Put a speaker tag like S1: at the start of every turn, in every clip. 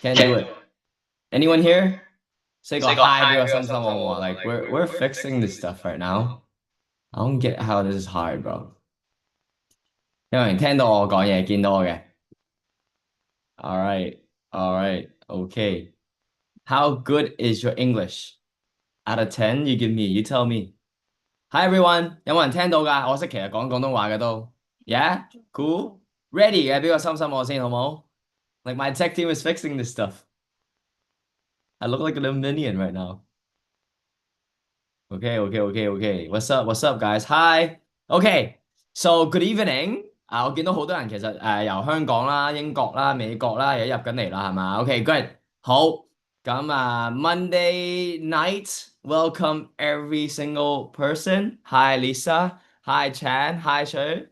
S1: Can't do it. Anyone here? Say個
S2: Say 個
S1: hi 俾
S2: hi
S1: 個心心
S2: 俾個心心
S1: 好唔好啊？Like
S2: 我，like
S1: we're fixing this stuff right now. I don't get how this is hard, bro. 有人聽到我講嘢，見到我嘅。All right, all right, okay. How good is your English? Out of 10, you give me, you tell me. Hi everyone，有冇人聽到㗎？我識其實講廣東話嘅都。Yeah, cool. Ready 嘅，俾個心心我先好唔好？Like my tech team is fixing this stuff. I look like a little minion right now. Okay, okay, okay, okay. What's up, guys? Hi. Okay. So good evening. 我見到好多人其實由香港啦、英國啦、美國啦，而家入緊嚟啦，係嘛？Okay, good. 好。咁Monday night. Welcome every single person. Hi Lisa. Hi Chan. Hi Shu.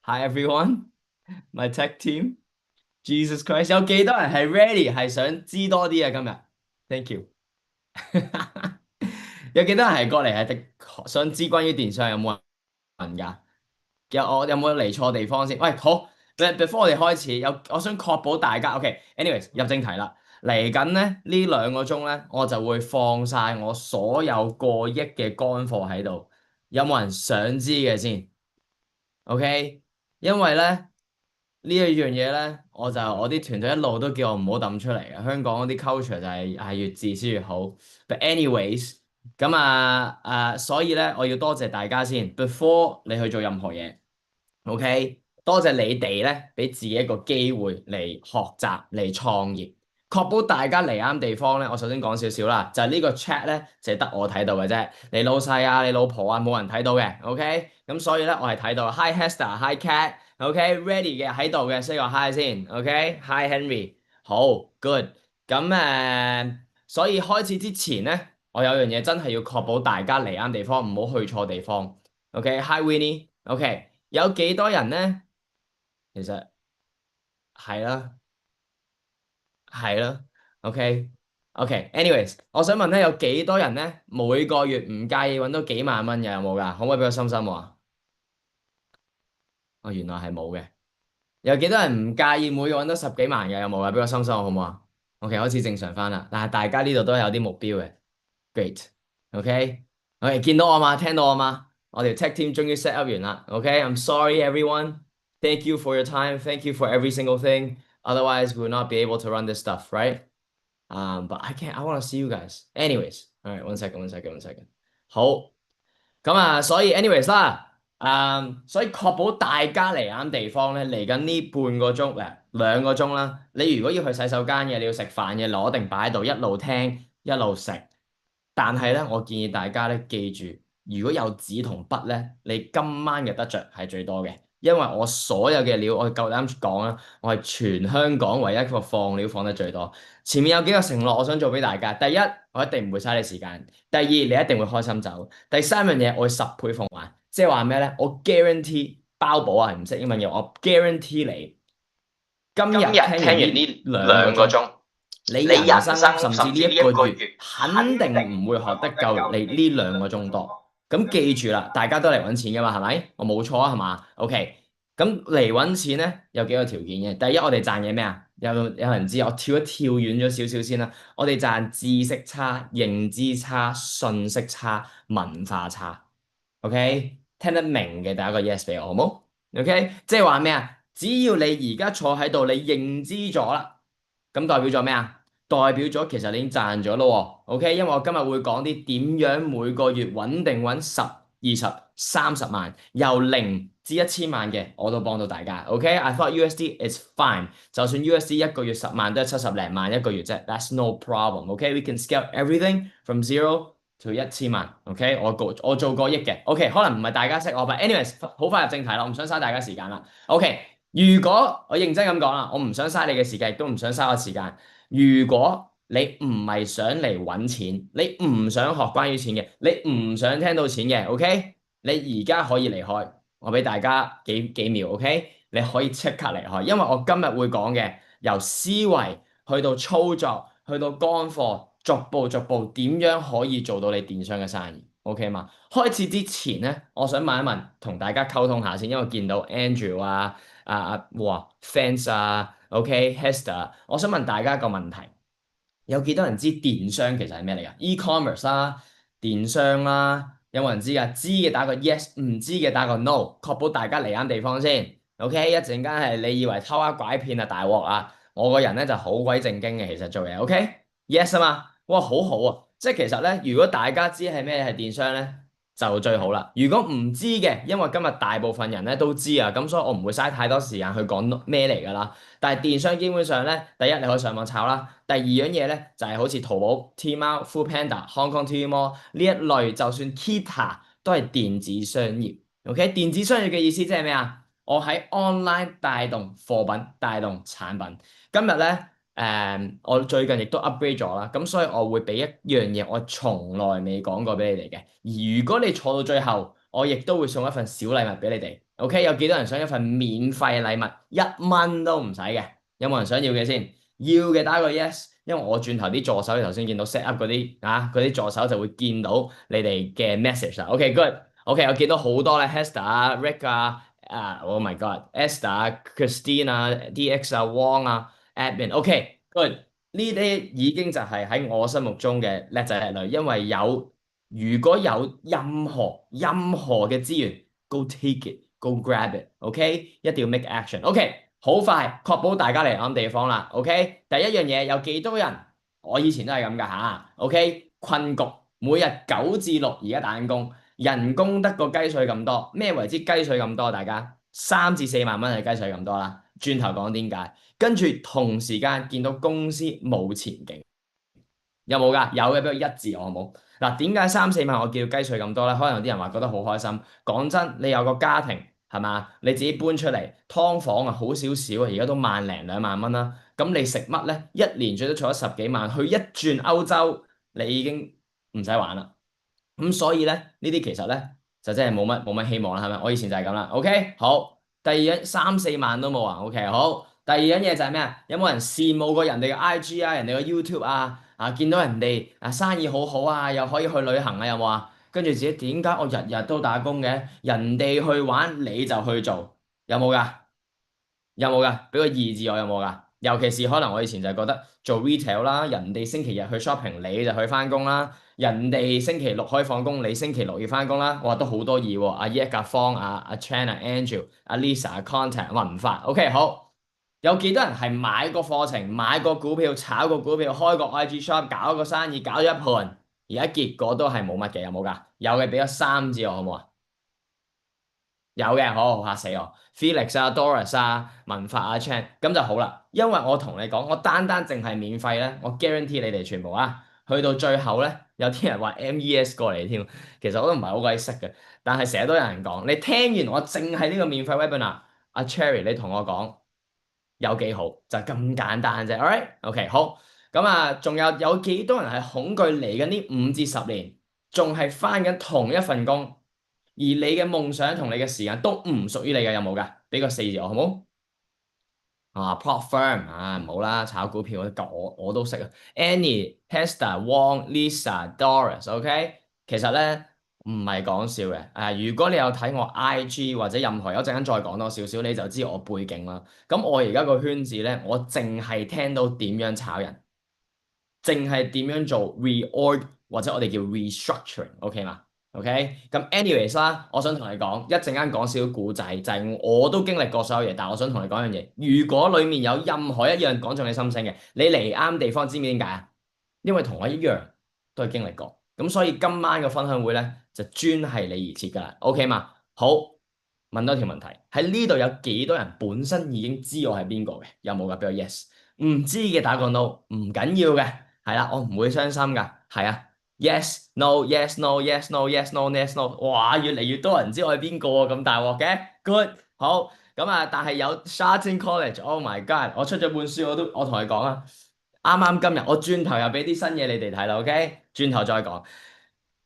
S1: Hi everyone. My tech team. Jesus Christ，有幾多人係 ready 係想知多啲啊？今日，thank you。有幾多人係過嚟係想知關於電商有冇人㗎？有冇嚟錯地方先？喂，好，before 我哋開始，我想確保大家，OK，anyways，入正題啦。嚟緊咧呢2個鐘咧，我就會放晒我所有過億嘅乾貨喺度。有冇人想知嘅先？OK，因為咧呢一樣嘢咧，我啲團隊一路都叫我唔好抌出嚟嘅。香港嗰啲 culture 就係越自私越好。But anyways，咁所以咧我要多謝大家先，before 你去做任何嘢。OK，多謝你哋咧，俾自己一個機會嚟學習嚟創業，確保大家嚟啱地方咧。我首先講少少啦，就係呢個 chat 咧，就係得我睇到嘅啫。你老細啊，你老婆啊，冇人睇到嘅。OK，咁所以咧，我係睇到。Hi Hester，Hi Cat，OK，ready 嘅喺度嘅，say 個 hi 先。OK，Hi Henry，好 good。咁所以開始之前咧，我有樣嘢真係要確保大家嚟啱地方，唔好去錯地方。OK，Hi Winnie，OK。有幾多人咧？其實係啦，係啦，OK，OK，anyways，我想問咧，有幾多人咧每個月唔介意揾到幾萬蚊嘅有冇㗎？可唔可以俾個心心我啊？哦，原來係冇嘅。有幾多人唔介意每個月揾到十幾萬嘅有冇啊？俾個心心我好唔好啊？OK，開始正常翻啦。但係大家呢度都有啲目標嘅，great，OK，OK，見到我嘛？聽到我嘛？我哋 tech team 終於 set up 完啦。OK，I'm sorry everyone. Thank you for your time. Thank you for every single thing. Otherwise, we will not be able to run this stuff, right? But I can't. I want to see you guys. Anyways, all right. One second. One second. One second. 好。咁所以 anyways 啦，所以確保大家嚟啱地方咧，嚟緊呢半個鐘2個鐘啦。你如果要去洗手間嘅，你要食飯嘅，攞定擺喺度，一路聽一路食。但係咧，我建議大家咧記住，如果有紙同筆咧，你今晚嘅得着係最多嘅，因為我所有嘅料，我夠膽講啦，我係全香港唯一一個放料放得最多。前面有幾個承諾，我想做俾大家。第一，我一定唔會嘥你時間；第二，你一定會開心走；第三樣嘢，我會10倍奉還。即係話咩咧？我 guarantee 包保啊，唔識英文嘅我 guarantee 你今日
S2: 今日
S1: 聽完呢
S2: 聽完呢
S1: 兩個鐘。
S2: 兩個鐘，
S1: 你
S2: 你人
S1: 人生
S2: 生
S1: 甚至呢
S2: 甚至呢一
S1: 一個月
S2: 個月
S1: 肯定
S2: 肯定
S1: 唔會學得
S2: 唔會學得
S1: 夠你呢
S2: 夠你呢兩
S1: 兩個鐘多。
S2: 個鐘多。
S1: 咁記住啦，大家都嚟揾錢噶嘛，係咪？我冇錯啊，係嘛？OK，咁嚟揾錢咧有幾個條件嘅。第一，我哋賺嘅咩啊？有人知？我跳一跳遠咗少少先啦。我哋賺知識差、認知差、信息差、文化差。OK，聽得明嘅，第一個 yes 俾我，好冇？OK，即係話咩啊？只要你而家坐喺度，你認知咗啦。咁代表咗咩啊？代表咗其實你已經賺咗咯喎，OK？因為我今日會講啲點樣每個月穩定揾10、20、30萬，由0至1000萬嘅，我都幫到大家，OK？I thought USD is fine，就算 USD 一個月10萬都係70零萬一個月啫，that's no problem，OK？We can scale everything from zero to 1000萬，OK？我做過億嘅，OK？可能唔係大家識我，but anyways，好快入正題啦，我唔想嘥大家時間啦，OK？如果我認真咁講啦，我唔想嘥你嘅時間，亦都唔想嘥我時間。如果你唔係想嚟揾錢，你唔想學關於錢嘅，你唔想聽到錢嘅，OK？你而家可以離開，我俾大家幾秒，OK？你可以即刻離開，因為我今日會講嘅由思維去到操作，去到乾貨，逐步逐步點樣可以做到你電商嘅生意，OK 嘛？開始之前咧，我想問一問，同大家溝通下先，因為我見到 Andrew 哇 fans OK，Hester，我想問大家一個問題。有幾多人知電商其實係咩嚟㗎？e-commerce 啦，電商啦，有冇人知㗎？知嘅打個 yes，唔知嘅打個 no，確保大家嚟啱地方先。OK，一陣間係你以為偷呃拐騙啊大鑊啊！我個人咧就好鬼正經嘅，其實做嘢 OK，yes 啊嘛，哇好好啊！即係其實咧，如果大家知係咩係電商咧，就最好啦。如果唔知嘅，因為今日大部分人咧都知啊，咁所以我唔會嘥太多時間去講咩嚟㗎啦。但係電商基本上咧，第一你可以上網炒啦，第二樣嘢咧就係好似淘寶、Tmall、Foodpanda、Hong Kong TV Mall 呢一類，就算 Kita 都係電子商業。OK，電子商業嘅意思即係咩啊？我喺 online 帶動貨品、帶動產品。今日咧，我最近亦都 upgrade 咗啦，咁所以我會俾一樣嘢我從來未講過俾你哋嘅。而如果你坐到最後，我亦都會送一份小禮物俾你哋。OK，有幾多人想一份免費禮物，1蚊都唔使嘅？有冇人想要嘅先？要嘅打個 yes，因為我轉頭啲助手，你頭先見到 set up 嗰啲嗰啲助手就會見到你哋嘅 message 啦。OK，good。OK，我見到好多咧，Hester 啊、Rick 啊、Oh my God，Esther 啊、Christine 啊、DX 啊、Wong 啊、Admin。OK，good。呢啲已經就係喺我心目中嘅叻仔叻女，因為如果有任何嘅資源，go take it，go grab it，OK，一定要 make action，OK，好快確保大家嚟啱地方啦，OK，第一樣嘢有幾多人？我以前都係咁噶吓，OK，困局，每日9至6而家打緊工，人工得個雞碎咁多，咩為之雞碎咁多？大家3至4萬蚊係雞碎咁多啦，轉頭講點解，跟住同時間見到公司冇前景。有冇㗎？有嘅，俾個一字我好冇？嗱，點解3、4萬我叫雞碎咁多咧？可能有啲人話覺得好開心。講真，你有個家庭係嘛？你自己搬出嚟，劏房啊，好少少啊，而家都1零2萬蚊啦。咁你食乜咧？一年最多儲咗十幾萬，去一轉歐洲，你已經唔使玩啦。咁所以咧，呢啲其實咧就真係冇乜希望啦，係咪？我以前就係咁啦。OK，好。第二樣3、4萬都冇啊。OK，好。第二樣嘢就係咩啊？有冇人羨慕過人哋嘅 IG 啊，人哋嘅 YouTube 啊？見到人哋生意好好啊，又可以去旅行啊，有冇啊？跟住自己點解我日日都打工嘅？人哋去玩你就去做，有冇㗎？有冇㗎？俾個二字我有冇㗎？尤其是可能我以前就係覺得做 retail 啦，人哋星期日去 shopping，你就去翻工啦；人哋星期六可以放工，你星期六要翻工啦。哇，都好多嘢喎！阿 Yak、阿方、阿 Chan、阿 Angel、阿 Lisa、阿 Contact 文法，OK 好。有幾多人係買個課程、買個股票、炒個股票、開個 IG shop、搞個生意、搞咗一盤，而家結果都係冇乜嘅，有冇㗎？有嘅俾咗三字我好冇啊？有嘅，好好嚇死我，Felix 啊、Doris 啊、文法啊、Chan，咁就好啦。因為我同你講，我單單淨係免費咧，我 guarantee 你哋全部啊，去到最後咧，有啲人話 MES 過嚟添，其實我都唔係好鬼識嘅，但係成日都有人講，你聽完我淨係呢個免費 webinar，阿 Cherry 你同我講有幾好，就咁簡單啫。Alright，OK，好。咁仲有幾多人係恐懼嚟緊呢5至10年，仲係返緊同一份工？而你嘅夢想同你嘅時間都唔屬於你嘅，有冇㗎？俾個4字我好冇？prop firm 唔好啦，炒股票我都識啊。Annie、Hester、Wong、Lisa、Doris，OK，其實咧唔係講笑嘅。如果你有睇我 IG 或者任何，一陣間再講多少少，你就知我背景啦。咁我而家個圈子咧，我淨係聽到點樣炒人，淨係點樣做 reorg 或者我哋叫 restructuring，OK 嘛？OK，咁 anyways 啦，我想同你講，一陣間講少少故仔，就係我都經歷過所有嘢，但係我想同你講一樣嘢，如果裡面有任何一樣講中你心聲嘅，你嚟啱地方，知唔知點解啊？因為同我一樣都係經歷過，咁所以今晚嘅分享會咧就專係你而設㗎啦，OK 嘛？好，問多條問題，喺呢度有幾多人本身已經知我係邊個嘅？有冇㗎？俾我 yes，唔知嘅打個 no，唔緊要嘅，係啦，我唔會傷心㗎，係啊。Yes, no, yes, no, yes, no, yes, no, yes, no。哇，越嚟越多人知我係邊個啊，咁大鑊嘅。Good，好。咁但係有 Sharton College，Oh my God，我出咗本書，我同你講啊。啱啱今日我轉頭又俾啲新嘢你哋睇啦，OK？轉頭再講。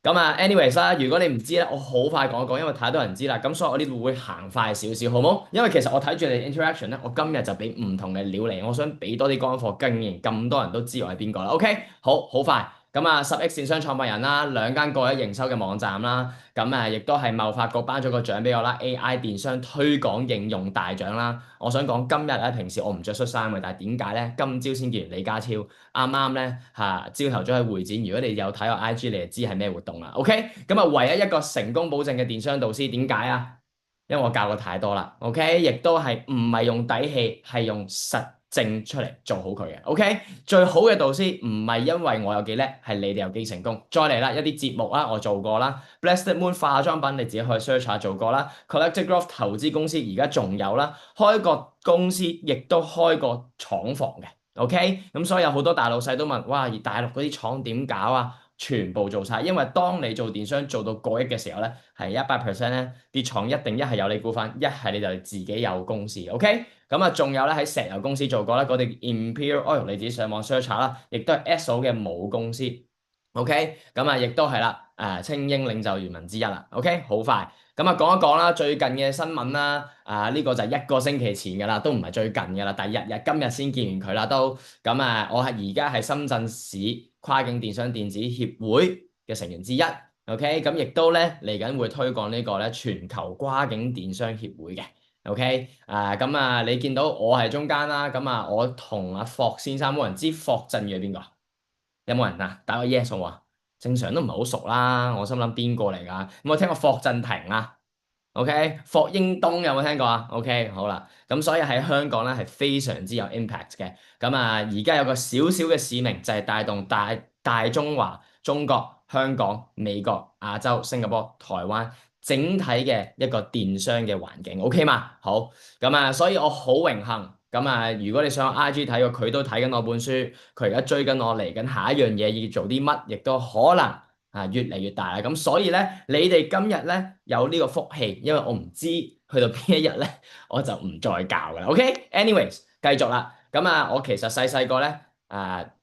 S1: 咁anyways 啦，如果你唔知咧，我好快講一講，因為太多人知啦，咁所以我呢度會行快少少，好冇？因為其實我睇住你 interaction 咧，我今日就俾唔同嘅料嚟，我想俾多啲乾貨，竟然咁多人都知我係邊個啦，OK？好，好快。咁啊10X 電商創辦人啦，兩間個一營收嘅網站啦，咁亦都係貿發局頒咗個獎俾我啦，AI 電商推廣應用大獎啦。我想講今日咧，平時我唔着恤衫嘅，但係點解咧？今朝先見完李家超，啱啱咧朝頭早喺會展。如果你有睇我 IG，你就知係咩活動啦。OK，咁唯一一個成功保證嘅電商導師，點解啊？因為我教過太多啦，OK，亦都係唔係用底氣，係用實證出嚟做好佢嘅，OK。最好嘅導師唔係因為我有幾叻，係你哋有幾成功。再嚟啦，一啲節目啦，我做過啦，Blessed Moon 化妝品你自己可以 search 下做過啦，Collective Growth 投資公司而家仲有啦，開個公司亦都開個廠房嘅，OK。咁所以有好多大老細都問，哇，而大陸嗰啲廠點搞啊？全部做晒，因為當你做電商做到過億嘅時候咧，係100%咧，啲廠一定一係有你股份，一係你就自己有公司，OK？咁啊，仲有咧喺石油公司做過啦，嗰啲 Imperial Oil 你自己上網 search 下啦，亦都係 Esso 嘅母公司，OK？咁啊，亦都係啦，青英領袖聯盟之一啦，OK？好快，咁啊講一講啦，最近嘅新聞啦，呢個就係1個星期前㗎啦，都唔係最近㗎啦，第一日今日先見完佢啦都，咁我係而家係深圳市跨境電商電子協會嘅成員之一，OK，咁亦都咧嚟緊會推廣呢個咧全球跨境電商協會嘅，OK，咁你見到我係中間啦，咁我同阿霍先生冇人知霍震宇係邊個？有冇人啊？打個 yes 我啊，正常都唔係好熟啦，我心諗邊個嚟㗎？有冇聽過霍震霆啊？OK，霍英東有冇聽過啊？OK，好啦，咁所以喺香港咧係非常之有 impact 嘅。咁而家有個小小嘅使命就係帶動大中華、中國、香港、美國、亞洲、新加坡、台灣整體嘅一個電商嘅環境，OK 嘛？好，咁所以我好榮幸。咁如果你上 IG 睇過，佢都睇緊我本書，佢而家追緊我嚟緊下一樣嘢要做啲乜，亦都可能。越嚟越大啦，咁所以咧，你哋今日咧有呢個福氣，因為我唔知去到邊一日咧，我就唔再教噶啦。OK，anyways，繼續啦。我其實細細個咧，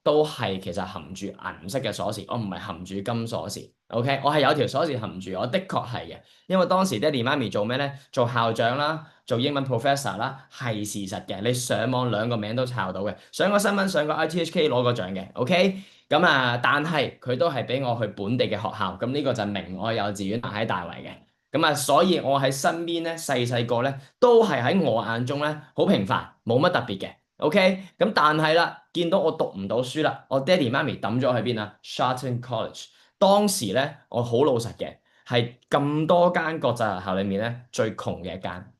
S1: 都係其實含住銀色嘅鎖匙，我唔係含住金鎖匙。OK，我係有條鎖匙含住，我的確係嘅，因為當時爹哋媽咪做咩咧？做校長啦，做英文 professor 啦，係事實嘅。你上網兩個名都抄到嘅，上個新聞，上個 ITHK 攞個獎嘅。OK。但係佢都係俾我去本地嘅學校，咁呢個就係明愛幼稚園喺大圍嘅，所以我喺身邊咧細細個咧都係喺我眼中咧好平凡，冇乜特別嘅，OK，咁但係啦，見到我讀唔到書啦，我爹哋媽咪抌咗去邊啊？Sharton College，當時咧我好老實嘅，係咁多間國際學校裏面咧最窮嘅一間。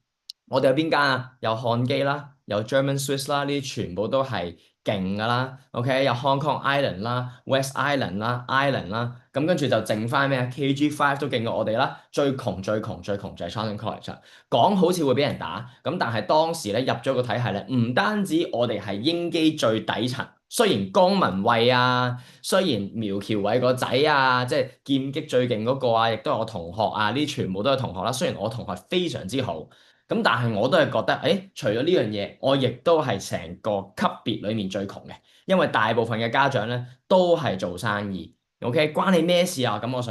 S1: 我哋有邊間啊？有漢基啦，有 German Swiss 啦，呢啲全部都係勁噶啦。OK，有 Hong Kong Island 啦、West Island 啦、Island 啦，咁跟住就剩翻咩啊？KG5 都勁過我哋啦。最窮最窮最窮就係 Charlton College，講好似會俾人打，咁但係當時咧入咗個體系咧，唔單止我哋係英基最底層，雖然江文蔚啊，雖然苗僑偉個仔啊，即係劍擊最勁嗰個啊，亦都係我同學啊，呢全部都係同學啦。雖然我同學非常之好。咁但係我都係覺得，除咗呢樣嘢，我亦都係成個級別裡面最窮嘅，因為大部分嘅家長咧都係做生意，OK，關你咩事啊？咁我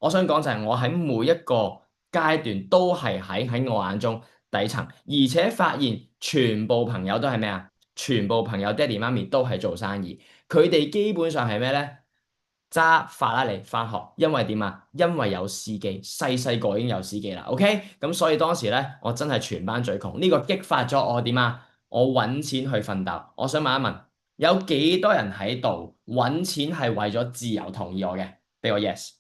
S1: 想講就係我喺每一個階段都係喺我眼中底層，而且發現全部朋友都係咩啊？全部朋友爹哋媽咪都係做生意，佢哋基本上係咩咧？揸法拉利返學，因為點啊？因為有司機，細細個已經有司機啦。OK，咁所以當時咧，我真係全班最窮。呢個激發咗我點啊？我揾錢去奮鬥。我想問一問，有幾多人喺度揾錢係為咗自由？同意我嘅，俾我 yes。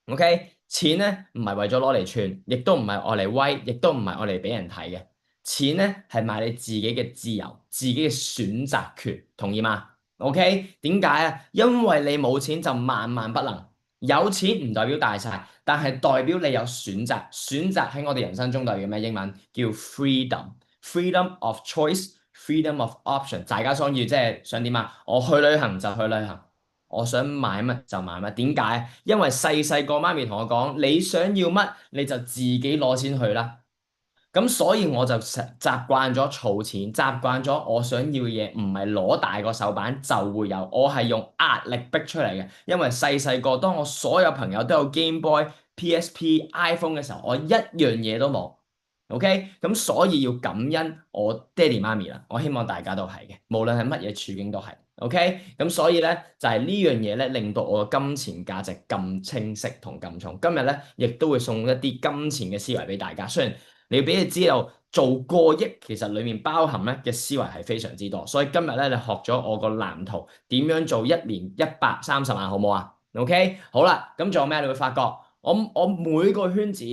S1: OK，錢咧唔係為咗攞嚟串，亦都唔係愛嚟威，亦都唔係愛嚟俾人睇嘅。錢咧係買你自己嘅自由、自己嘅選擇權，同意嗎？OK，點解啊？因為你冇錢就萬萬不能，有錢唔代表大晒，但係代表你有選擇。選擇喺我哋人生中代表咩？英文叫 freedom，freedom of choice，freedom of option。大家想要即係想點啊？我去旅行就去旅行，我想買乜就買乜。點解？因為細細個媽咪同我講，你想要乜你就自己攞錢去啦。咁所以我就成習慣咗儲錢，習慣咗我想要嘅嘢唔係攞大個手板就會有，我係用壓力逼出嚟嘅。因為細細個當我所有朋友都有 Game Boy、PSP、iPhone 嘅時候，我一樣嘢都冇。OK，咁所以要感恩我爹哋媽咪啦。我希望大家都係嘅，無論係乜嘢處境都係。OK，咁所以咧就係呢樣嘢咧，令到我嘅金錢價值咁清晰同咁重。今日咧亦都會送一啲金錢嘅思維俾大家。雖然你要俾你知道做過億其實裡面包含咧嘅思維係非常之多，所以今日咧你學咗我個藍圖點樣做一年130萬，好唔好啊？OK，好啦，咁仲有咩？你會發覺我每個圈子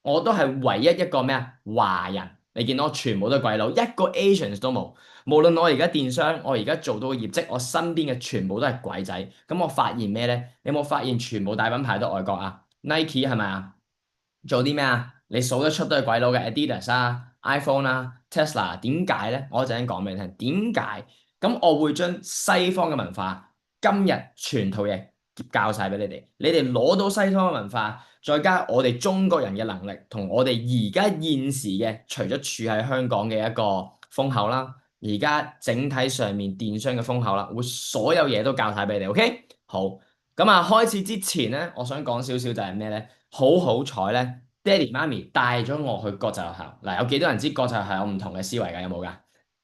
S1: 我都係唯一一個咩啊華人，你見到我全部都係鬼佬，一個 Asians 都冇。無論我而家電商，我而家做到嘅業績，我身邊嘅全部都係鬼仔。咁我發現咩咧？你有冇發現全部大品牌都外國啊？Nike 係咪啊？做啲咩啊？你數得出都係鬼佬嘅 Adidas 啊、iPhone 啊、Tesla。點解咧？我一陣間講俾你聽。點解？咁我會將西方嘅文化今日全套嘢教晒俾你哋。你哋攞到西方嘅文化，再加我哋中國人嘅能力，同我哋而家現時嘅，除咗處喺香港嘅一個風口啦。而家整體上面電商嘅風口啦，會所有嘢都教晒俾你，OK？好，咁啊，開始之前咧，我想講少少就係咩咧？好好彩咧，爹哋媽咪帶咗我去國際學校。嗱，有幾多人知國際學校有唔同嘅思維㗎？有冇㗎？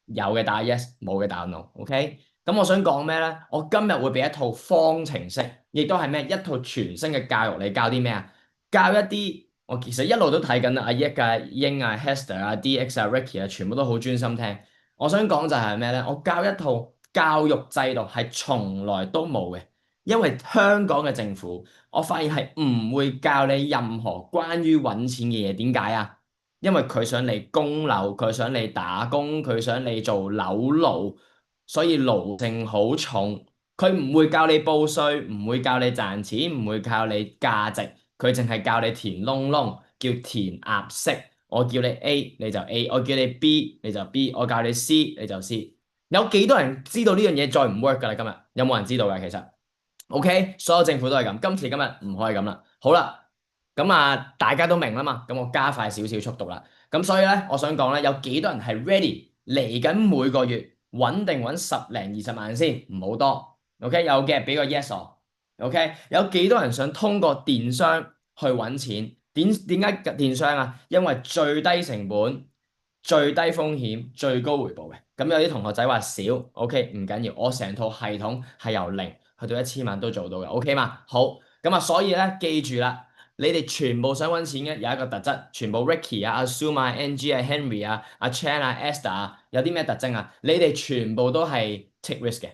S1: 有嘅打 yes，冇嘅打 no，OK？咁我想講咩咧？我今日會俾一套方程式，亦都係咩？一套全新嘅教育，你教啲咩啊？教一啲我其實一路都睇緊阿益啊、英啊、Hester 啊、DX 啊、Ricky 啊，全部都好專心聽。我想講就係咩咧？我教一套教育制度係從來都冇嘅，因為香港嘅政府，我發現係唔會教你任何關於揾錢嘅嘢。點解啊？因為佢想你供樓，佢想你打工，佢想你做樓奴，所以奴性好重。佢唔會教你報稅，唔會教你賺錢，唔會教你價值，佢淨係教你填窿窿，叫填鴨式。我叫你 A 你就 A，我叫你 B 你就 B，我教你 C 你就 C。有幾多人知道呢樣嘢再唔 work 㗎啦？今日有冇人知道㗎？其實 OK，所有政府都係咁，今次今日唔可以咁啦。好啦，咁啊大家都明啦嘛，咁我加快少少速度啦。咁所以咧，我想講咧，有幾多人係 ready 嚟緊每個月穩定揾10零20萬先，唔好多。OK，有嘅俾個 yes 我。OK，有幾多人想通過電商去揾錢？點解電商啊？因為最低成本、最低風險、最高回報嘅。咁有啲同學仔話少，OK 唔緊要，我成套系統係由零去到1000萬都做到嘅，OK 嘛？好，咁啊，所以咧記住啦，你哋全部想揾錢嘅有一個特質，全部 Ricky 啊、阿 Sum 啊、NG 啊、Henry 啊、阿 Chan 啊、Esther 啊，有啲咩特徵啊？你哋全部都係 take risk 嘅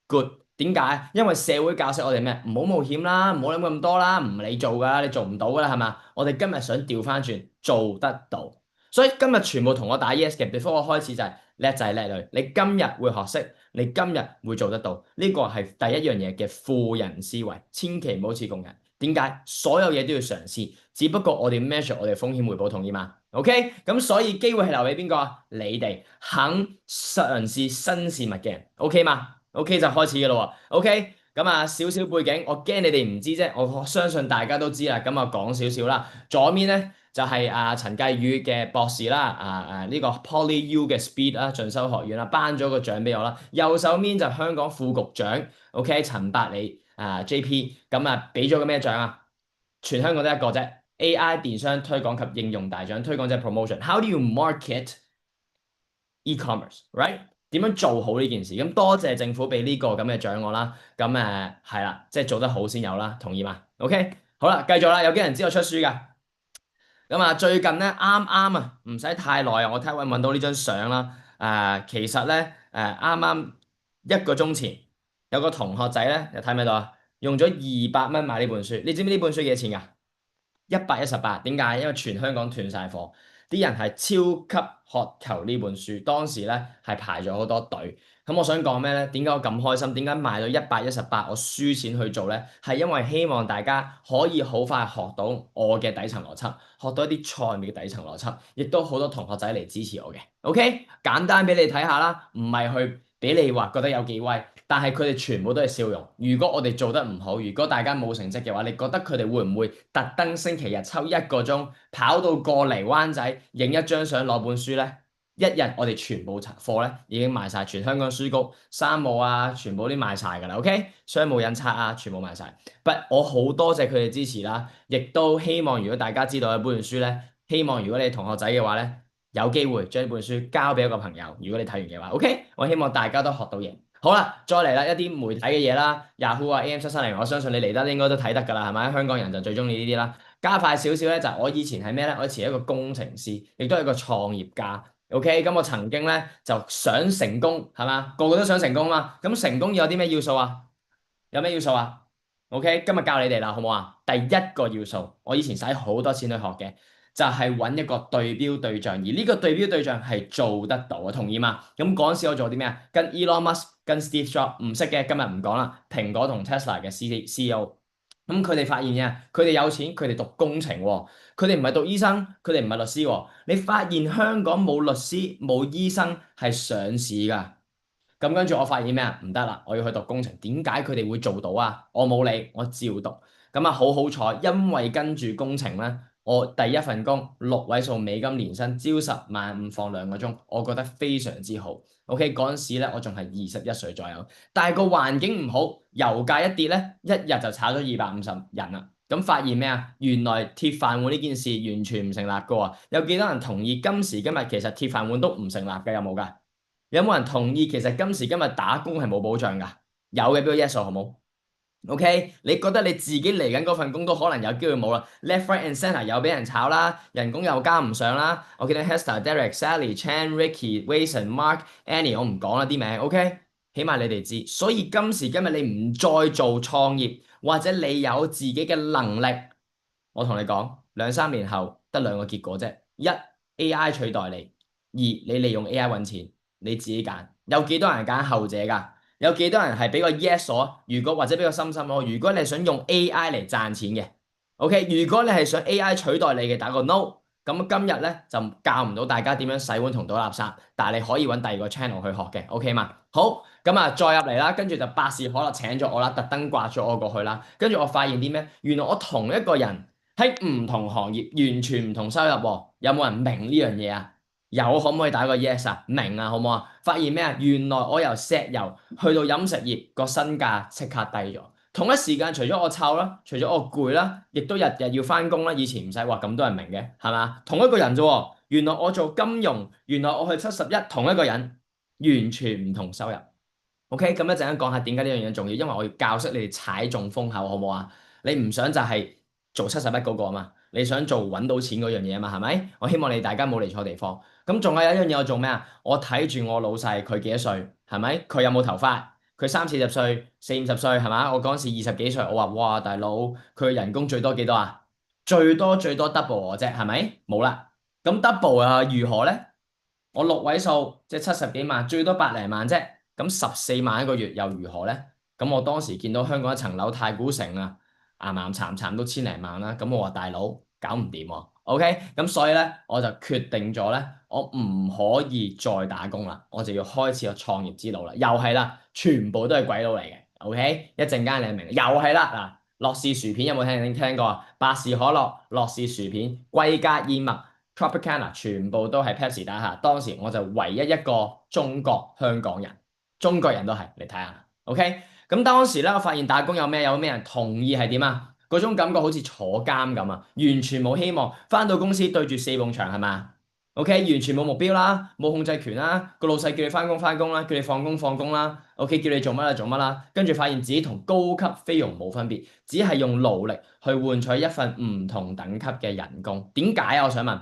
S1: ，good。點解？因為社會教識我哋咩？唔好冒險啦，唔好諗咁多啦，唔理做噶，你做唔到噶啦，係嘛？我哋今日想調翻轉，做得到。所以今日全部同我打 yes 嘅，before 我開始就係叻仔叻女。你今日會學識，你今日會做得到，呢個係第一樣嘢嘅富人思維，千祈唔好似窮人。點解？所有嘢都要嘗試，只不過我哋 measure 我哋風險回報，同意嗎？OK，咁所以機會係留俾邊個啊？你哋肯嘗試新事物嘅人，OK 嗎？OK 就開始嘅咯喎，OK 咁啊少少背景，我驚你哋唔知啫，我相信大家都知啦，咁啊講少少啦。左面咧就係陳繼宇嘅博士啦，呢個 PolyU 嘅 Speed 啦進修學院啦，頒咗個獎俾我啦。右手面就香港副局長，OK 陳百里JP，咁啊俾咗個咩獎啊？全香港得一個啫，AI 電商推廣及應用大獎，推廣即係 promotion。How do you market e-commerce，right？點樣做好呢件事？咁多謝政府俾呢個咁嘅獎我啦。咁係啦，即係做得好先有啦，同意嘛？OK，好啦，繼續啦。有幾人知我出書㗎？咁啊，最近咧啱啱啊，唔使太耐啊，我睇下搵到呢張相啦。其實咧啱啱1個鐘前有個同學仔咧，你睇唔睇到啊？用咗200蚊買呢本書，你知唔知呢本書幾多錢㗎？118，點解？因為全香港斷晒貨，啲人係超級渴求呢本書，當時咧係排咗好多隊。咁我想講咩咧？點解我咁開心？點解賣到118我輸錢去做咧？係因為希望大家可以好快學到我嘅底層邏輯，學到一啲菜味嘅底層邏輯，亦都好多同學仔嚟支持我嘅。OK，簡單俾你睇下啦，唔係去俾你話覺得有幾威。但係佢哋全部都係笑容。如果我哋做得唔好，如果大家冇成績嘅話，你覺得佢哋會唔會特登星期日抽1個鐘跑到過嚟灣仔影一張相攞本書呢？一日我哋全部貨咧已經賣晒，全香港書局、山姆啊，全部都賣晒㗎啦。OK，商務印刷啊，全部賣晒。But 我好多謝佢哋支持啦，亦都希望如果大家知道有本書咧，希望如果你係同學仔嘅話咧，有機會將呢本書交俾一個朋友。如果你睇完嘅話，OK，我希望大家都學到嘢。好啦，再嚟啦，一啲媒體嘅嘢啦，Yahoo 啊，AM730，我相信你嚟得應該都睇得㗎啦，係咪？香港人就最中意呢啲啦。加快少少咧，就係我以前係咩咧？我以前係一個工程師，亦都係一個創業家。OK，咁我曾經咧就想成功，係嘛？個個都想成功嘛。咁成功要有啲咩要素啊？有咩要素啊？OK，今日教你哋啦，好唔好啊？第一個要素，我以前使好多錢去學嘅，就係揾一個對標對象，而呢個對標對象係做得到啊，同意嘛？咁嗰陣時我做啲咩啊？跟 Elon Musk、跟 Steve Jobs 唔識嘅，今日唔講啦。蘋果同 Tesla 嘅 CEO，咁佢哋發現嘅，佢哋有錢，佢哋讀工程喎，佢哋唔係讀醫生，佢哋唔係律師喎。你發現香港冇律師、冇醫生係上市㗎。咁跟住我發現咩啊？唔得啦，我要去讀工程。點解佢哋會做到啊？我冇理，我照讀。咁啊，好好彩，因為跟住工程咧，我第一份工6位數美金年薪，朝10晚5放2個鐘，我覺得非常之好。OK，嗰陣時咧，我仲係21歲左右，但係個環境唔好，油價一跌咧，一日就炒咗250人啦。咁發現咩啊？原來鐵飯碗呢件事完全唔成立噶喎。有幾多人同意今時今日其實鐵飯碗都唔成立嘅？有冇㗎？有冇人同意其實今時今日打工係冇保障㗎？有嘅，俾個 yes 我好冇？OK，你覺得你自己嚟緊嗰份工都可能有機會冇啦，left right and centre 又俾人炒啦，人工又加唔上啦。我記得 Hester、Derek、Sally、Chan、Ricky、Wilson、Mark、Annie，我唔講啦啲名，OK，起碼你哋知。所以今時今日你唔再做創業，或者你有自己嘅能力，我同你講，2、3年後得兩個結果啫：一 AI 取代你，二你利用 AI 揾錢。你自己揀，有幾多人揀後者㗎？有幾多人係俾個 yes 我？如果或者俾個心心我，如果你係想用 AI 嚟賺錢嘅，OK？如果你係想 AI 取代你嘅，打個 no。咁今日咧就教唔到大家點樣洗碗同倒垃圾，但係你可以揾第二個 channel 去學嘅，OK 嘛？好，咁啊再入嚟啦，跟住就百事可樂請咗我啦，特登掛咗我過去啦。跟住我發現啲咩？原來我同一個人喺唔同行業，完全唔同收入喎。有冇人明呢樣嘢啊？有可唔可以打個 yes 啊？明啊，好唔好啊？發現咩啊？原來我由石油去到飲食業個身價即刻低咗。同一時間，除咗我臭啦，除咗我攰啦，亦都日日要翻工啦。以前唔使話咁多人明嘅，係嘛？同一個人啫喎。原來我做金融，原來我去71，同一個人，完全唔同收入。OK，咁一陣間講下點解呢樣嘢重要，因為我要教識你哋踩中風口，好唔好啊？你唔想就係做71嗰個啊嘛，你想做揾到錢嗰樣嘢啊嘛，係咪？我希望你大家冇嚟錯地方。咁仲有一樣嘢我做咩啊？我睇住我老細，佢幾多歲，係咪？佢有冇頭髮？佢30、40歲、40、50歲，係嘛？我嗰時20幾歲，我話哇大佬，佢嘅人工最多幾多啊？最多 double 我啫，係咪？冇啦。咁 double 啊如何咧？我6位數即係70幾萬，最多百零萬啫。咁14萬一個月又如何咧？咁我當時見到香港一層樓太古城啊，岩岩慘慘都1000零萬啦。咁我話大佬搞唔掂喎。OK，咁所以咧我就決定咗咧，我唔可以再打工啦，我就要開始個創業之路啦。又係啦，全部都係鬼佬嚟嘅。OK，一陣間你明，又係啦嗱，樂事薯片有冇聽過啊？百事可樂、樂事薯片、貴格燕麥。Tropicana 全部都係 Pepsi 打下，當時我就唯一一個中國香港人，中國人都係，你睇下，OK？咁當時咧，我發現打工有咩人同意係點啊？嗰種感覺好似坐監咁啊，完全冇希望，返到公司對住4埲牆係嘛？OK，完全冇目標啦，冇控制權啦，個老細叫你返工返工啦，叫你放工放工啦，OK，叫你做乜就做乜啦，跟住發現自己同高級菲傭冇分別，只係用勞力去換取一份唔同等級嘅人工，點解啊？我想問。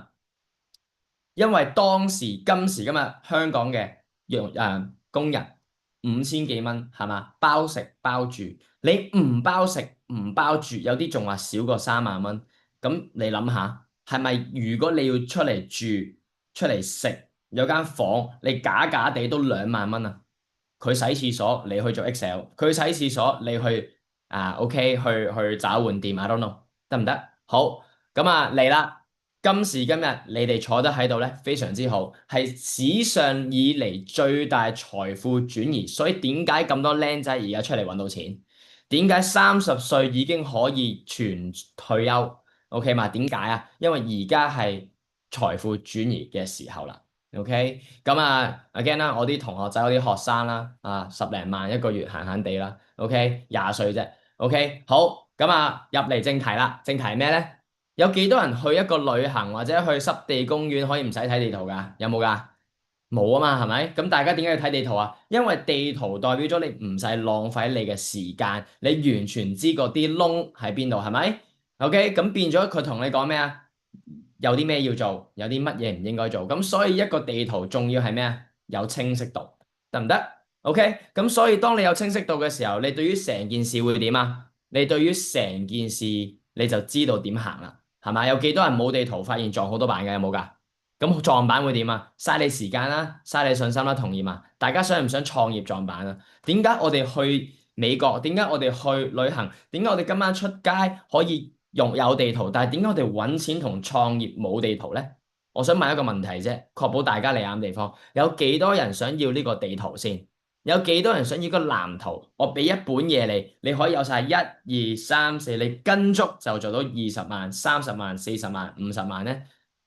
S1: 因為當時今時今日香港嘅工人5000幾蚊係嘛，包食包住，你唔包食唔包住，有啲仲話少過3萬蚊。咁你諗下，係咪如果你要出嚟住、出嚟食，有間房，你假假地都2萬蚊啊？佢洗廁所，你去做 Excel；佢洗廁所，你去OK 去找換店，I don't know 得唔得？好，咁啊嚟啦。今時今日你哋坐得喺度咧，非常之好，係史上以嚟最大財富轉移。所以點解咁多僆仔而家出嚟揾到錢？點解30歲已經可以全退休？OK 嘛？點解啊？因為而家係財富轉移嘅時候啦。OK，咁啊，again 啦，我啲同學仔、我啲學生啦，10零萬一個月閒閒地啦。OK，20歲啫。OK，好，咁啊，入嚟正題啦。正題係咩咧？有幾多人去一個旅行或者去濕地公園可以唔使睇地圖㗎？有冇㗎？冇啊嘛，係咪？咁大家點解要睇地圖啊？因為地圖代表咗你唔使浪費你嘅時間，你完全知嗰啲窿喺邊度，係咪？OK，咁變咗佢同你講咩啊？有啲咩要做，有啲乜嘢唔應該做。咁所以一個地圖重要係咩啊？有清晰度，得唔得？OK，咁所以當你有清晰度嘅時候，你對於成件事會點啊？你對於成件事你就知道點行啦，係咪？有幾多人冇地圖發現撞好多板嘅？有冇㗎？咁撞板會點啊？嘥你時間啦，嘥你信心啦，同意嘛？大家想唔想創業撞板啊？點解我哋去美國？點解我哋去旅行？點解我哋今晚出街可以用有地圖？但係點解我哋揾錢同創業冇地圖咧？我想問一個問題啫，確保大家嚟啱地方。有幾多人想要呢個地圖先？有幾多人想要個藍圖？我俾一本嘢你，你可以有晒一二三四，你跟足就做到20萬、30萬、40萬、50萬咧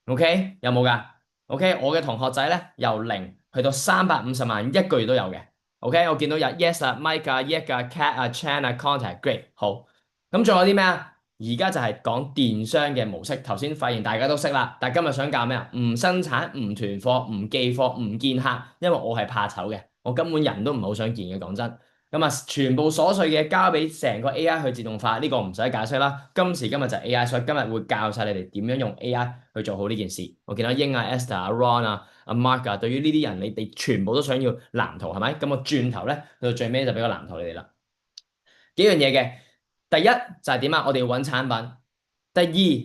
S1: ？OK，有冇噶？OK，我嘅同學仔咧由零去到350萬一個月都有嘅。OK，我見到有 Yes 啊、Mike 啊、Yak 啊、Cat 啊、Chan 啊、Contact，Great，好。咁仲有啲咩啊？而家就係講電商嘅模式。頭先發現大家都識啦，但係今日想教咩啊？唔生產、唔囤貨、唔寄貨、唔見客，因為我係怕醜嘅，我根本人都唔係好想見嘅，講真。咁啊，全部瑣碎嘅交俾成個 AI 去自動化，呢個唔使解釋啦。今時今日就係 AI，所以今日會教晒你哋點樣用 AI 去做好呢件事。我見到英啊、Esther 啊、Ron 啊、阿 Mark 啊，對於呢啲人，你哋全部都想要藍圖係咪？咁我轉頭咧，去到最尾就俾個藍圖你哋啦。幾樣嘢嘅，第一就係點啊？我哋要揾產品。第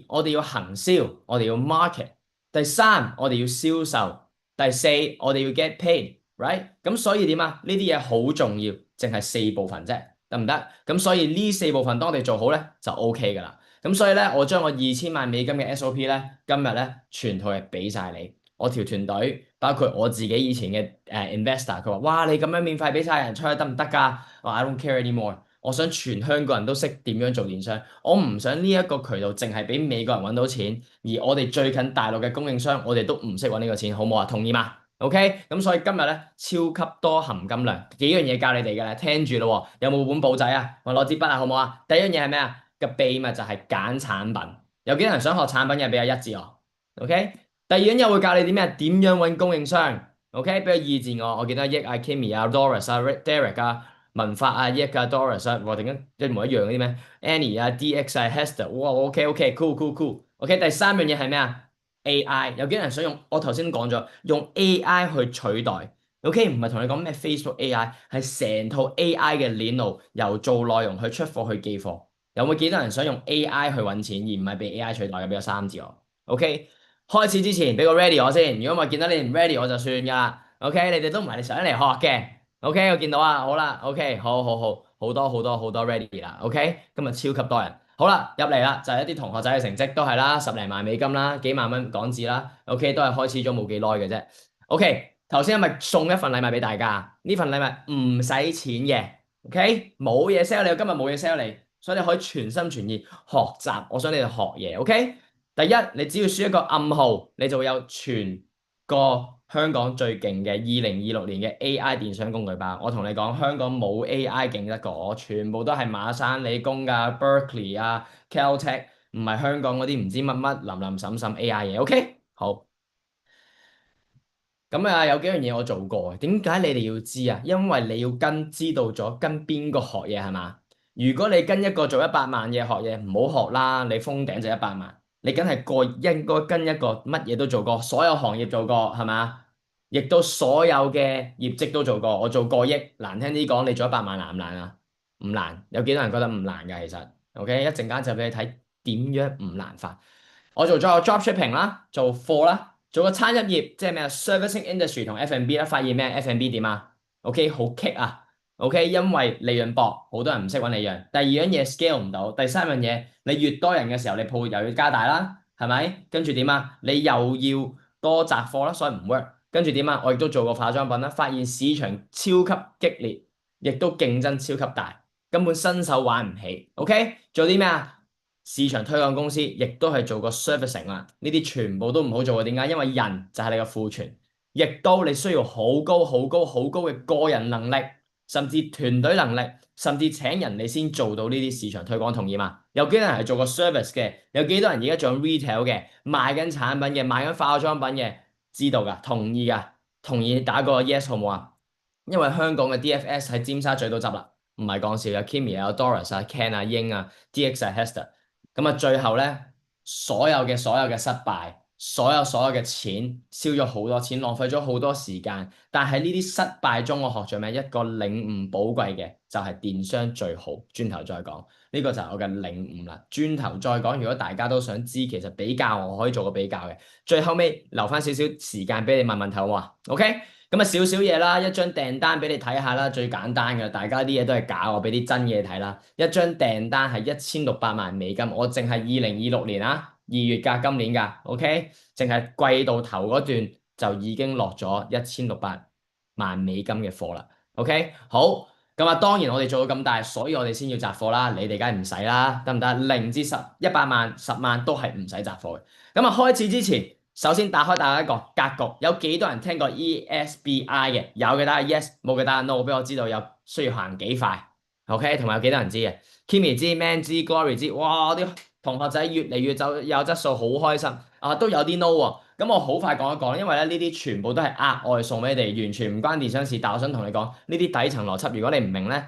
S1: 二，我哋要行銷，我哋要 market。第三，我哋要銷售。第四，我哋要 get paid，right？咁所以點啊？呢啲嘢好重要，淨係4部分啫，得唔得？咁所以呢4部分當我哋做好咧，就 OK 噶啦。咁所以咧，我將我2000萬美金嘅 SOP 咧，今日咧全套係俾晒你。我條團隊包括我自己以前嘅investor，佢話：哇，你咁樣免費俾晒人出去得唔得㗎？我話 I don't care anymore。我想全香港人都識點樣做電商，我唔想呢一個渠道淨係俾美國人揾到錢，而我哋最近大陸嘅供應商，我哋都唔識揾呢個錢，好唔好啊？同意嗎？OK，咁所以今日咧超級多含金量，幾樣嘢教你哋嘅啦，聽住咯，有冇本簿仔啊？我攞支筆啊，好唔好啊？第一樣嘢係咩啊？個秘密就係揀產品，有幾多人想學產品嘅？俾個一字我，OK。第二樣嘢會教你點咩？點樣揾供應商？OK，俾個二字我，我記得益啊、Kimmy 啊、Doris 啊、Derek 啊。文化啊、益啊、Doris 啊，哇，突然間一模一樣嗰啲咩？Annie 啊、DX 啊、Hester，哇，OK，cool，OK。第三樣嘢係咩啊？AI，有幾多人想用？我頭先講咗，用 AI 去取代，OK，唔係同你講咩 Facebook AI，係成套 AI 嘅鏈路，由做內容去出貨去寄貨。有冇幾多人想用 AI 去揾錢，而唔係被 AI 取代嘅？俾個三字我，OK。開始之前俾個 ready 我先，如果我見到你唔 ready 我就算噶啦，OK，你哋都唔係你上嚟學嘅。OK，我見到啊，好啦，OK，好好好，好多好多好多 ready 啦，OK，今日超級多人，好啦，入嚟啦，就係一啲同學仔嘅成績都係啦，10零萬美金啦，幾萬蚊港紙啦，OK，都係開始咗冇幾耐嘅啫，OK，頭先係咪送一份禮物俾大家？呢份禮物唔使錢嘅，OK，冇嘢 sell 你，今日冇嘢 sell 你，所以你可以全心全意學習，我想你哋學嘢，OK，第一，你只要輸一個暗號，你就會有全個香港最勁嘅2026年嘅 AI 電商工具包，我同你講，香港冇 AI 勁得過我，全部都係馬山理工㗎、Berkeley 啊、Caltech，唔係香港嗰啲唔知乜乜林林審審 AI 嘢。OK，好。咁啊，有幾樣嘢我做過嘅，點解你哋要知啊？因為你要知道咗跟邊個學嘢係嘛？如果你跟一個做100萬嘅學嘢，唔好學啦，你封頂就100萬，你梗係應該跟一個乜嘢都做過，所有行業做過係嘛？亦都所有嘅業績都做過，我做過億，難聽啲講，你做100萬難唔難啊？唔難，有幾多人覺得唔難㗎？其實，OK，一陣間就俾你睇點樣唔難法。我做咗個 dropshipping 啦，做貨啦。做個餐飲業，即係咩啊？Servicing industry 同 F&B 啦，發現咩？F&B 點啊？OK，好棘啊！OK，因為利潤薄，好多人唔識揾利潤。第二樣嘢 scale 唔到，第三樣嘢你越多人嘅時候，你鋪又要加大啦，係咪？跟住點啊？你又要多雜貨啦，所以唔 work。跟住點啊？我亦都做過化妝品啦，發現市場超級激烈，亦都競爭超級大，根本新手玩唔起。OK，做啲咩啊？市場推廣公司亦都係做個 servicing 啦，呢啲全部都唔好做嘅。點解？因為人就係你嘅庫存，亦都你需要好高好高好高嘅個人能力，甚至團隊能力，甚至請人你先做到呢啲市場推廣。同意嘛？有幾多人係做個 service 嘅？有幾多人而家做 retail 嘅，賣緊產品嘅，賣緊化妝品嘅？知道㗎？同意㗎？同意打個 yes 好唔好啊？因為香港嘅 DFS 喺尖沙咀都執啦，唔係講笑，有 Kimi 有 Doris 啊、Ken 啊、英啊、DX 啊、Hester，咁啊最後咧，所有嘅失敗，所有嘅錢，燒咗好多錢，浪費咗好多時間，但係呢啲失敗中，我學咗咩？一個領悟寶貴嘅就係電商最好。轉頭再講，呢個就係我嘅領悟啦。轉頭再講，如果大家都想知，其實比較我可以做個比較嘅，最後尾留翻少少時間俾你問問題好唔好啊？OK？咁啊少少嘢啦，一張訂單俾你睇下啦，最簡單嘅，大家啲嘢都係假，我俾啲真嘢睇啦。一張訂單係1600萬美金，我淨係2026年啊2月㗎，今年㗎，OK，淨係季度頭嗰段就已經落咗1600萬美金嘅貨啦，OK，好，咁啊當然我哋做到咁大，所以我哋先要集貨啦，你哋梗係唔使啦，得唔得？0至10、100萬、10萬都係唔使集貨嘅。咁啊開始之前。首先打開大家一個格局，有幾多人聽過 ESBI 嘅？有嘅打 yes，冇嘅打 no，俾我知道有需要行幾快。OK，同埋有幾多人知嘅？Kimi 知，Man 知，Glory 知，哇！啲同學仔越嚟越有質素，好開心啊！都有啲 no 喎，咁我好快講一講，因為咧呢啲全部都係額外送俾你哋，完全唔關電商事。但我想同你講，呢啲底層邏輯，如果你唔明咧，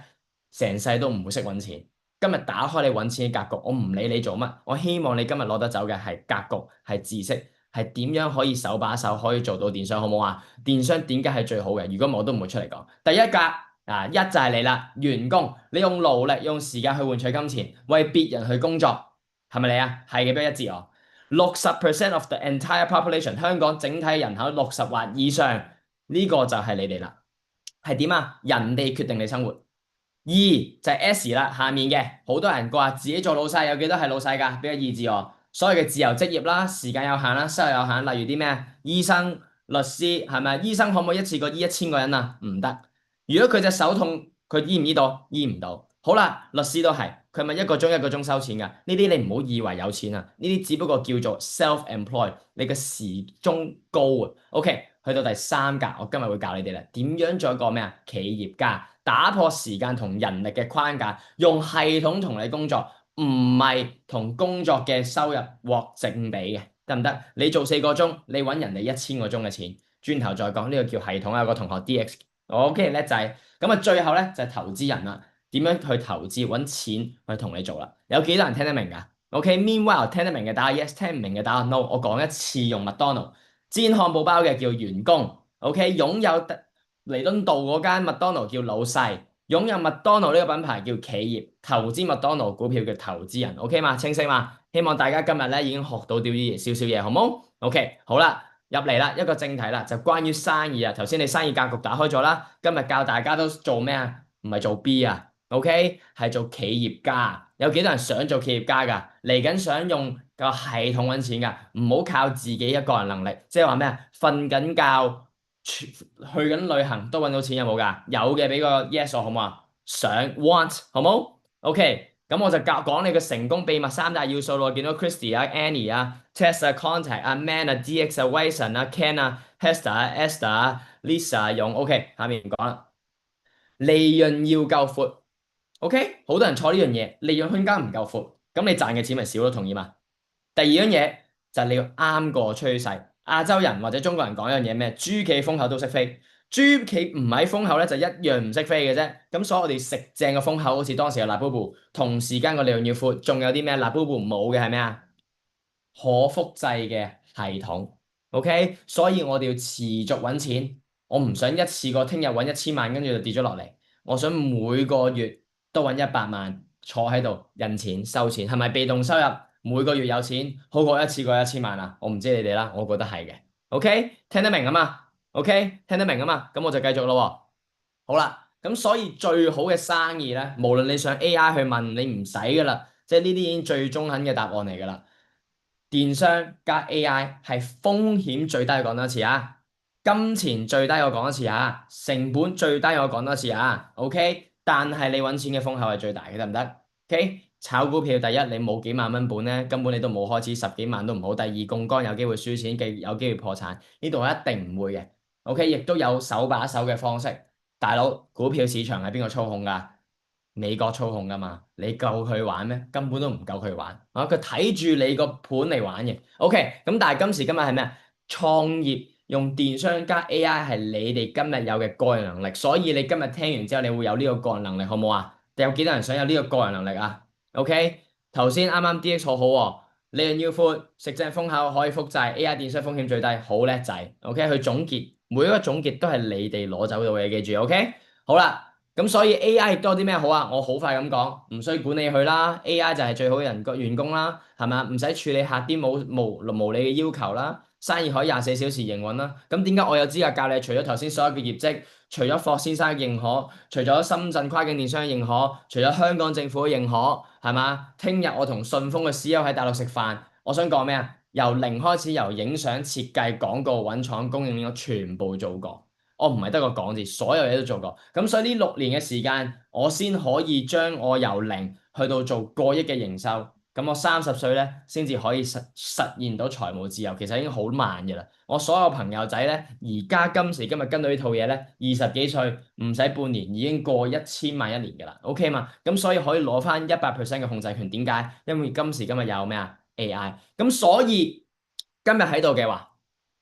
S1: 成世都唔會識揾錢。今日打開你揾錢嘅格局，我唔理你做乜，我希望你今日攞得走嘅係格局，係知識。係點樣可以手把手可以做到電商好唔好啊？電商點解係最好嘅？如果唔係我都唔會出嚟講。第一格啊，一就係你啦，員工，你用勞力用時間去換取金錢，為別人去工作，係咪你啊？係嘅，俾一字我。60% of the entire population，香港整體人口60或以上，呢個就係你哋啦。係點啊？人哋決定你生活。二就係 S 啦，下面嘅好多人話自己做老細，有幾多係老細㗎？俾個二字我。所謂嘅自由職業啦，時間有限啦，收入有限，例如啲咩啊？醫生、律師係咪？醫生可唔可以一次過醫1000個人啊？唔得。如果佢隻手痛，佢醫唔醫到？醫唔到。好啦，律師都係，佢咪一個鐘一個鐘收錢㗎？呢啲你唔好以為有錢啊，呢啲只不過叫做 self-employed，你嘅時鐘高啊。OK，去到第三格，我今日會教你哋啦，點樣做一個咩啊？企業家。打破時間同人力嘅框架，用系統同你工作，唔係同工作嘅收入獲正比嘅，得唔得？你做4個鐘，你揾人哋1000個鐘嘅錢，轉頭再講呢個叫系統。有個同學 DX，我 OK 叻仔，咁啊最後咧就係投資人啦，點樣去投資揾錢去同你做啦？有幾多人聽得明㗎？OK，Meanwhile 聽得明嘅打 yes，聽唔明嘅打 no。我講一次用麥當勞煎漢堡包嘅叫員工，OK，擁有彌敦道嗰間麥當勞叫老細，擁有麥當勞呢個品牌叫企業，投資麥當勞股票叫投資人，OK 嘛？清晰嘛？希望大家今日咧已經學到啲少少嘢，好冇？OK，好啦，入嚟啦，一個正題啦，就關於生意啊。頭先你生意格局打開咗啦，今日教大家都做咩啊？唔係做 B 啊，OK，係做企業家。有幾多人想做企業家㗎？嚟緊想用個系統揾錢㗎，唔好靠自己一個人能力，即係話咩啊？瞓緊覺。去緊旅行都揾到錢有冇㗎？有嘅俾個 yes 我好唔好啊？想 want 好冇？OK，咁我就講你嘅成功秘密三大要素咯。見到 Christy 啊、Annie 啊、Tess 啊、Contact 啊、Man 啊、DX 啊、Wyson 啊、Ken 啊、Hester 啊、Esther 啊、Lisa 啊用 OK，下面唔講啦。利潤要夠闊，OK，好多人錯呢樣嘢，利潤空間唔夠闊，咁你賺嘅錢咪少咯，同意嘛？第二樣嘢就係你要啱個趨勢。亞洲人或者中國人講一樣嘢咩？豬企風口都識飛，豬企唔喺風口咧就一樣唔識飛嘅啫。咁所以我哋食正個風口，好似當時嘅 Labubu，同時間個利潤要闊，仲有啲咩？Labubu冇嘅係咩啊？可複製嘅系統，OK，所以我哋要持續揾錢。我唔想一次過聽日揾1000萬，跟住就跌咗落嚟。我想每個月都揾100萬，坐喺度印錢收錢，係咪被動收入？每個月有錢，好過一次過1000萬啊！我唔知你哋啦，我覺得係嘅。OK，聽得明啊嘛？OK，聽得明啊嘛？咁我就繼續咯。好啦，咁所以最好嘅生意咧，無論你上 AI 去問，你唔使噶啦，即係呢啲已經最中肯嘅答案嚟噶啦。電商加 AI 係風險最低，我講多次啊！金錢最低，我講多次啊！成本最低，我講多次啊！OK，但係你揾錢嘅風口係最大嘅，得唔得？OK，炒股票第一，你冇幾萬蚊本咧，根本你都冇開始，10幾萬都唔好。第二，槓桿有機會輸錢，有機會破產，呢度一定唔會嘅。OK，亦都有手把手嘅方式。大佬，股票市場係邊個操控㗎？美國操控噶嘛？你夠佢玩咩？根本都唔夠佢玩啊！佢睇住你個盤嚟玩嘅。OK，咁但係今時今日係咩啊？創業用電商加 AI 係你哋今日有嘅個人能力，所以你今日聽完之後，你會有呢個個人能力，好唔好啊？有幾多人想有呢個個人能力啊？OK，頭先啱啱 DX 好好喎，利潤要闊，食正風口可以複製，AI 電商風險最低，好叻仔。OK，佢總結每一個總結都係你哋攞走到嘅，記住。OK，好啦。咁所以 AI 亦都有啲咩好啊？我好快咁講，唔需要管理佢啦。AI 就係最好嘅員工啦，係嘛？唔使處理客啲無理嘅要求啦，生意可以24小時營運啦。咁點解我有資格教你？除咗頭先所有嘅業績，除咗霍先生嘅認可，除咗深圳跨境電商嘅認可，除咗香港政府嘅認可，係嘛？聽日我同順豐嘅 CEO 喺大陸食飯，我想講咩啊？由零開始，由影相、設計、廣告、揾廠、供應鏈，我全部做過。我唔係得個講字，所有嘢都做過，咁所以呢6年嘅時間，我先可以將我由零去到做過億嘅營收，咁我30歲咧先至可以實現到財務自由，其實已經好慢嘅啦。我所有朋友仔咧，而家今時今日跟到呢套嘢咧，20幾歲唔使半年已經過1000萬一年嘅啦，OK 嘛？咁所以可以攞翻100%嘅控制權，點解？因為今時今日有咩啊 AI，咁所以今日喺度嘅話。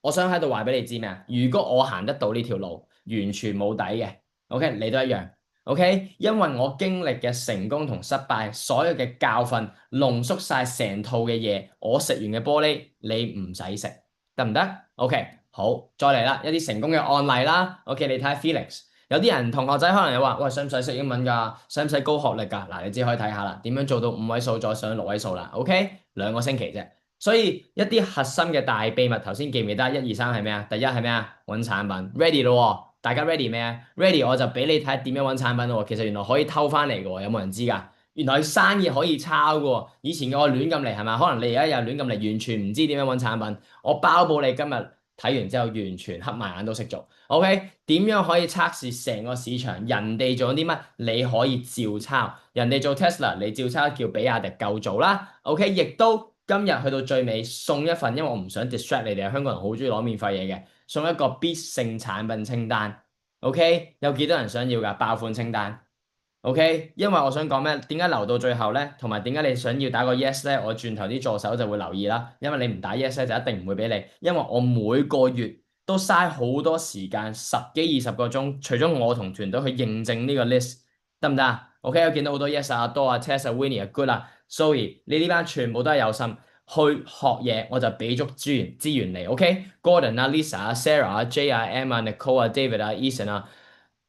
S1: 我想喺度話俾你知咩啊？如果我行得到呢條路，完全冇底嘅，OK，你都一樣，OK，因為我經歷嘅成功同失敗，所有嘅教訓濃縮晒成套嘅嘢，我食完嘅玻璃你唔使食，得唔得？OK，好，再嚟啦，一啲成功嘅案例啦，OK，你睇下 Felix，有啲人同學仔可能又話，喂，使唔使識英文㗎？使唔使高學歷㗎？嗱，你只可以睇下啦，點樣做到5位數再上6位數啦？OK，2個星期啫。所以一啲核心嘅大秘密，頭先記唔記得？1、2、3係咩啊？第一係咩啊？揾產品，ready 咯，大家 ready 咩啊？ready 我就俾你睇點樣揾產品咯。其實原來可以偷翻嚟嘅喎，有冇人知㗎？原來生意可以抄嘅喎。以前嘅我亂咁嚟係嘛？可能你而家又亂咁嚟，完全唔知點樣揾產品。我包保你今日睇完之後，完全黑埋眼都識做。OK，點樣可以測試成個市場？人哋做啲乜，你可以照抄。人哋做 Tesla，你照抄叫比亞迪夠做啦。OK，亦都。今日去到最尾送一份，因為我唔想 distract 你哋，香港人好中意攞免費嘢嘅，送一個必勝產品清單。OK，有幾多人想要㗎？爆款清單。OK，因為我想講咩？點解留到最後咧？同埋點解你想要打個 yes 咧？我轉頭啲助手就會留意啦。因為你唔打 yes 咧，就一定唔會俾你。因為我每個月都嘥好多時間10幾20個鐘，除咗我同團隊去認證呢個 list，得唔得啊？OK，我見到好多 yes 啊，多啊，Tess 啊，Winnie 啊，good 啊。Sorry，你呢班全部都係有心去學嘢，我就俾足資源你。OK，Gordon 啊，Lisa 啊，Sarah 啊，J 啊，Emma 啊，Nicole 啊，David 啊，Eason 啊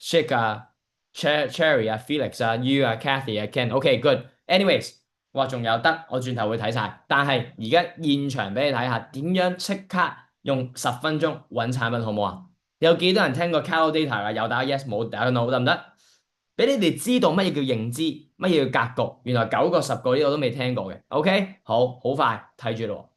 S1: ，Chick 啊，Cherry 啊，Felix 啊，You 啊，Kathy 啊，Ken。OK，good。Anyways，哇，仲有得，我轉頭會睇晒。但係而家現場俾你睇下點樣即刻用10分鐘揾產品，好唔好啊？有幾多人聽過 Calo Data 啊？有打 yes，冇打 no，得唔得？俾你哋知道乜嘢叫認知，乜嘢叫格局，原來9個10個呢個都未聽過嘅。OK，好快睇住咯。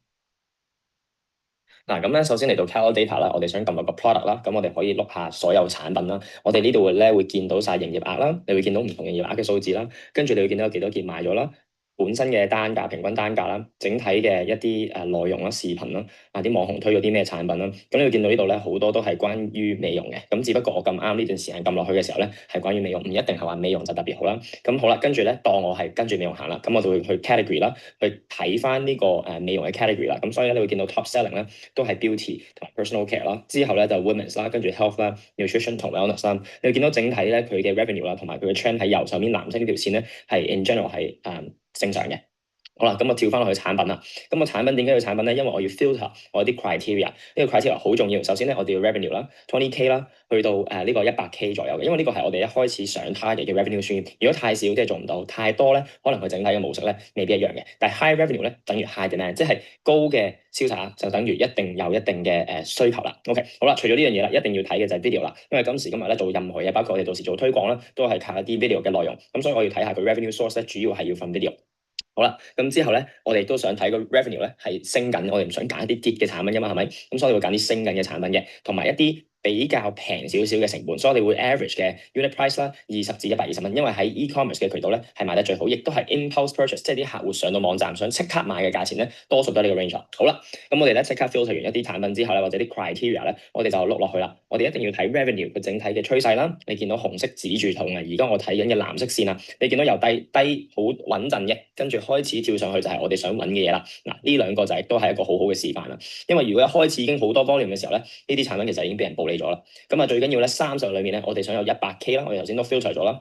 S2: 嗱，咁咧首先嚟到 Calo Data 啦，我哋想撳入個 product 啦，咁我哋可以碌下所有產品啦。我哋呢度會見到晒營業額啦，你會見到唔同營業額嘅數字啦，跟住你會見到有幾多件賣咗啦。本身嘅單價、平均單價啦，整體嘅一啲內容啦、視頻啦，啲網紅推咗啲咩產品啦，咁你會見到呢度咧好多都係關於美容嘅，咁只不過我咁啱呢段時間撳落去嘅時候咧係關於美容，唔一定係話美容就特別好啦。咁好啦，跟住咧當我係跟住美容行啦，咁我就會去 category 啦，去睇翻呢個美容嘅 category 啦。咁所以咧你會見到 top selling 咧都係 beauty 同埋 personal care 啦，之後咧就 women's 啦，跟住 health 啦、nutrition 同 wellness 啦。你會見到整體咧佢嘅 revenue 啦，同埋佢嘅 trend 喺右上面藍色呢條線咧係 in general 係正常嘅。好啦，咁我跳翻落去產品啦。咁個產品點解要產品咧？因為我要 filter 我啲 criteria，呢個 criteria 好重要。首先咧，我哋要 revenue 啦，20K 啦，去到呢個100K 左右嘅。因為呢個係我哋一開始上 target 嘅 revenue stream。如果太少即係做唔到，太多咧可能佢整體嘅模式咧未必一樣嘅。但係 high revenue 咧等於 high demand，即係高嘅銷售額就等於一定有一定嘅需求啦。OK，好啦，除咗呢樣嘢啦，一定要睇嘅就係 video 啦。因為今時今日咧做任何嘢，包括我哋到時做推廣啦，都係靠一啲 video 嘅內容。咁所以我要睇下佢 revenue source 咧，主要係要 from video。好啦，咁之後咧，我哋都想睇個 revenue 咧係升緊，我哋唔想揀一啲跌嘅產品㗎嘛，係咪？咁所以會揀啲升緊嘅產品嘅，同埋一啲比較平少少嘅成本，所以我哋會 average 嘅 unit price 啦20至120蚊，因為喺 e-commerce 嘅渠道咧係賣得最好，亦都係 impulse purchase，即係啲客戶上到網站想即刻買嘅價錢咧，多數都係呢個 range。好啦，咁我哋咧即刻 filter 完一啲產品之後咧，或者啲 criteria 咧，我哋就碌落去啦。我哋一定要睇 revenue 嘅整體嘅趨勢啦。你見到紅色指住圖嘅，而家我睇緊嘅藍色線啊，你見到由低好穩陣嘅，跟住開始跳上去就係我哋想揾嘅嘢啦。嗱，呢兩個就係都係一個好好嘅示範啦。因為如果一開始已經好多 volume 嘅時候咧，呢啲產品其實已經俾人暴利咗啦。咁啊，最緊要咧30日裏面咧，我哋想有100K 啦，我哋頭先都 filter 咗啦。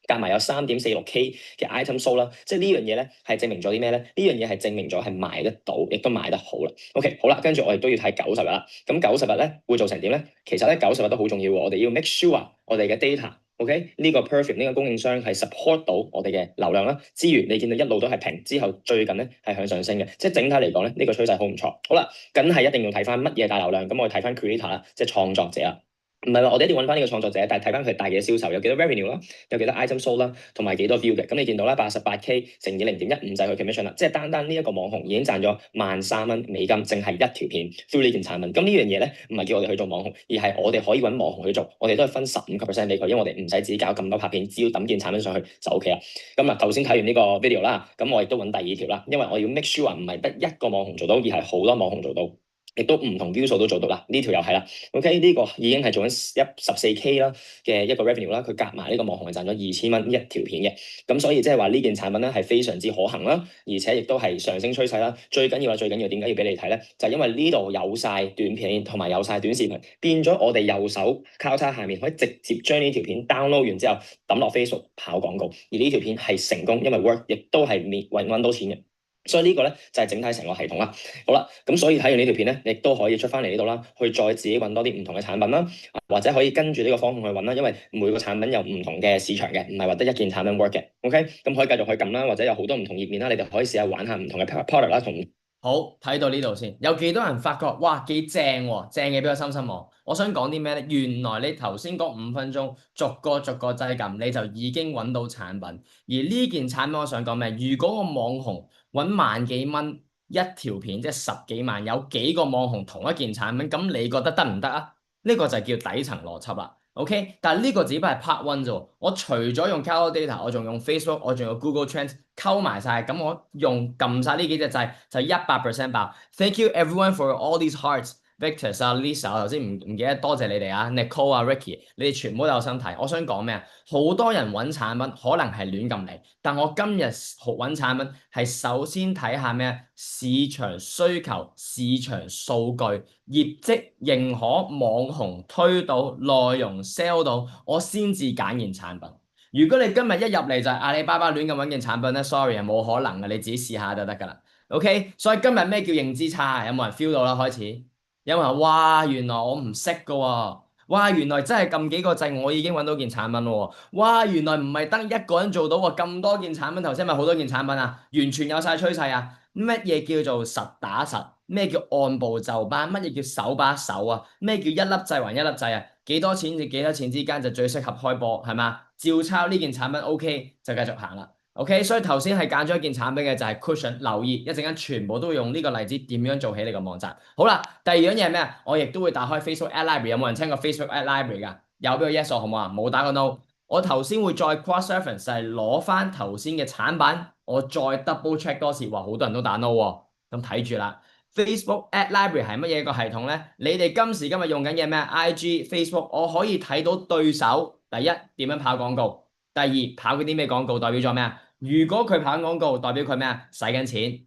S2: 夾埋有3.46K 嘅 item sold 啦，即係呢樣嘢咧係證明咗啲咩咧？呢樣嘢係證明咗係賣得到，亦都賣得好啦。OK，好啦，跟住我哋都要睇90日啦。咁90日咧會做成點咧？其實咧90日都好重要喎，我哋要 make sure 我哋嘅 data。OK，呢個 Perfume 呢個供應商係 support 到我哋嘅流量啦，資源你見到一路都係平，之後最近咧係向上升嘅，即係整體嚟講咧呢個趨勢好唔錯。好啦，梗係一定要睇翻乜嘢大流量，咁我哋睇翻 creator 啦，即係創作者啦。唔係話我哋一定揾翻呢個創作者，但係睇翻佢大嘅銷售有幾多 revenue 啦，有幾多 item sold 啦，同埋幾多 view 嘅。咁你見到啦，88K 乘以0.15就係佢 commission 啦，即係單單呢一個網紅已經賺咗13,000美金，淨係一條片 through 呢件產品。咁呢樣嘢咧，唔係叫我哋去做網紅，而係我哋可以揾網紅去做，我哋都係分15%俾佢，因為我哋唔使自己搞咁多拍片，只要抌件產品上去就 OK 啦。咁啊，頭先睇完呢個 video 啦，咁我亦都揾第二條啦，因為我要 make sure 唔係得一個網紅做到，而係好多網紅做到。亦都唔同 view 數都做到啦，呢條又係啦。OK，呢個已經係做緊14K 啦嘅一個 revenue 啦，佢夾埋呢個網紅係賺咗2000蚊一條片嘅。咁所以即係話呢件產品咧係非常之可行啦，而且亦都係上升趨勢啦。最緊要啦，最緊要點解要俾你睇咧？就係因為呢度有晒短片同埋有晒短視頻，變咗我哋右手交叉下面可以直接將呢條片 download 完之後抌落 Facebook 跑廣告，而呢條片係成功，因為 work 亦都係揾到錢嘅。所以呢個咧就係整體成個系統啦。好啦，咁所以睇完呢條片咧，亦都可以出翻嚟呢度啦，去再自己揾多啲唔同嘅產品啦，或者可以跟住呢個方向去揾啦。因為每個產品有唔同嘅市場嘅，唔係話得一件產品 work 嘅。OK，咁可以繼續去撳啦，或者有好多唔同頁面啦，你哋可以試下玩下唔同嘅 product 啦，同
S1: 好，睇到呢度先，有幾多人發覺哇幾正喎，正嘅俾個心心我想講啲咩咧？原來你頭先嗰5分鐘逐個逐個掣撳，你就已經揾到產品。而呢件產品我想講咩？如果個網紅揾萬幾蚊一條片，即係10幾萬，有幾個網紅同一件產品，咁你覺得得唔得啊？呢個就叫底層邏輯啦。OK，但係呢個只不過係 part one 啫。我除咗用 Calendar，我仲用 Facebook，我仲用 Google Trends 溝埋晒。咁我用撳晒呢幾隻掣就100%爆。Thank you everyone for all these hearts，Victor 啊，Lisa，我頭先唔記得多謝你哋啊，Nicole 啊，Ricky，你哋全部都有心睇。我想講咩啊？好多人揾產品可能係亂咁嚟，但我今日揾產品係首先睇下咩？市場需求、市場數據、業績認可、網紅推到、內容 sell 到，我先至揀件產品。如果你今日一入嚟就係阿里巴巴亂咁揾件產品咧，sorry 係冇可能嘅，你自己試下就得㗎啦。OK，所以今日咩叫認知差？有冇人 feel 到啦？開始有冇人話哇，原來我唔識㗎喎。哇！原來真係撳幾個掣，我已經揾到件產品喎！哇！原來唔係得一個人做到喎，咁多件產品，頭先咪好多件產品啊，完全有晒趨勢啊！乜嘢叫做實打實？咩叫按部就班？乜嘢叫手把手啊？咩叫一粒掣還一粒掣啊？幾多錢至幾多錢之間就最適合開波係嘛？照抄呢件產品 OK 就繼續行啦。OK，所以頭先係揀咗一件產品嘅就係 cushion，留意一陣間全部都會用呢個例子點樣做起你個網站。好啦，第二樣嘢係咩啊？我亦都會打開 Facebook Ad Library，有冇人聽過 Facebook Ad Library 㗎？有俾個 yes 我好唔好啊？冇打個 no。我頭先會再 cross reference 係攞翻頭先嘅產品，我再 double check 多次，話好多人都打 no 喎，咁睇住啦。Facebook Ad Library 係乜嘢個系統咧？你哋今時今日用緊嘅咩？IG、Facebook，我可以睇到對手第一點樣跑廣告，第二跑嗰啲咩廣告代表咗咩啊？如果佢跑廣告，代表佢咩啊？使緊錢，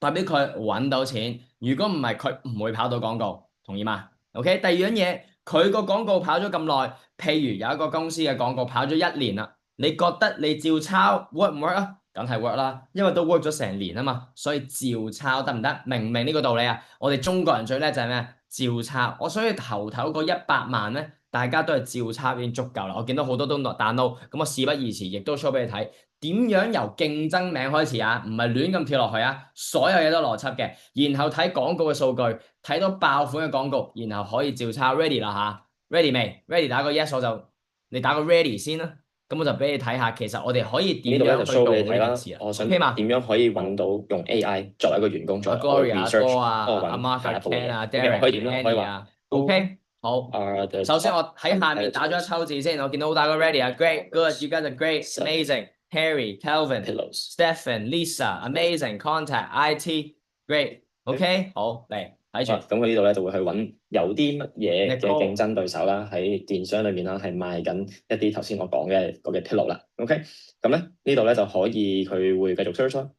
S1: 代表佢揾到錢。如果唔係，佢唔會跑到廣告，同意嗎？OK，第二樣嘢，佢個廣告跑咗咁耐，譬如有一個公司嘅廣告跑咗1年啦，你覺得你照抄 work 唔 work 啊？梗係 work 啦，因為都 work 咗成年啊嘛，所以照抄得唔得？明唔明呢個道理啊？我哋中國人最叻就係咩？照抄。我所以頭嗰100萬咧，大家都係照抄已經足夠啦。我見到好多都 download，咁我事不宜遲，亦都 show 俾你睇。點樣由競爭名開始啊？唔係亂咁跳落去啊！所有嘢都邏輯嘅，然後睇廣告嘅數據，睇到爆款嘅廣告，然後可以照抄。Ready 啦嚇，Ready 未？Ready 打個 yes 我就，你打個 Ready 先啦。咁我就俾你睇下，其實我哋可以點樣去做呢件事啊？
S2: 我想
S1: OK 嘛？
S2: 點樣可以揾到用 AI 作為一個員工做
S1: Gloria
S2: research，
S1: 哥啊，阿
S2: 幫我揾
S1: Mark 啊
S2: 下一步嘢。
S1: ，Ken 啊
S2: 可以點啦？可以
S1: ，Derek、Annie
S2: 話
S1: 啊，OK。好。
S2: are the
S1: 首先我喺下面
S2: top
S1: 打咗一抽字先，我見到好大個 ready 啊，great good，you guys are great，amazing，Harry，Calvin，Stephen，Lisa，amazing，contact，IT，great，OK，好嚟睇住
S2: 咁佢呢度咧就會去揾有啲乜嘢嘅
S1: Nicole
S2: 競爭對手啦，喺電商裏面啦，係賣緊一啲頭先我講嘅嗰嘅 pillow 啦。OK，咁咧呢度咧就可以佢會繼續 search 啦。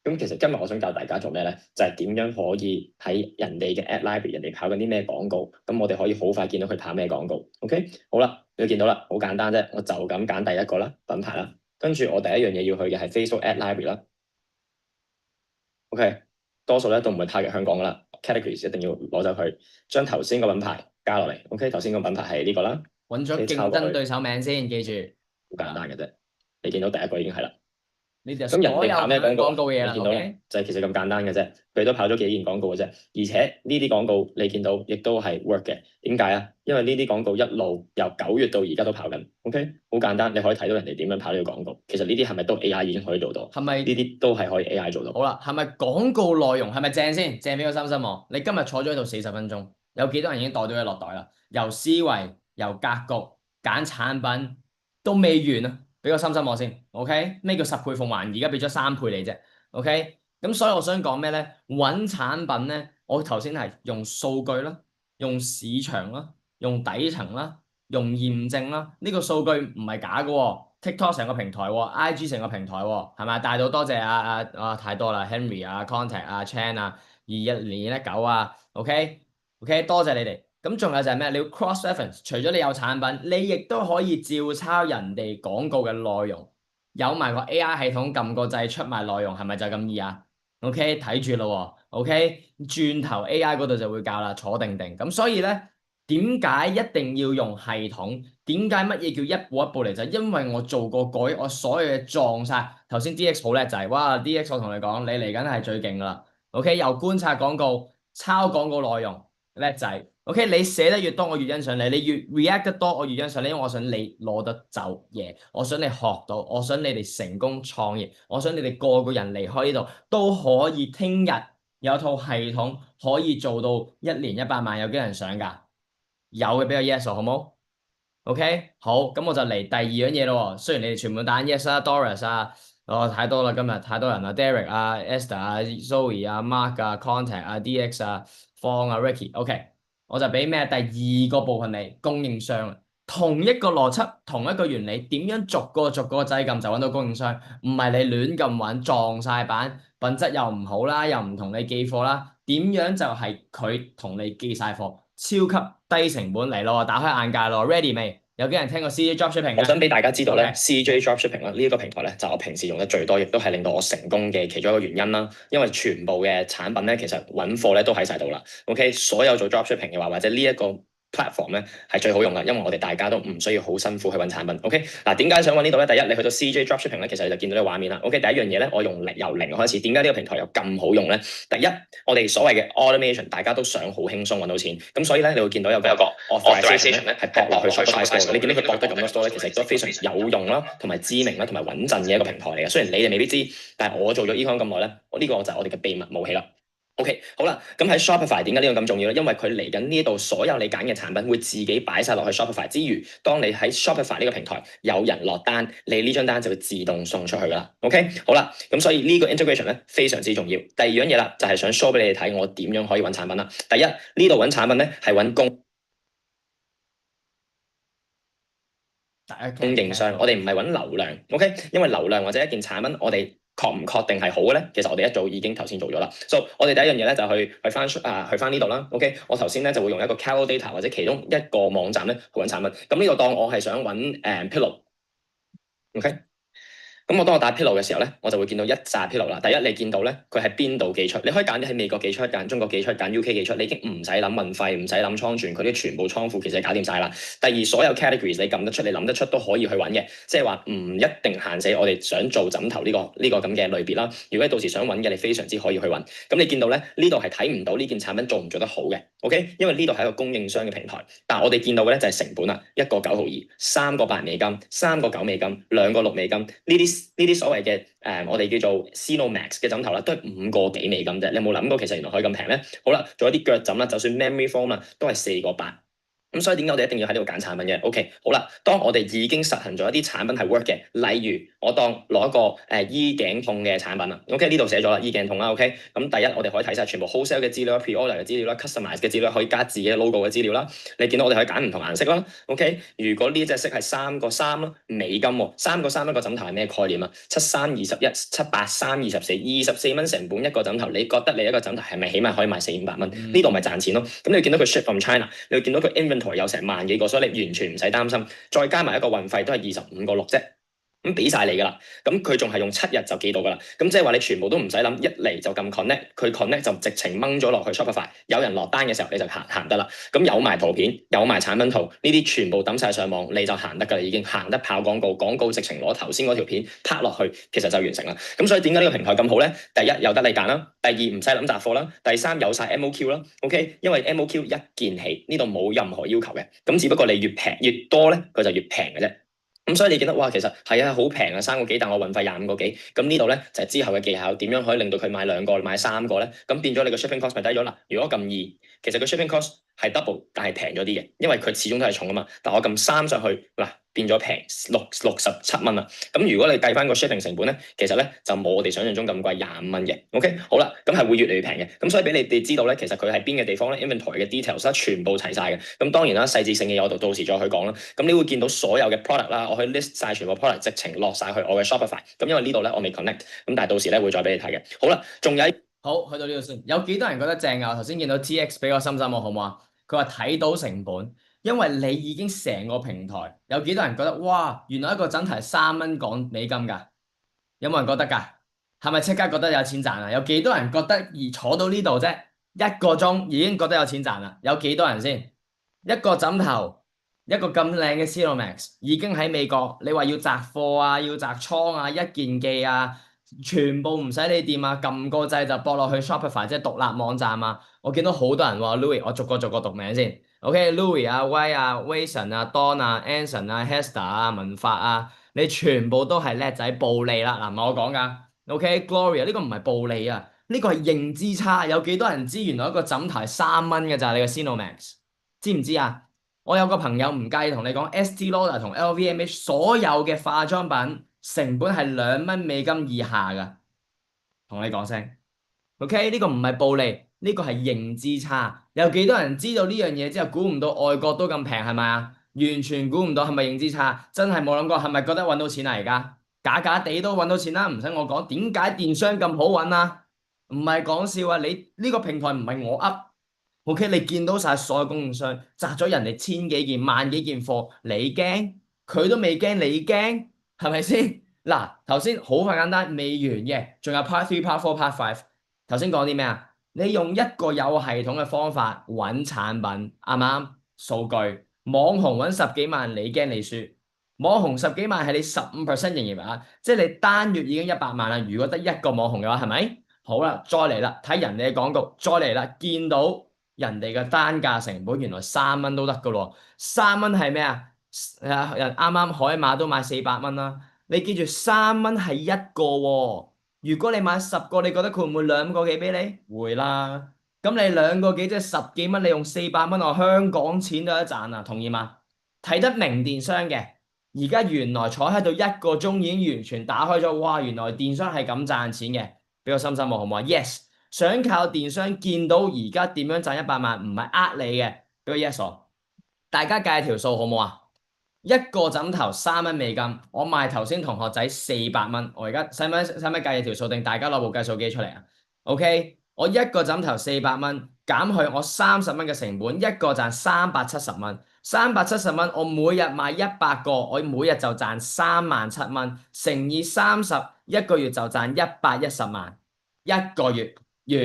S2: 咁其實今日我想教大家做咩咧？就係點樣可以喺人哋嘅 ad library，人哋跑緊啲咩廣告，咁我哋可以好快見到佢跑咩廣告。OK，好啦，你見到啦，好簡單啫，我就咁揀第一個啦，品牌啦，跟住我第一樣嘢要去嘅係 Facebook ad library 啦。OK，多數咧都唔會 target 香港噶啦 ，categories 一定要攞走佢，將頭先個品牌加落嚟。OK，頭先個品牌係呢個啦，
S1: 揾咗競爭對手名先，記住，
S2: 好簡單嘅啫。你見到第一個已經係啦。
S1: 你哋
S2: 咁人哋跑咩廣告
S1: 廣告嘢啦，
S2: 你見到咧
S1: OK？
S2: 就係其實咁簡單嘅啫，佢都跑咗幾件廣告嘅啫，而且呢啲廣告你見到亦都係 work 嘅。點解啊？因為呢啲廣告一路由9月到而家都跑緊，OK？好簡單，你可以睇到人哋點樣跑呢個廣告。其實呢啲係咪都 AI 已經可以做到？
S1: 係咪
S2: 呢啲都係可以 AI 做到？
S1: 好啦，係咪廣告內容係咪正先？正俾個心心我。你今日坐咗喺度40分鐘，有幾多人已經袋到嘢落袋啦？由思維、由格局、揀產品都未完啊！俾個心心我先，OK？咩叫10倍奉還？而家俾咗3倍你啫，OK？咁所以我想講咩咧？揾產品咧，我頭先係用數據啦，用市場啦，用底層啦，用驗證啦。呢個數據唔係假嘅喎。TikTok 成個平台喎，IG 成個平台喎，係咪？大到多謝太多啦，Henry 啊，Contact 啊，Chan 啊，212019啊，OK，多謝你哋。咁仲有就係咩？你要 cross reference，除咗你有產品，你亦都可以照抄人哋廣告嘅內容，有埋個 AI 系統撳個掣出埋內容，係咪就咁易啊？OK，睇住咯，OK，轉頭 AI 嗰度就會教啦，坐定定。咁所以咧。點解一定要用系統？點解乜嘢叫一步一步嚟？就係因為我做過改，我所有嘢撞晒。頭先 DX 好叻仔，哇！DX 我同你講，你嚟緊係最勁噶啦。OK，又觀察廣告、抄廣告內容，叻仔。OK，你寫得越多，我越欣賞你；你越 react 得多，我越欣賞你。因為我想你攞得走嘢，我想你學到，我想你哋成功創業，我想你哋個個人離開呢度都可以聽日有套系統可以做到1年100萬，有幾人想㗎？有嘅俾個 yes 好冇？OK，好，咁我就嚟第二樣嘢咯。雖然你哋全部打 yes 啦，Doris 啊，太多啦，今日太多人啦，Derek 啊，Esther 啊，Zoe 啊，Mark 啊，Contact 啊，DX 啊，方啊，Ricky，OK，我就俾咩第二個部分你供應商，同一個邏輯，同一個原理，點樣逐個掣撳就揾到供應商，唔係你亂咁揾撞晒板，品質又唔好啦，又唔同你寄貨啦，點樣就係佢同你寄晒貨。超級低成本嚟咯，打開眼界咯，ready 未？有幾人聽過 CJ Dropshipping 嘅？
S2: 我想俾大家知道咧
S1: Okay
S2: ，CJ Dropshipping 啦，呢一個平台咧就係我平時用得最多，亦都係令到我成功嘅其中一個原因啦。因為全部嘅產品咧，其實揾貨咧都喺晒度啦。OK，所有做 Dropshipping 嘅話，或者呢一個 platform 咧係最好用噶，因為我哋大家都唔需要好辛苦去揾產品。OK，嗱點解想揾呢度咧？第一，你去到 CJ Dropshipping 咧，其實你就見到呢個畫面啦。OK，第一樣嘢咧，我由零開始，點解呢個平台又咁好用咧？第一，我哋所謂嘅 automation，大家都想好輕鬆揾到錢，咁所以咧，你會見到有個 authorization 咧係駁落去 Shopify Store 嘅。你見到佢駁得咁多 store 咧，其實都非常有用啦，同埋知名啦，同埋穩陣嘅一個平台嚟嘅。雖然你哋未必知，但係我做咗 econ 咁耐咧，呢個就係我哋嘅秘密武器啦。OK，好啦，咁喺 Shopify 點解呢個咁重要咧？因為佢嚟緊呢度所有你揀嘅產品會自己擺晒落去 Shopify 之餘，當你喺 Shopify 呢個平台有人落單，你呢張單就會自動送出去噶啦。OK，好啦，咁所以呢個 integration 咧非常之重要。第二樣嘢啦，就係想 show 俾你哋睇我點樣可以揾產品啦。第一，呢度揾產品咧係揾供應商，我哋唔係揾流量。OK，因為流量或者一件產品，我哋確唔確定係好嘅咧？其實我哋一早已經頭先做咗啦。So 我哋第一樣嘢咧就去翻呢度啦。OK，我頭先咧就會用一個 Calendar 或者其中一個網站咧去揾產品。咁呢度當我係想揾pillow。OK。咁當我打 pillow 嘅時候咧，我就會見到一紮 pillow 啦。第一，你見到咧佢喺邊度寄出？你可以揀喺美國寄出，揀中國寄出，揀 UK 寄出，你已經唔使諗運費，唔使諗倉存，佢啲全部倉庫其實搞掂晒啦。第二，所有 categories 你撳得出，你諗得出都可以去揾嘅，即係話唔一定限死我哋想做枕頭呢個咁嘅類別啦。如果你到時想揾嘅，你非常之可以去揾。咁你見到咧呢度係睇唔到呢件產品做唔做得好嘅 ，OK？因為呢度係一個供應商嘅平台，但係我哋見到嘅咧就係成本啦，1個9毫2，3個8美金，3個9美金，2個6美金，呢啲呢啲所謂嘅我哋叫做 Cenomax 嘅枕頭啦，都係$5.幾啫。你有冇諗過其實原來可以咁平咧？好啦，仲有啲腳枕啦，就算 memory foam 啦，都係4.8。咁所以點解我哋一定要喺呢度揀產品嘅？OK，好啦，當我哋已經實行咗一啲產品係 work 嘅，例如我當攞一個醫頸痛嘅產品啦，OK 呢度寫咗啦，醫頸痛啦，OK，咁第一我哋可以睇晒全部 wholesale 嘅資料啦、pre-order 嘅資料啦、customize 嘅資料，可以加自己嘅 logo 嘅資料啦。你見到我哋可以揀唔同顏色啦，OK，如果呢隻色係3.3啦，美金喎，3.3一個枕頭係咩概念啊？7321、78324，24蚊成本一個枕頭，你覺得你一個枕頭係咪起碼可以賣400-500蚊？呢度咪賺錢咯？咁你見到佢 ship from China，你會見到佢 inventory 有成萬幾個，所以你完全唔使擔心。再加埋一個運費都係25.6啫。咁俾晒你㗎啦，咁佢仲係用7日就寄到㗎啦，咁即係話你全部都唔使諗，一嚟就咁 connect，佢 connect 就直情掹咗落去 Shopify，有人落單嘅時候你就行得啦，咁有埋圖片，有埋產品圖，呢啲全部抌晒上網，你就行得㗎啦，已經行得跑廣告，廣告直情攞頭先嗰條片拍落去，其實就完成啦。咁所以點解呢個平台咁好咧？第一有得你揀啦，第二唔使諗雜貨啦，第三有晒 MOQ 啦，OK，因為 MOQ 一件起，呢度冇任何要求嘅，咁只不過你越平越多咧，佢就越平嘅啫。咁所以你見到哇，其實係啊，好平啊，3.幾，但我運費25.幾，咁呢度咧就係之後嘅技巧，點樣可以令到佢買2個、買3個咧？咁變咗你個 shipping cost 咪低咗啦。如果咁易，其實個 shipping cost 係 double，但係平咗啲嘅，因為佢始終都係重啊嘛。但我撳3上去嗱，變咗平67蚊啦。咁如果你計翻個 shipping 成本咧，其實咧就冇我哋想象中咁貴25蚊嘅。OK，好啦，咁係會越嚟越平嘅。咁所以俾你哋知道咧，其實佢喺邊嘅地方咧 ，inventory 嘅 details 啦，全部齊晒嘅。咁當然啦，細緻性嘅嘢我到時再去講啦。咁你會見到所有嘅 product 啦，我可以 list 晒全部 product，直情落晒去我嘅 Shopify。咁因為呢度咧我未 connect，咁但係到時咧會再俾你睇嘅。好啦，仲有
S1: 好，去到呢度先。有幾多人覺得正啊？我頭先見到 TX 俾個心心我，好唔好啊？佢話睇到成本，因為你已經成個平台。有幾多人覺得哇？原來一個枕頭係3.美金㗎？有冇人覺得㗎？係咪即刻覺得有錢賺啊？有幾多人覺得而坐到呢度啫？1個鐘已經覺得有錢賺啦？有幾多人先？一個枕頭，一個咁靚嘅 Cenomax 已經喺美國。你話要摘貨啊，要摘倉啊，一件寄啊，全部唔使你掂啊，撳個掣就駁落去 Shopify，即係獨立網站啊。我見到好多人話 Louis，我逐個讀名先。OK，Louis 啊、威啊、Wilson 啊、Don 啊、Anson 啊、Hester 啊、文發啊，你全部都係叻仔暴利啦。嗱，唔係我講㗎。OK，Gloria 呢個唔係暴利啊，呢個係認知差。有幾多人知原來一個枕頭係3蚊嘅咋？你個 Cenomax 知唔知啊？我有個朋友唔介意同你講，Estee Lauder 同 LVMH 所有嘅化妝品成本係$2以下㗎，同你講聲。OK，呢個唔係暴利，呢個係認知差。有幾多人知道呢樣嘢之後，估唔到外國都咁平係咪啊？完全估唔到，係咪認知差？真係冇諗過，係咪覺得揾到錢啊？而家假假地都揾到錢啦，唔使我講。點解電商咁好揾啊？唔係講笑啊！你呢個平台唔係我噏。OK，你見到晒所有供應商摘咗人哋千幾件、萬幾件貨，你驚？佢都未驚，你驚？係咪先？嗱，頭先好快簡單，未完嘅，仲有 Part Three、Part Four、Part Five。頭先講啲咩啊？你用一個有系統嘅方法揾產品，啱唔啱？數據網紅揾10幾萬，你驚你輸？網紅10幾萬係你15% 營業額，即係你單月已經100萬啦。如果得一個網紅嘅話，係咪？好啦，再嚟啦，睇人哋嘅廣告，再嚟啦，見到人哋嘅單價成本原來3蚊都得㗎咯。3蚊係咩啊？人啱啱海馬都賣400蚊啦。你記住3蚊係一個喎。如果你買10個，你覺得佢會唔會2個幾俾你？會啦。咁你2個幾即係10幾蚊，你用400蚊，我香港錢都有得賺啊！同意嗎？睇得明電商嘅，而家原來坐喺度1個鐘已經完全打開咗，哇！原來電商係咁賺錢嘅，俾個心心我好唔好啊？Yes，想靠電商見到而家點樣賺100萬，唔係你嘅，俾個 yes 我。大家計條數好唔好啊？一個枕頭$3，我賣頭先同學仔400蚊，我而家使唔使計條數定大家攞部計數機出嚟啊？OK，我一個枕頭400蚊，減去我30蚊嘅成本，一個賺370蚊，370蚊，我每日賣100個，我每日就賺37000蚊，乘以30，一個月就賺110萬，一個月完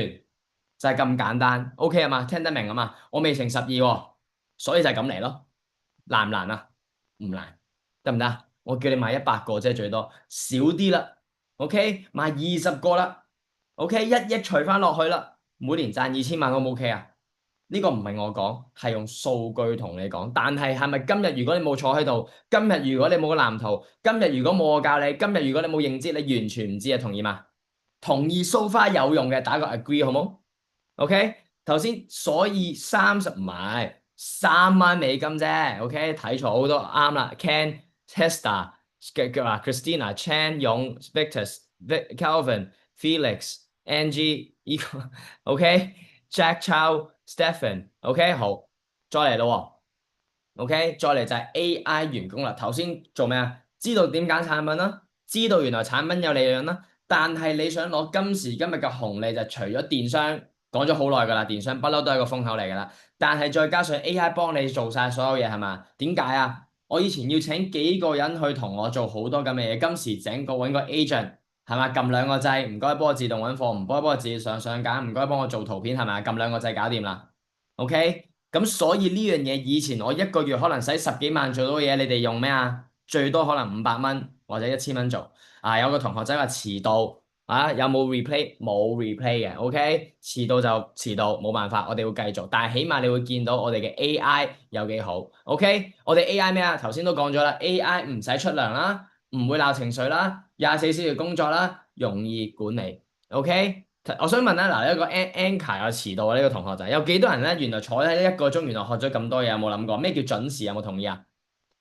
S1: 就係咁簡單，OK 啊嘛？聽得明啊嘛？我未乘12喎，所以就係咁嚟咯，難唔難啊？唔難，得唔得？我叫你買100個啫，最多少啲啦。OK，買20個啦。OK，1億除翻落去啦，每年賺2000萬，O 唔 OK 啊？呢個唔係我講，係用數據同你講。但係係咪今日如果你冇坐喺度，今日如果你冇個藍圖，今日如果冇我教你，今日如果你冇認知，你完全唔知啊？同意嗎？同意 so far 有用嘅打個 agree 好冇？OK，頭先所以30唔係3蚊美金啫，OK 睇錯好多啱啦，Ken Testa 嘅話 Christina Chan 勇 Victus Calvin Felix Angie 呢個 OK Jack Chow Stephen OK 好，再嚟咯喎，OK 再嚟就係 AI 員工啦，頭先做咩啊？知道點揀產品啦，知道原來產品有利潤啦。但係你想攞今時今日嘅紅利，就除咗電商講咗好耐㗎啦，電商不嬲都係個風口嚟㗎啦。但係再加上 AI 幫你做晒所有嘢係嘛？點解啊？我以前要請幾個人去同我做好多咁嘅嘢，今時整個揾個 agent 係嘛？撳兩個掣，唔該幫我自動揾貨，唔該幫我自己上架，唔該幫我做圖片係咪？撳兩個掣搞掂啦。OK，咁所以呢樣嘢以前我一個月可能使10幾萬做到嘅嘢，你哋用咩啊？最多可能500蚊或者1000蚊做。啊，有個同學仔話遲到啊，有冇 replay？冇 replay 嘅，OK，遲到就遲到，冇辦法，我哋會繼續。但係起碼你會見到我哋嘅 AI 有幾好，OK，我哋 AI 咩啊？頭先都講咗啦，AI 唔使出糧啦，唔會鬧情緒啦，24小時工作啦，容易管理，OK。我想問咧，嗱，一個 anchor 有遲到啊，呢個同學仔有幾多人咧？原來坐喺一個鐘，原來學咗咁多嘢，有冇諗過咩叫準時？有冇同意啊？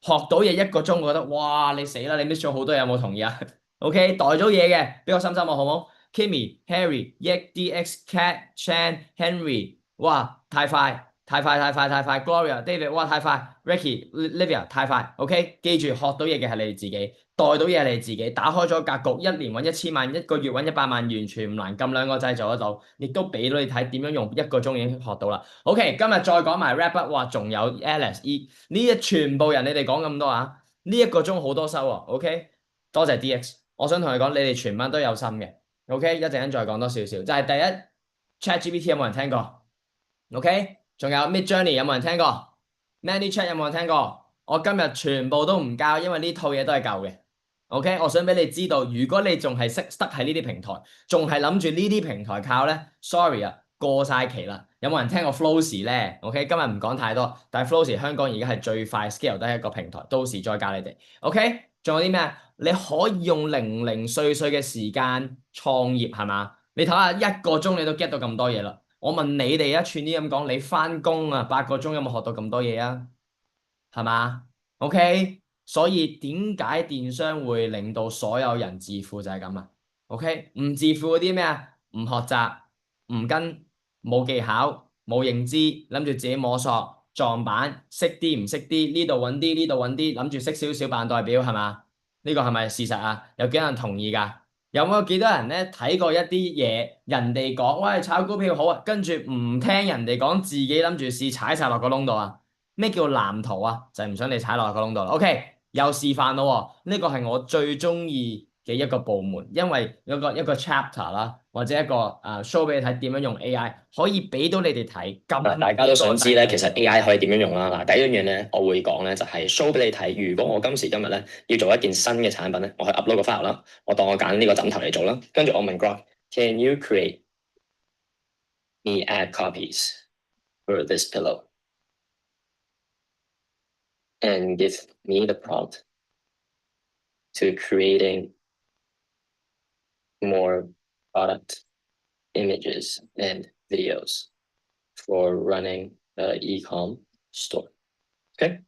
S1: 學到嘢一個鐘，我覺得哇，你死啦！你 miss 咗好多嘢，有冇同意啊？OK，袋咗嘢嘅，俾我心心我好冇？Kimmy、Harry、Yak、DX、Cat、Chan、Henry，哇，太快，太快，太快，太快！Gloria、David，哇，太快！Ricky、Livia，太快。OK，記住學到嘢嘅係你哋自己，袋到嘢係你哋自己，打開咗格局，一年揾1000萬，一個月揾100萬，完全唔難，撳兩個掣做得到，亦都俾到你睇點樣用一個鐘已經學到啦。OK，今日再講埋 wrap up，哇，仲有 Alice E。呢一全部人你哋講咁多啊，呢一個鐘好多收喎，OK，多謝 DX，我想同你講，你哋全班都有心嘅，OK，一陣間再講多少少，就係第一 ChatGPT 有冇人聽過？OK，仲有 Midjourney 有冇人聽過？ManyChat 有冇人聽過？我今日全部都唔教，因為呢套嘢都係舊嘅，OK，我想俾你知道，如果你仲係識得喺呢啲平台，仲係諗住呢啲平台靠咧，sorry 啊。過晒期啦，有冇人聽過 Flows 咧？OK，今日唔講太多，但係 Flows 香港而家係最快 scale 得一個平台，到時再教你哋。OK，仲有啲咩？你可以用零零碎碎嘅時間創業係嘛？你睇下一個鐘你都 get 到咁多嘢啦。我問你哋一串啲咁講，你翻工啊8個鐘有冇學到咁多嘢啊？係嘛？OK，所以點解電商會令到所有人致富就係咁啊？OK，唔致富嗰啲咩啊？唔學習，唔跟，冇技巧，冇認知，諗住自己摸索，撞板，識啲唔識啲，呢度揾啲，呢度揾啲，諗住識少少扮代表係嘛？呢個係咪事實啊？有幾多人同意㗎？有冇幾多人咧睇過一啲嘢，人哋講喂炒股票好啊，跟住唔聽人哋講，自己諗住試踩晒落個窿度啊？咩叫藍圖啊？就係唔想你踩落個窿度啦。OK，又示範咯喎，呢個係我最中意嘅一個部門，因為一個 chapter 啦，或者一個show 俾你睇點樣用 AI，可以俾到你哋睇。咁
S2: 大家都想知咧，其實 AI 可以點樣用啦？嗱，第一樣嘢咧，我會講咧就係 show 俾你睇。如果我今時今日咧要做一件新嘅產品咧，我去 upload 個 file 啦，我當我揀呢個枕頭嚟做啦，跟住我問 Grok，Can you create me ad copies for this pillow and give me the prompt to creating more product images and videos for running the e-com store. OK，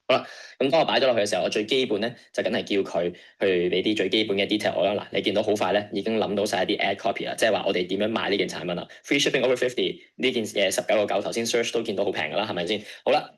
S2: 好啦，咁當我擺咗落去嘅時候，我最基本咧就梗係叫佢去俾啲最基本嘅 detail 我啦。嗱，你見到好快咧已經諗到晒一啲 ad copy 啦，即係話我哋點樣賣呢件產品啦。Free shipping over 50呢件嘢19.9，頭先 search 都見到好平㗎啦，係咪先？好啦，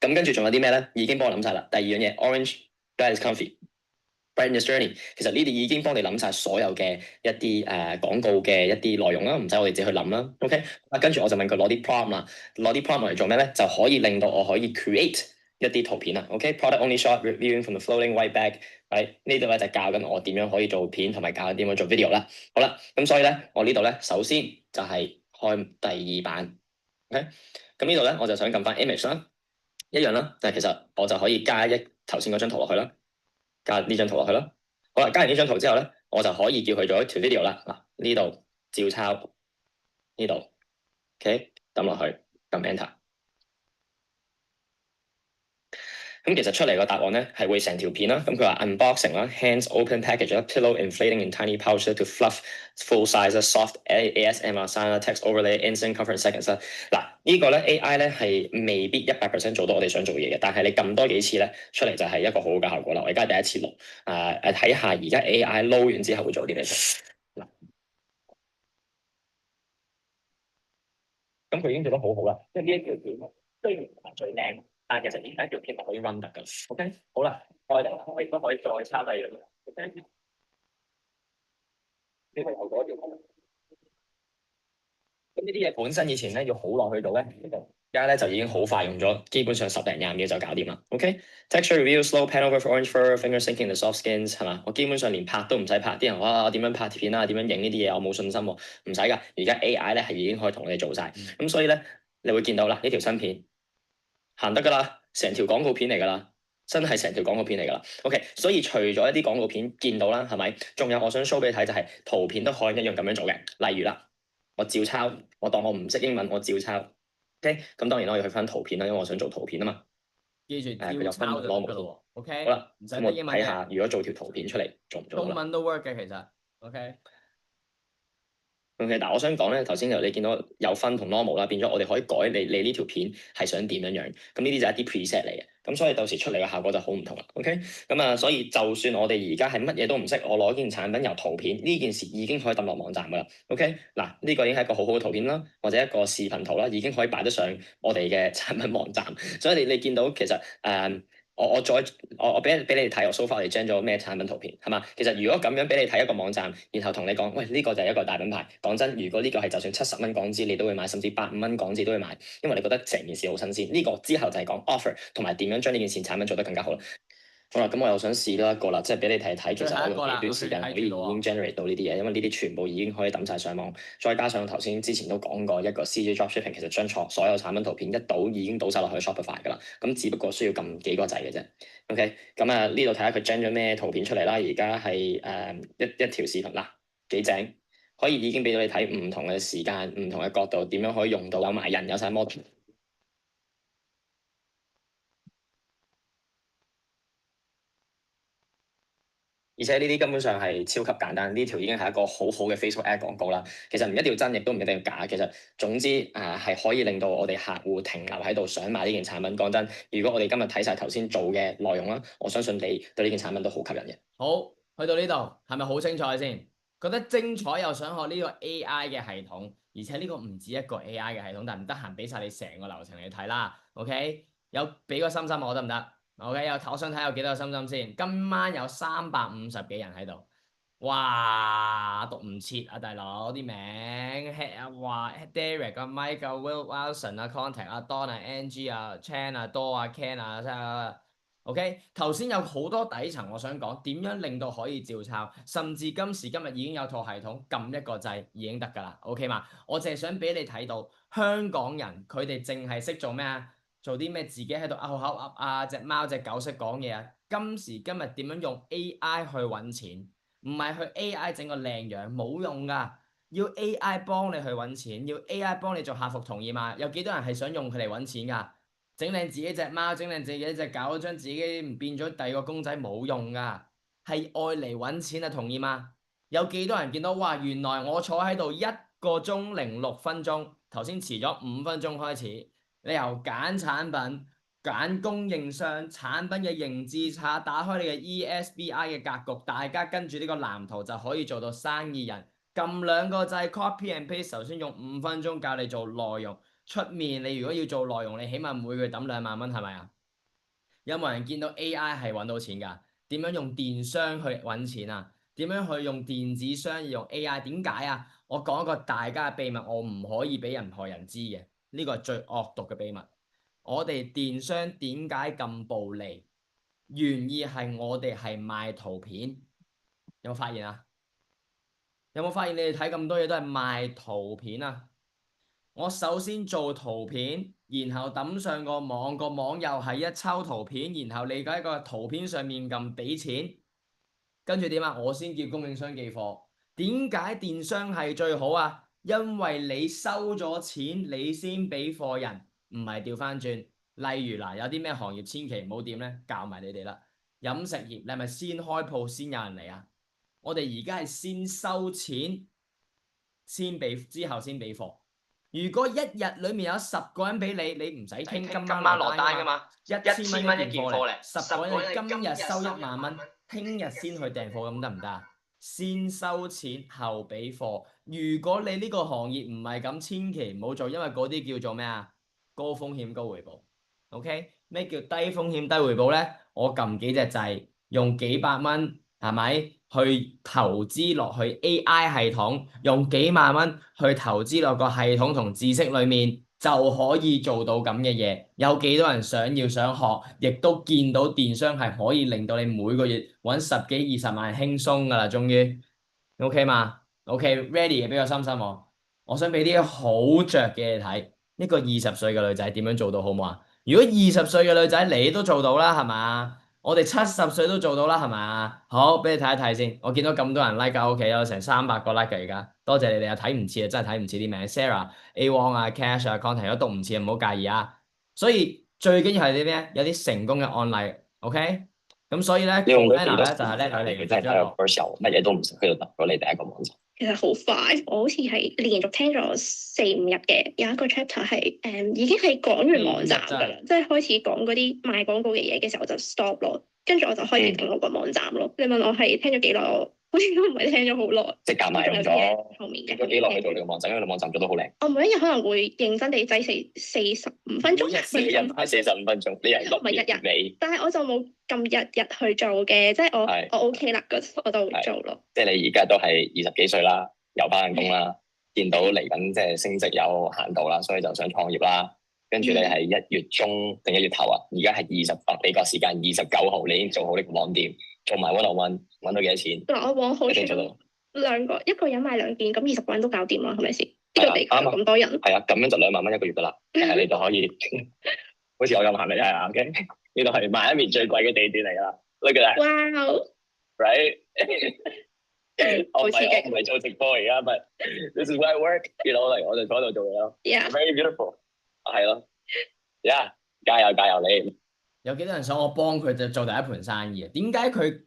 S2: 咁跟住仲有啲咩咧？已經幫我諗晒啦。第二樣嘢 Orange Guys Comfy。Brightness Journey，其實呢啲已經幫你諗晒所有嘅一啲廣告嘅一啲內容啦，唔使我哋自己去諗啦。OK，跟住我就問佢攞啲 prompt 啦，攞啲 prompt 嚟做咩咧？就可以令到我可以 create 一啲圖片啦。OK，product only shot reviewing from the floating white bag，呢度咧就教緊我點樣可以做片，同埋教緊點樣做 video 啦。好啦，咁所以咧，我呢度咧首先就係開第二版。OK，咁呢度咧我就想撳翻 image 啦，一樣啦，但係其實我就可以加頭先嗰張圖落去啦。加呢張圖落去啦，好啦，加完呢張圖之後咧，我就可以叫佢做一條 video 啦。嗱，呢度照抄，呢度，OK，抌落去，撳 enter。咁其實出嚟個答案咧係會成條片啦。咁佢話 unboxing 啦，hands open package 啦，pillow inflating in tiny pouch to fluff full size soft ASMR sound 啦，text overlay instant comfort seconds 啦。嗱呢個咧 AI 咧係未必100%做到我哋想做嘅嘢嘅，但係你撳多幾次咧出嚟就係一個好好嘅效果啦。我而家第一次錄，睇下而家 AI 撈完之後會做啲咩出嚟。嗱，咁佢已經做得好好啦，因為呢一條片雖然唔係最靚，但係其實而家條片係可以 run 得㗎。OK，好啦，我哋亦都可以再抄低佢。OK，呢個後果條。咁呢啲嘢本身以前咧要好耐去到咧，而家咧就已經好快用咗，基本上10零廿秒就搞掂啦。OK，texture review slow pan over for orange fur finger sinking the soft skins 係嘛？我基本上連拍都唔使拍，啲人話我點樣拍片啊？點樣影呢啲嘢？我冇信心喎，唔使㗎。而家 AI 咧係已經可以同你做晒，咁所以咧你會見到啦，呢條新片行得㗎啦，成條廣告片嚟㗎啦。真係成條廣告片嚟㗎啦。OK，所以除咗一啲廣告片見到啦，係咪？仲有我想 show 俾你睇就係圖片都可以一樣咁樣做嘅。例如啦，我照抄，我當我唔識英文，我照抄。OK，咁當然我要去翻圖片啦，因為我想做圖片啊嘛。
S1: 記住
S2: 佢有分
S1: 照抄就得
S2: normal
S1: 㗎咯喎。OK，
S2: 好啦，
S1: 唔使
S2: 咁我
S1: 得英文嘅，
S2: 睇下，如果做條圖片出嚟，做唔做到啦？
S1: 中文都 work 嘅其實。OK，OK，
S2: 但我想講咧，頭先你見到有分同 normal 啦，變咗我哋可以改你呢條片係想點樣樣，咁呢啲就係一啲 preset 嚟嘅，咁所以到時出嚟嘅效果就好唔同啦。OK，咁所以就算我哋而家係乜嘢都唔識，我攞件產品由圖片呢件事已經可以抌落網站噶啦。OK，嗱呢個已經係一個好好嘅圖片啦，或者一個視頻圖啦，已經可以擺得上我哋嘅產品網站。所以你見到其實我俾你哋睇，我 so far 我哋 gen 咗咩產品圖片係嘛？其實如果咁樣俾你睇一個網站，然後同你講，喂呢個就係一個大品牌。講真，如果呢個係就算70蚊港紙你都會買，甚至85蚊港紙都會買，因為你覺得成件事好新鮮。呢個之後就係講 offer 同埋點樣將呢件事產品做得更加好啦。好啦，咁我又想試多一個啦，即係俾你睇睇，其實我用幾短時間可以已經 generate 到呢啲嘢，因為呢啲全部已經可以抌晒上網，再加上頭先之前都講過一個 CJ Dropshipping，其實將所有產品圖片一倒已經倒晒落去 Shopify 噶啦，咁只不過需要撳幾個掣嘅啫。OK，咁呢度睇下佢 gen 咗咩圖片出嚟啦，而家係一條視頻啦，幾正，可以已經俾到你睇唔同嘅時間、唔同嘅角度點樣可以用到，有埋人有晒 model。而且呢啲根本上係超級簡單，呢條已經係一個好好嘅 Facebook Ad 廣告啦。其實唔一定要真，亦都唔一定要假。其實總之係可以令到我哋客戶停留喺度想買呢件產品。講真，如果我哋今日睇晒頭先做嘅內容啦，我相信你對呢件產品都好吸引嘅。
S1: 好，去到呢度係咪好精彩先？覺得精彩又想學呢個 AI 嘅系統，而且呢個唔止一個 AI 嘅系統，但唔得閒俾晒你成個流程嚟睇啦。OK，有俾個心心我得唔得？OK，我想睇有幾多個心心先。今晚有350幾人喺度，哇，讀唔切啊，大佬啲名話 Derek 啊、Mike 啊、Will Wilson 啊、Contact 啊、Don 啊、Angie 啊、Chan 啊、多啊、Ken 啊。OK，頭先有好多底層，我想講點樣令到可以照抄，甚至今時今日已經有套系統，撳一個掣已經得㗎啦。OK 嘛？我淨係想俾你睇到香港人佢哋淨係識做咩啊？做啲咩？自己喺度噏口噏啊，隻貓隻狗識講嘢啊！今時今日點樣用 AI 去揾錢？唔係去 AI 整個靚樣，冇用㗎。要 AI 幫你去揾錢，要 AI 幫你做客服，同意嘛？有幾多人係想用佢嚟揾錢㗎？整靚自己隻貓，整靚自己隻狗，將自己變咗第二個公仔冇用噶，係愛嚟揾錢啊！同意嗎？有幾多人見到哇？原來我坐喺度1個鐘06分鐘，頭先遲咗5分鐘開始，你由揀產品、揀供應商、產品嘅認知差，打開你嘅 ESBI 嘅格局，大家跟住呢個藍圖就可以做到生意人。撳2個掣 copy and paste，頭先用5分鐘教你做內容。出面你如果要做內容，你起碼每個月抌2萬蚊，係咪啊？有冇人見到 AI 係揾到錢㗎？點樣用電商去揾錢啊？點樣去用電子商用 AI？點解啊？我講一個大家嘅秘密，我唔可以俾任何人知嘅，呢個係最惡毒嘅秘密。我哋電商點解咁暴利？原意係我哋係賣圖片，有冇發現啊？有冇發現你哋睇咁多嘢都係賣圖片啊？我首先做圖片，然後抌上個網，個網又係一抽圖片，然後你喺個圖片上面撳俾錢，跟住點啊？我先叫供應商寄貨。點解電商係最好啊？因為你收咗錢，你先俾貨人，唔係調翻轉。例如嗱，有啲咩行業千祈唔好掂咧，教埋你哋啦。飲食業，你係咪先開鋪先有人嚟啊？我哋而家係先收錢，先俾之後先俾貨。如果一日裡面有10個人俾你，你唔使傾今晚落單噶嘛，1000蚊一件貨嚟，10個人你今日收1萬蚊，聽日先去訂貨咁得唔得啊？先收錢後俾貨。如果你呢個行業唔係咁，千祈唔好做，因為嗰啲叫做咩啊？高風險高回報。OK，咩叫低風險低回報咧？我撳幾隻掣，用幾百蚊係咪去投資落去 AI 系統，用幾萬蚊去投資落個系統同知識裡面，就可以做到咁嘅嘢。有幾多人想學，亦都見到電商係可以令到你每個月揾10幾20萬輕鬆㗎啦，終於 OK 嘛？OK，ready 嘅俾個心心我想俾啲好着嘅你睇，一個20歲嘅女仔點樣做到好唔好啊？如果20歲嘅女仔你都做到啦，係嘛？我哋70歲都做到啦，係嘛？好，俾你睇一睇先。我見到咁多人 like 喺屋企有成300個 like 㗎而家，多謝你哋啊！睇唔切啊，真係睇唔切啲名，Sarah、A1 啊、Cash 啊、Content 如果讀唔切唔好介意啊。所以最緊要係啲咩？有啲成功嘅案例，OK？咁所以咧
S2: 你用咗幾
S1: ，Anna
S2: 多
S1: 咧就係叻女嚟嘅，
S2: 佢真係睇個 first 由乜嘢都唔識，佢就揼咗你第一個網站。
S3: 其實好快，我好似係連續聽咗4、5日嘅，有一個 chapter 係已經係講完網站㗎啦，即係開始講嗰啲賣廣告嘅嘢嘅時候我就 stop 咯，跟住我就開始整我個網站咯。你問我係聽咗幾耐，我好似都唔係聽咗好耐，
S2: 即係夾埋用咗
S3: 後面嘅。
S2: 用咗幾耐去做你個網站？因為你網站做得好靚。
S3: 我每一日可能會認真地擠45分鐘，
S2: 每日係45分鐘，你係
S3: 唔係日日
S2: 你，
S3: 但係我就冇咁日日去做嘅，即係我
S2: 係
S3: 我 OK 啦，我就會做咯。
S2: 即係你而家都係20幾歲啦，有翻緊工啦，見到嚟緊即係升職有限度啦，所以就想創業啦。跟住你係1月中定1月頭啊？而家係俾個時間29號，你已經做好呢個網店，做埋 one-on-one，揾到幾多錢？
S3: 嗱，我往好處
S2: 一定做到。
S3: 一個人賣2件，咁20個人都搞掂啦，係咪先？呢個地球咁多人，
S2: 係啊，咁樣就2萬蚊一個月噶啦，係你就可以，好似我咁行嚟係啊 ，OK，呢度係邁阿密最貴嘅地段嚟噶啦，look at that，
S3: 哇
S2: right？我唔
S3: 好刺激
S2: 係做直播而家，but this is where I work，you know，like 我就坐喺度做嘢咯
S3: ，yeah，
S2: ，very beautiful，係咯，yeah，加油加油你！
S1: 有幾多人想我幫佢就做第一盤生意啊？點解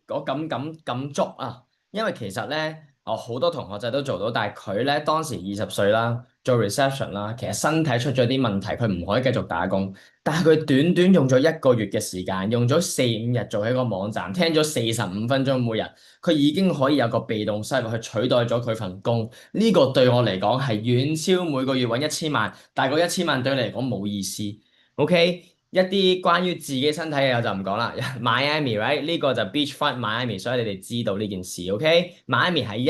S1: 我咁捉啊？因為其實咧，我好多同學仔都做到，但係佢咧當時20歲啦，做 reception 啦，其實身體出咗啲問題，佢唔可以繼續打工。但係佢短短用咗1個月嘅時間，用咗4、5日做一個網站，聽咗45分鐘每日，佢已經可以有個被動收入去取代咗佢份工。呢個對我嚟講係遠超每個月揾1000萬，但係嗰1000萬對你嚟講冇意思。OK？一啲關於自己身體嘅我就唔講啦。Miami right 呢個就 beachfront Miami，所以你哋知道呢件事。OK，Miami 係一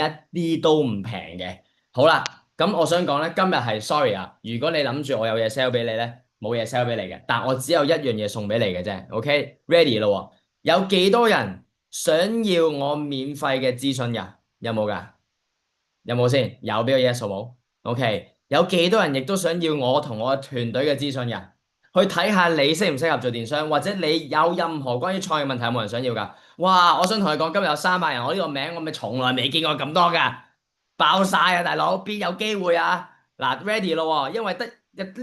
S1: 啲都唔平嘅。好啦，咁我想講咧，今日係 sorry 啊。如果你諗住我有嘢 sell 俾你咧，冇嘢 sell 俾你嘅，但我只有一樣嘢送俾你嘅啫。OK，ready 咯。有幾多人想要我免費嘅諮詢㗎？有冇㗎？有冇先？有俾個 yes 好冇？OK，有幾多人亦都想要我同我團隊嘅諮詢㗎？去睇下你適唔適合做電商，或者你有任何關於創業問題，有冇人想要㗎？哇！我想同你講，今日有300人，我呢個名我咪從來未見過咁多㗎，爆晒啊！大佬，邊有機會啊？嗱，ready 咯喎，因為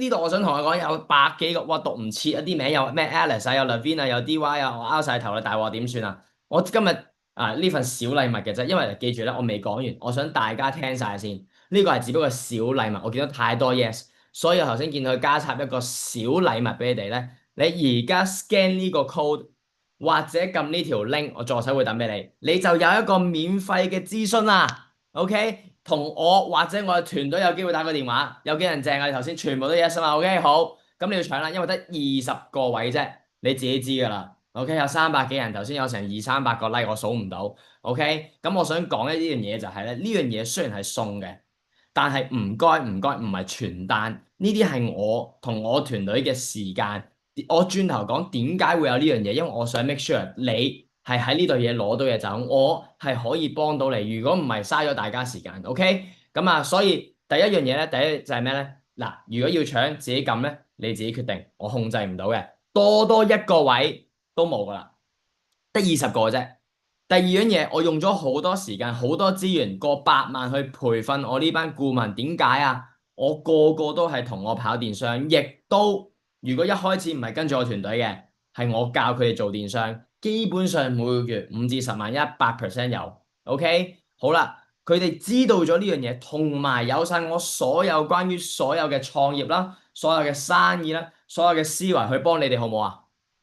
S1: 呢度我想同你講有百幾個，哇，讀唔切一啲名，有咩 Alice 啊，有 Lavin 啊，有 DY 啊，我拗晒頭啦，大鑊點算啊？我今日呢份小禮物嘅啫，因為記住咧，我未講完，我想大家聽晒先，呢個係只不過小禮物，我見到太多 yes。所以我頭先見佢加插一個小禮物俾你哋咧，你而家 scan 呢個 code 或者撳呢條 link，我助手會等俾你，你就有一個免費嘅諮詢啦。OK，同我或者我嘅團隊有機會打個電話，有幾人正啊？你頭先全部都 yes 嘛？OK，好，咁你要搶啦，因為得20個位啫，你自己知噶啦。OK，有300幾人，頭先有成200-300個 like，我數唔到。OK，咁我想講呢樣嘢就係咧，呢樣嘢雖然係送嘅。但係唔該，唔係傳單，呢啲係我同我團隊嘅時間。我轉頭講點解會有呢樣嘢，因為我想 make sure 你係喺呢度嘢攞到嘢走，我係可以幫到你。如果唔係嘥咗大家時間，OK？咁啊，所以第一樣嘢咧，第一就係咩咧？嗱，如果要搶自己撳咧，你自己決定，我控制唔到嘅。多一個位都冇噶啦，得20個啫。第二樣嘢，我用咗好多時間、好多資源，過百萬去培訓我呢班顧問。點解啊？我個個都係同我跑電商，亦都如果一開始唔係跟住我團隊嘅，係我教佢哋做電商，基本上每個月5至10萬100%有。OK，好啦。佢哋知道咗呢樣嘢，同埋有晒我所有關於所有嘅創業啦、所有嘅生意啦、所有嘅思維去幫你哋，好唔好啊？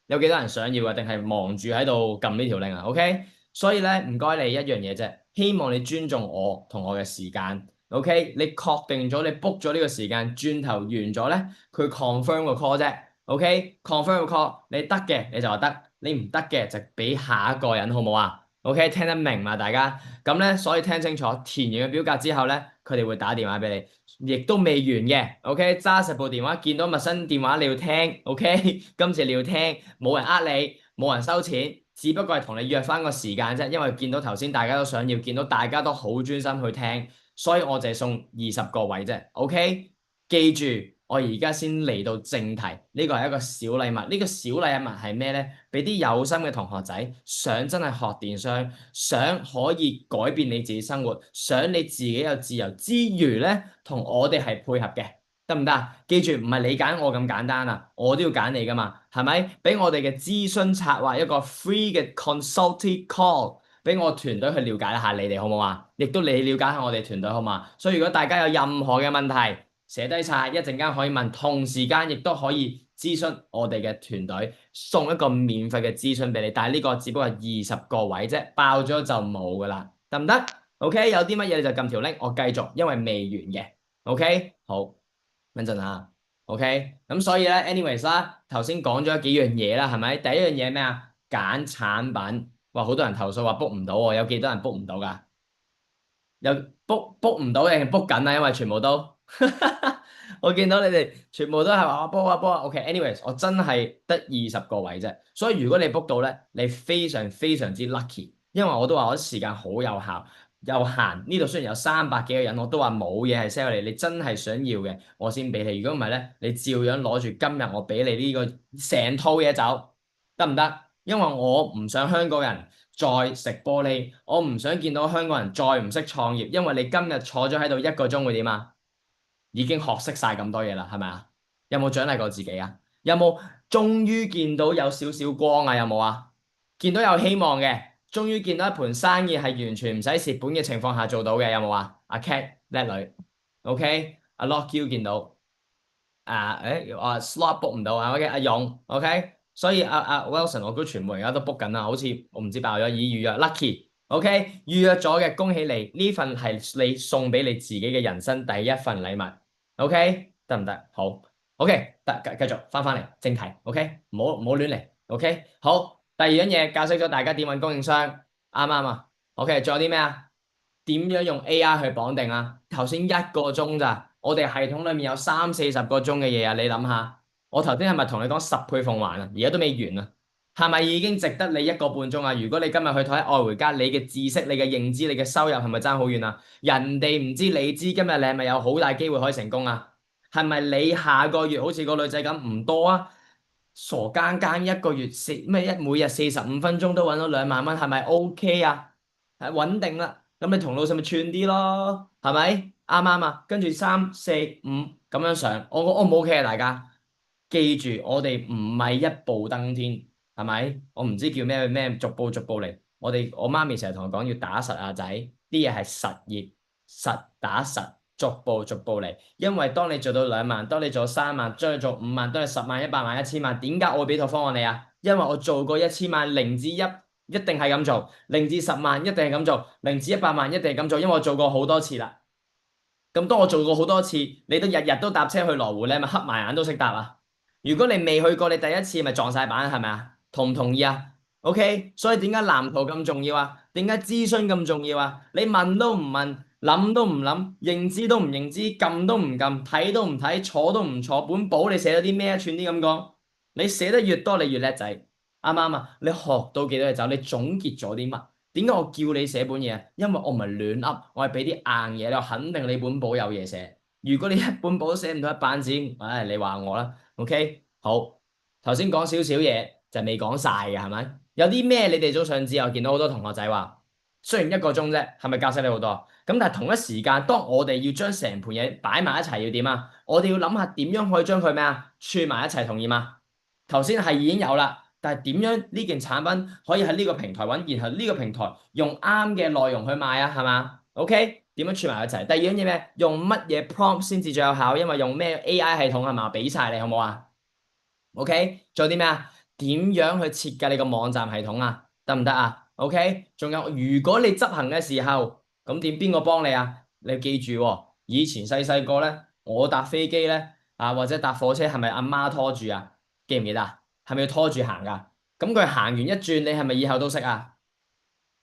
S1: 有幾多人想要啊？定係忙住喺度撳呢條 link 啊？OK，所以咧唔該你一樣嘢啫，希望你尊重我同我嘅時間。OK，你確定咗你 book 咗呢個時間，轉頭完咗咧，佢 confirm 個 call 啫。OK，confirm 個 call，你得嘅你就話得，你唔得嘅就俾下一個人，好唔好啊？OK，聽得明嘛，大家？咁咧，所以聽清楚，填完嘅表格之後咧，佢哋會打電話俾你，亦都未完嘅。OK，揸實部電話，見到陌生電話你要聽。OK，今次你要聽，冇人呃你，冇人收錢，只不過係同你約翻個時間啫。因為見到頭先大家都想要，見到大家都好專心去聽，所以我就係送20個位啫。OK，記住。我而家先嚟到正題，呢個係一個小禮物。呢個小禮物係咩呢？俾啲有心嘅同學仔，想真係學電商，想可以改變你自己生活，想你自己有自由之餘呢，同我哋係配合嘅，得唔得？記住唔係你揀我咁簡單啊，我都要揀你噶嘛，係咪？俾我哋嘅諮詢策劃一個 free 嘅 consulting call，俾我團隊去了解一下你哋好唔好啊？亦都你了解下我哋團隊好嘛？所以如果大家有任何嘅問題，寫低晒，一陣間可以問，同時間亦都可以諮詢我哋嘅團隊，送一個免費嘅諮詢俾你。但係呢個只不過係20個位啫，爆咗就冇噶啦，得唔得？OK，有啲乜嘢你就撳條 link，我繼續，因為未完嘅。OK，好，等陣啊。OK，咁所以咧，anyways 啦，頭先講咗幾樣嘢啦，係咪？第一樣嘢咩啊？揀產品，哇，好多人投訴話 book 唔到喎，有幾多人 book 唔到㗎？有 book 唔到定係 book 緊啊？因為全部都。我見到你哋全部都係話我 book 啊 book 啊，OK，anyways，我真係得20個位啫，所以如果你 book 到咧，你非常非常之 lucky，因為我都話我時間好有效，有閒，呢度雖然有300幾個人，我都話冇嘢係 sell 你，你真係想要嘅，我先俾你，如果唔係咧，你照樣攞住今日我俾你呢個成套嘢走，得唔得？因為我唔想香港人再食玻璃，我唔想見到香港人再唔識創業，因為你今日坐咗喺度1個鐘會點啊？已經學識晒咁多嘢啦，係咪啊？有冇獎勵過自己啊？有冇終於見到有少少光啊？有冇啊？見到有希望嘅，終於見到一盤生意係完全唔使蝕本嘅情況下做到嘅，有冇啊？阿 Cat 叻女，OK，阿 Lock U 見到，slot book 唔到啊，OK，阿勇，OK，所以阿 Wilson 我估全部而家都 book 緊啦，好似我唔知爆咗已預約 Lucky。OK，預約咗嘅恭喜你，呢份係你送俾你自己嘅人生第一份禮物。OK，得唔得？好，OK，得繼續翻嚟正題。OK，唔好亂嚟。OK，好，第二樣嘢教識咗大家點揾供應商，啱唔啱啊？OK，仲有啲咩啊？點樣用 AI 去綁定啊？頭先1個鐘咋，我哋系統裡面有30-40個鐘嘅嘢啊！你諗下，我頭先係咪同你講10倍奉還啊？而家都未完啊！係咪已經值得你1個半鐘啊？如果你今日去睇愛回家，你嘅知識、你嘅認知、你嘅收入係咪爭好遠啊？人哋唔知你知，今日你係咪有好大機會可以成功啊？係咪你下個月好似個女仔咁唔多啊？傻更更一個月每日45分鐘都揾到2萬蚊，係咪 OK 啊？係穩定啦，咁你同老細咪串啲咯，係咪啱唔啱啊？跟住3、4、5咁樣上，我唔 OK 啊！大家記住，我哋唔係一步登天。係咪？我唔知叫咩，逐步逐步嚟。我媽咪成日同我講要打實啊仔，啲嘢係實業，實打實，逐步逐步嚟。因為當你做到2萬，當你做3萬，將你做5萬，當你10萬、100萬、1000萬，點解我會俾套方案你啊？因為我做過1000萬0至1，一定係咁做；0至10萬一定係咁做；0至100萬一定係咁做。因為我做過好多次啦。咁當我做過好多次，你都日日都搭車去羅湖，你咪黑埋眼都識搭啊？如果你未去過，你第一次咪撞晒板，係咪啊？同唔同意啊？OK，所以點解藍圖咁重要啊？點解諮詢咁重要啊？你問都唔問，諗都唔諗，認知都唔認知，撳都唔撳，睇都唔睇，坐都唔坐。本簿你寫咗啲咩？串啲咁講，你寫得越多，你越叻仔，啱唔啱啊？你學到幾多嘢走？你總結咗啲乜？點解我叫你寫本嘢啊？因為我唔係亂噏，我係俾啲硬嘢，你肯定你本簿有嘢寫。如果你一本簿都寫唔到一版紙，你話我啦。OK，好，頭先講少少嘢。就未講晒嘅係咪？有啲咩你哋都想知？我見到好多同學仔話，雖然1個鐘啫，係咪教識你好多？咁但係同一時間，當我哋要將成盤嘢擺埋一齊，要點啊？我哋要諗下點樣可以將佢咩啊串埋一齊，同意嗎？頭先係已經有啦，但係點樣呢件產品可以喺呢個平台揾，然後呢個平台用啱嘅內容去賣啊？係嘛？OK，點樣串埋一齊？第二樣嘢咩？用乜嘢 prompt 先至最有效？因為用咩 AI 系統係嘛？俾晒你好唔好啊？OK，仲有啲咩啊？點樣去設計你個網站系統啊？得唔得啊？OK，仲有如果你執行嘅時候，咁邊個幫你啊？你要記住喎，以前細細個咧，我搭飛機咧或者搭火車係咪阿媽拖住啊？記唔記得啊？係咪要拖住行噶？咁佢行完一轉，你係咪以後都識啊？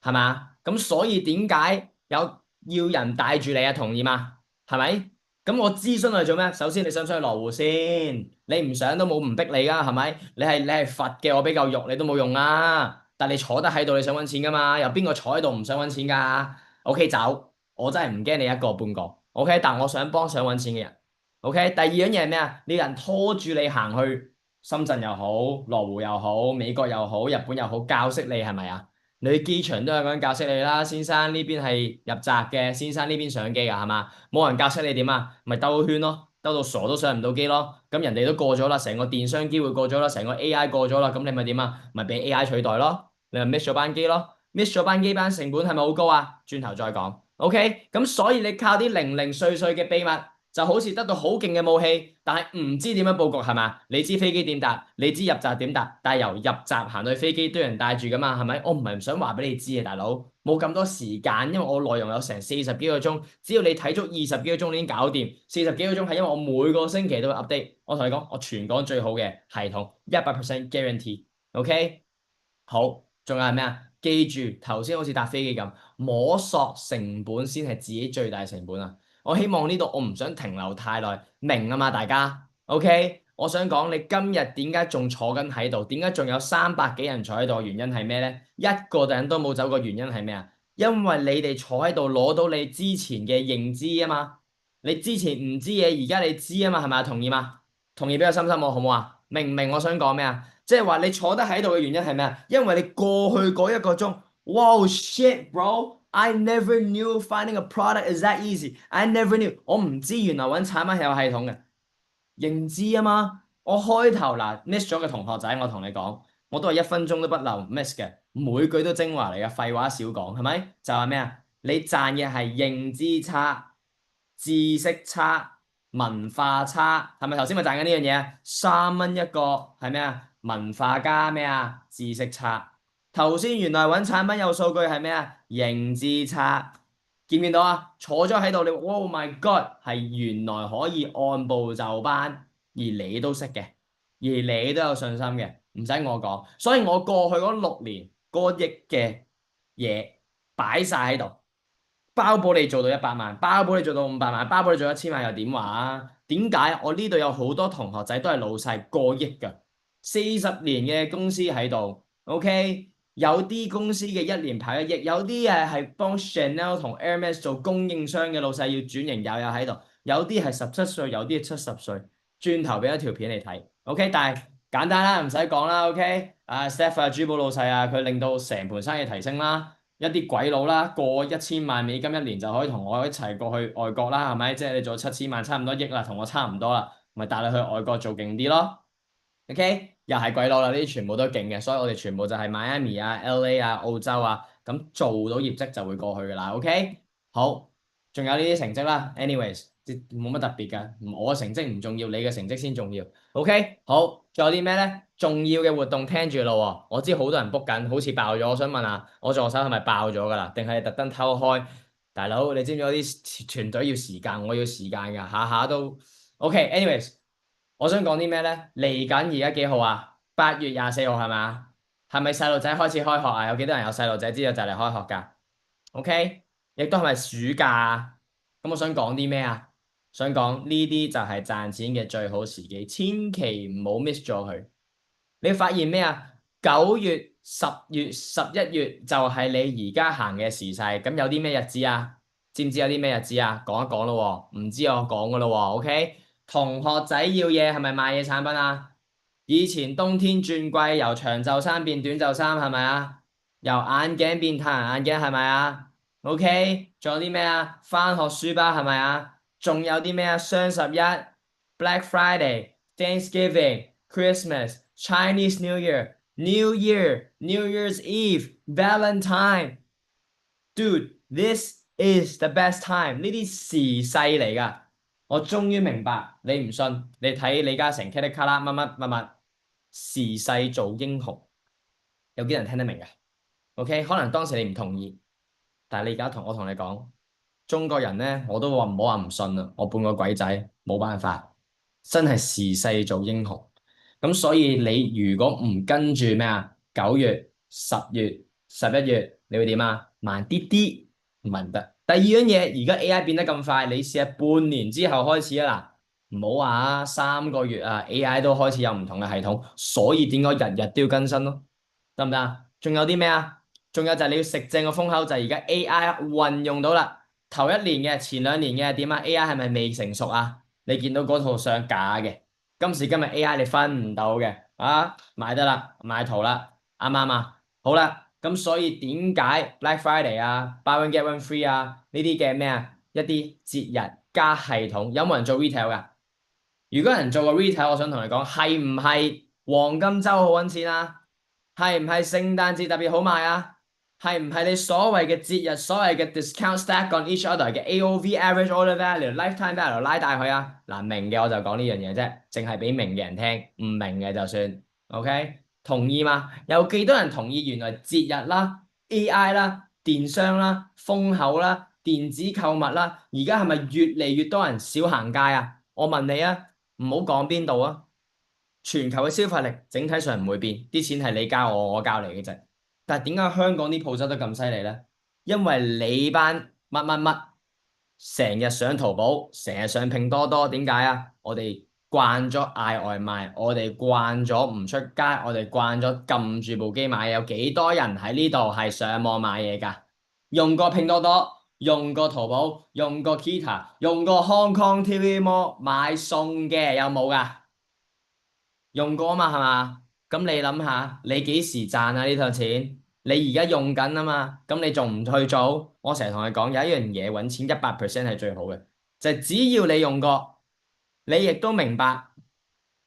S1: 係嘛？咁所以點解要人帶住你啊？同意嗎？係咪？咁我諮詢你做咩？首先你想唔想去羅湖先？你唔想都冇唔逼你噶，係咪？你係佛嘅，我俾嚿肉你都冇用啊！但你坐得喺度，你想揾錢噶嘛？有邊個坐喺度唔想揾錢噶？OK 走，我真係唔驚你一個半個。OK，但我想幫想揾錢嘅人。OK，第二樣嘢係咩啊？你有人拖住你行去深圳又好，羅湖又好，美國又好，日本又好，教識你係咪啊？你去機場都有個人教識你啦，先生呢邊係入閘嘅，先生呢邊上機噶係嘛？冇人教識你點啊？咪兜圈咯，兜到傻都上唔到機咯。咁人哋都過咗啦，成個電商機會過咗啦，成個 AI 過咗啦，咁你咪點啊？咪俾 AI 取代咯，你咪 miss 咗班機咯，miss 咗班機班成本係咪好高啊？轉頭再講，OK？咁所以你靠啲零零碎碎嘅秘密。就好似得到好勁嘅武器，但係唔知點樣佈局係嘛？你知飛機點搭，你知入閘點搭，但係由入閘行到去飛機都有人帶住噶嘛？係咪？我唔係唔想話俾你知啊，大佬，冇咁多時間，因為我內容有成40幾個鐘，只要你睇足20幾個鐘，你已經搞掂。40幾個鐘係因為我每個星期都會 update。我同你講，我全港最好嘅系統，100% guarantee。OK，好，仲有係咩啊？記住頭先好似搭飛機咁，摸索成本先係自己最大成本啊！我希望呢度我唔想停留太耐，明啊嘛大家？OK，我想講你今日點解仲坐緊喺度？點解仲有300幾人坐喺度？原因係咩咧？一個人都冇走過，原因係咩啊？因為你哋坐喺度攞到你之前嘅認知啊嘛，你之前唔知嘢，而家你知啊嘛，係咪啊？同意嗎？同意俾個心心我好唔好啊？明唔明我想講咩啊？即係話你坐得喺度嘅原因係咩啊？因為你過去嗰1個鐘，哇 shit bro！I never knew finding a product is that easy. I never knew， 我唔知原來揾產品係有系統嘅，認知啊嘛。我開頭嗱 miss 咗嘅同學仔，我同你講，我都係1分鐘都不漏 miss 嘅，每句都精華嚟嘅，廢話少講，係咪？就係咩啊？你賺嘅係認知差、知識差、文化差，係咪頭先咪賺緊呢樣嘢啊？3蚊一個係咩啊？文化加咩啊？知識差。頭先原來揾產品有數據係咩啊？認知差，見唔見到啊？坐咗喺度，你 Oh my God， 係原來可以按部就班，而你都識嘅，而你都有信心嘅，唔使我講。所以我過去嗰6年嗰億嘅嘢擺晒喺度，包保你做到100萬，包保你做到500萬，包保你做1000萬又點話啊？點解我呢度有好多同學仔都係老細過億㗎，40年嘅公司喺度，OK？有啲公司嘅1年跑1億，有啲係幫 Chanel 同 Hermes 做供應商嘅老細要轉型，有喺度，有啲係17歲，有啲係70歲。轉頭俾一條片你睇，OK？但係簡單啦，唔使講啦，OK？Steph 啊，珠寶老細啊，佢令到成盤生意提升啦。一啲鬼佬啦，過1000萬美金1年就可以同我一齊過去外國啦，係咪？即係你做7000萬，差唔多億啦，同我差唔多啦，咪帶你去外國做勁啲咯。OK，又係鬼佬啦，呢啲全部都勁嘅，所以我哋全部就係 Miami 啊、LA 啊、澳洲啊，咁做到業績就會過去噶啦。OK，好，仲有呢啲成績啦。Anyways，冇乜特別噶，我嘅成績唔重要，你嘅成績先重要。OK，好，仲有啲咩咧？重要嘅活動聽住咯。我知好多人 book 緊，好似爆咗。我想問下，我助手係咪爆咗噶啦？定係特登偷開？大佬，你知唔知我啲團隊要時間，我要時間噶，下下都 OK。Anyways。我想講啲咩咧？嚟緊而家幾號啊？8月24號係咪？係咪細路仔開始開學啊？有幾多人有細路仔知道就嚟開學㗎？OK，亦都係咪暑假啊？咁我想講啲咩啊？想講呢啲就係賺錢嘅最好時機，千祈唔好 miss 咗佢。你發現咩啊？9月、10月、11月就係你而家行嘅時勢。咁有啲咩日子啊？知唔知有啲咩日子啊？講一講咯喎，唔知我講噶咯喎。OK。同學仔要嘢係咪賣嘢產品啊？以前冬天轉季，由長袖衫變短袖衫，係咪啊？由眼鏡變太陽眼鏡，係咪啊？OK，仲有啲咩啊？返學書包係咪啊？仲有啲咩啊？雙十一、Black Friday、Thanksgiving、Christmas、Chinese New Year、New Year、New Year's Eve、Valentine。Dude, this is the best time。呢啲時勢嚟㗎，我終於明白。你唔信，你睇李嘉誠 Kitty 卡啦乜乜乜乜，時勢做英雄，有幾人聽得明㗎？OK，可能當時你唔同意，但係你而家同你講，中國人咧，我都話唔好話唔信啦，我半個鬼仔冇辦法，真係時勢做英雄。咁所以你如果唔跟住咩啊，9月、10月、11月，你會點啊？慢啲啲，唔係唔得。第二樣嘢，而家 AI 變得咁快，你試下半年之後開始啊嗱，唔好話啊3個月啊，AI 都開始有唔同嘅系統，所以點解日日都要更新咯？得唔得啊？仲有啲咩啊？仲有就係你要食正個風口，就係而家 AI 運用到啦。頭一年嘅、前2年嘅點啊？AI 係咪未成熟啊？你見到嗰套相假嘅，今時今日 AI 你分唔到嘅啊，買得啦，買圖啦，啱唔啱啊？好啦，咁所以點解 Black Friday 啊、Buy One Get One Free 啊呢啲嘅咩啊？一啲節日加系統，有冇人做 retail 㗎？如果有人做過 retail，我想同你講，係唔係黃金週好揾錢啊？係唔係聖誕節特別好賣啊？係唔係你所謂嘅節日，所謂嘅 discount stack on each other 嘅 AOV average order value lifetime value 拉大佢啊？嗱，明嘅我就講呢樣嘢啫，淨係俾明嘅人聽，唔明嘅就算。OK，同意嘛？有幾多人同意？原來節日啦、AI 啦、電商啦、風口啦、電子購物啦，而家係咪越嚟越多人少行街啊？我問你啊，唔好講邊度啊！全球嘅消費力整體上唔會變，啲錢係你交我，我交你嘅啫。但係點解香港啲鋪頭都咁犀利咧？因為你班乜乜乜成日上淘寶，成日上拼多多，點解啊？我哋慣咗嗌外賣，我哋慣咗唔出街，我哋慣咗撳住部機買嘢。有幾多人喺呢度係上網買嘢㗎？用過拼多多，用過淘寶，用過 Kita，用過 Hong Kong TV Mall 買餸嘅有冇㗎？用過啊嘛，係嘛？咁你諗下，你幾時賺啊呢套錢？你而家用緊啊嘛，咁你仲唔去做？我成日同你講，有一樣嘢揾錢100%係最好嘅，就係只要你用過，你亦都明白，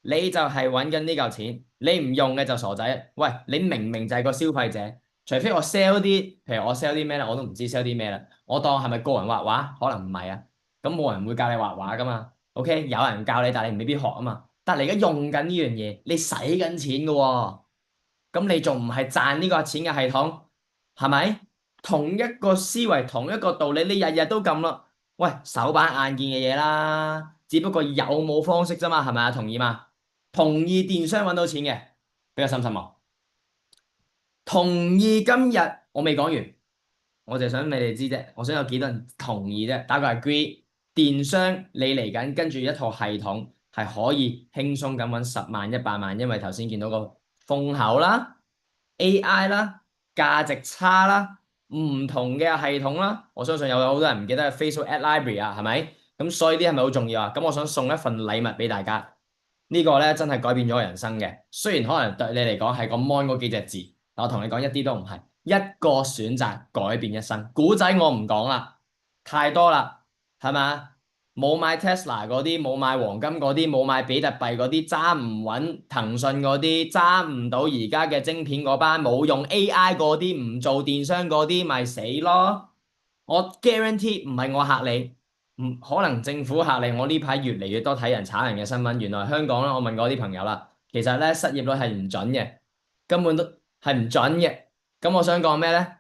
S1: 你就係揾緊呢嚿錢。你唔用嘅就傻仔。喂，你明明就係個消費者，除非我 sell 啲，譬如我 sell 啲咩咧，我都唔知 sell 啲咩啦。我當係咪個人畫畫？可能唔係啊。咁冇人會教你畫畫噶嘛。OK，有人教你，但係你未必學啊嘛。但係你而家用緊呢樣嘢，你使緊錢嘅喎，咁你仲唔係賺呢個錢嘅系統？係咪？同一個思維，同一個道理，你日日都撳咯。喂，手板眼見嘅嘢啦，只不過有冇方式啫嘛，係咪啊？同意嘛？同意電商揾到錢嘅，比較深深喎。同意今日我未講完，我就想你哋知啫。我想有幾多人同意啫？打個 agree，電商你嚟緊跟住一套系統。係可以輕鬆咁揾10萬、100萬，因為頭先見到個風口啦、AI 啦、價值差啦、唔同嘅系統啦，我相信有好多人唔記得 Facebook Ad Library 啊，係咪？咁所以啲係咪好重要啊？咁我想送一份禮物俾大家，呢個咧真係改變咗我人生嘅。雖然可能對你嚟講係個 mon 嗰幾隻字，但我同你講一啲都唔係，一個選擇改變一生。古仔我唔講啦，太多啦，係咪？冇買 Tesla 嗰啲，冇買黃金嗰啲，冇買比特幣嗰啲，揸唔穩騰訊嗰啲，揸唔到而家嘅晶片嗰班，冇用 AI 嗰啲，唔做電商嗰啲，咪死咯！我 guarantee 唔係我嚇你，唔可能政府嚇你。我呢排越嚟越多睇人炒人嘅新聞，原來香港咧，我問過啲朋友啦，其實咧失業率係唔準嘅，根本都係唔準嘅。咁我想講咩咧？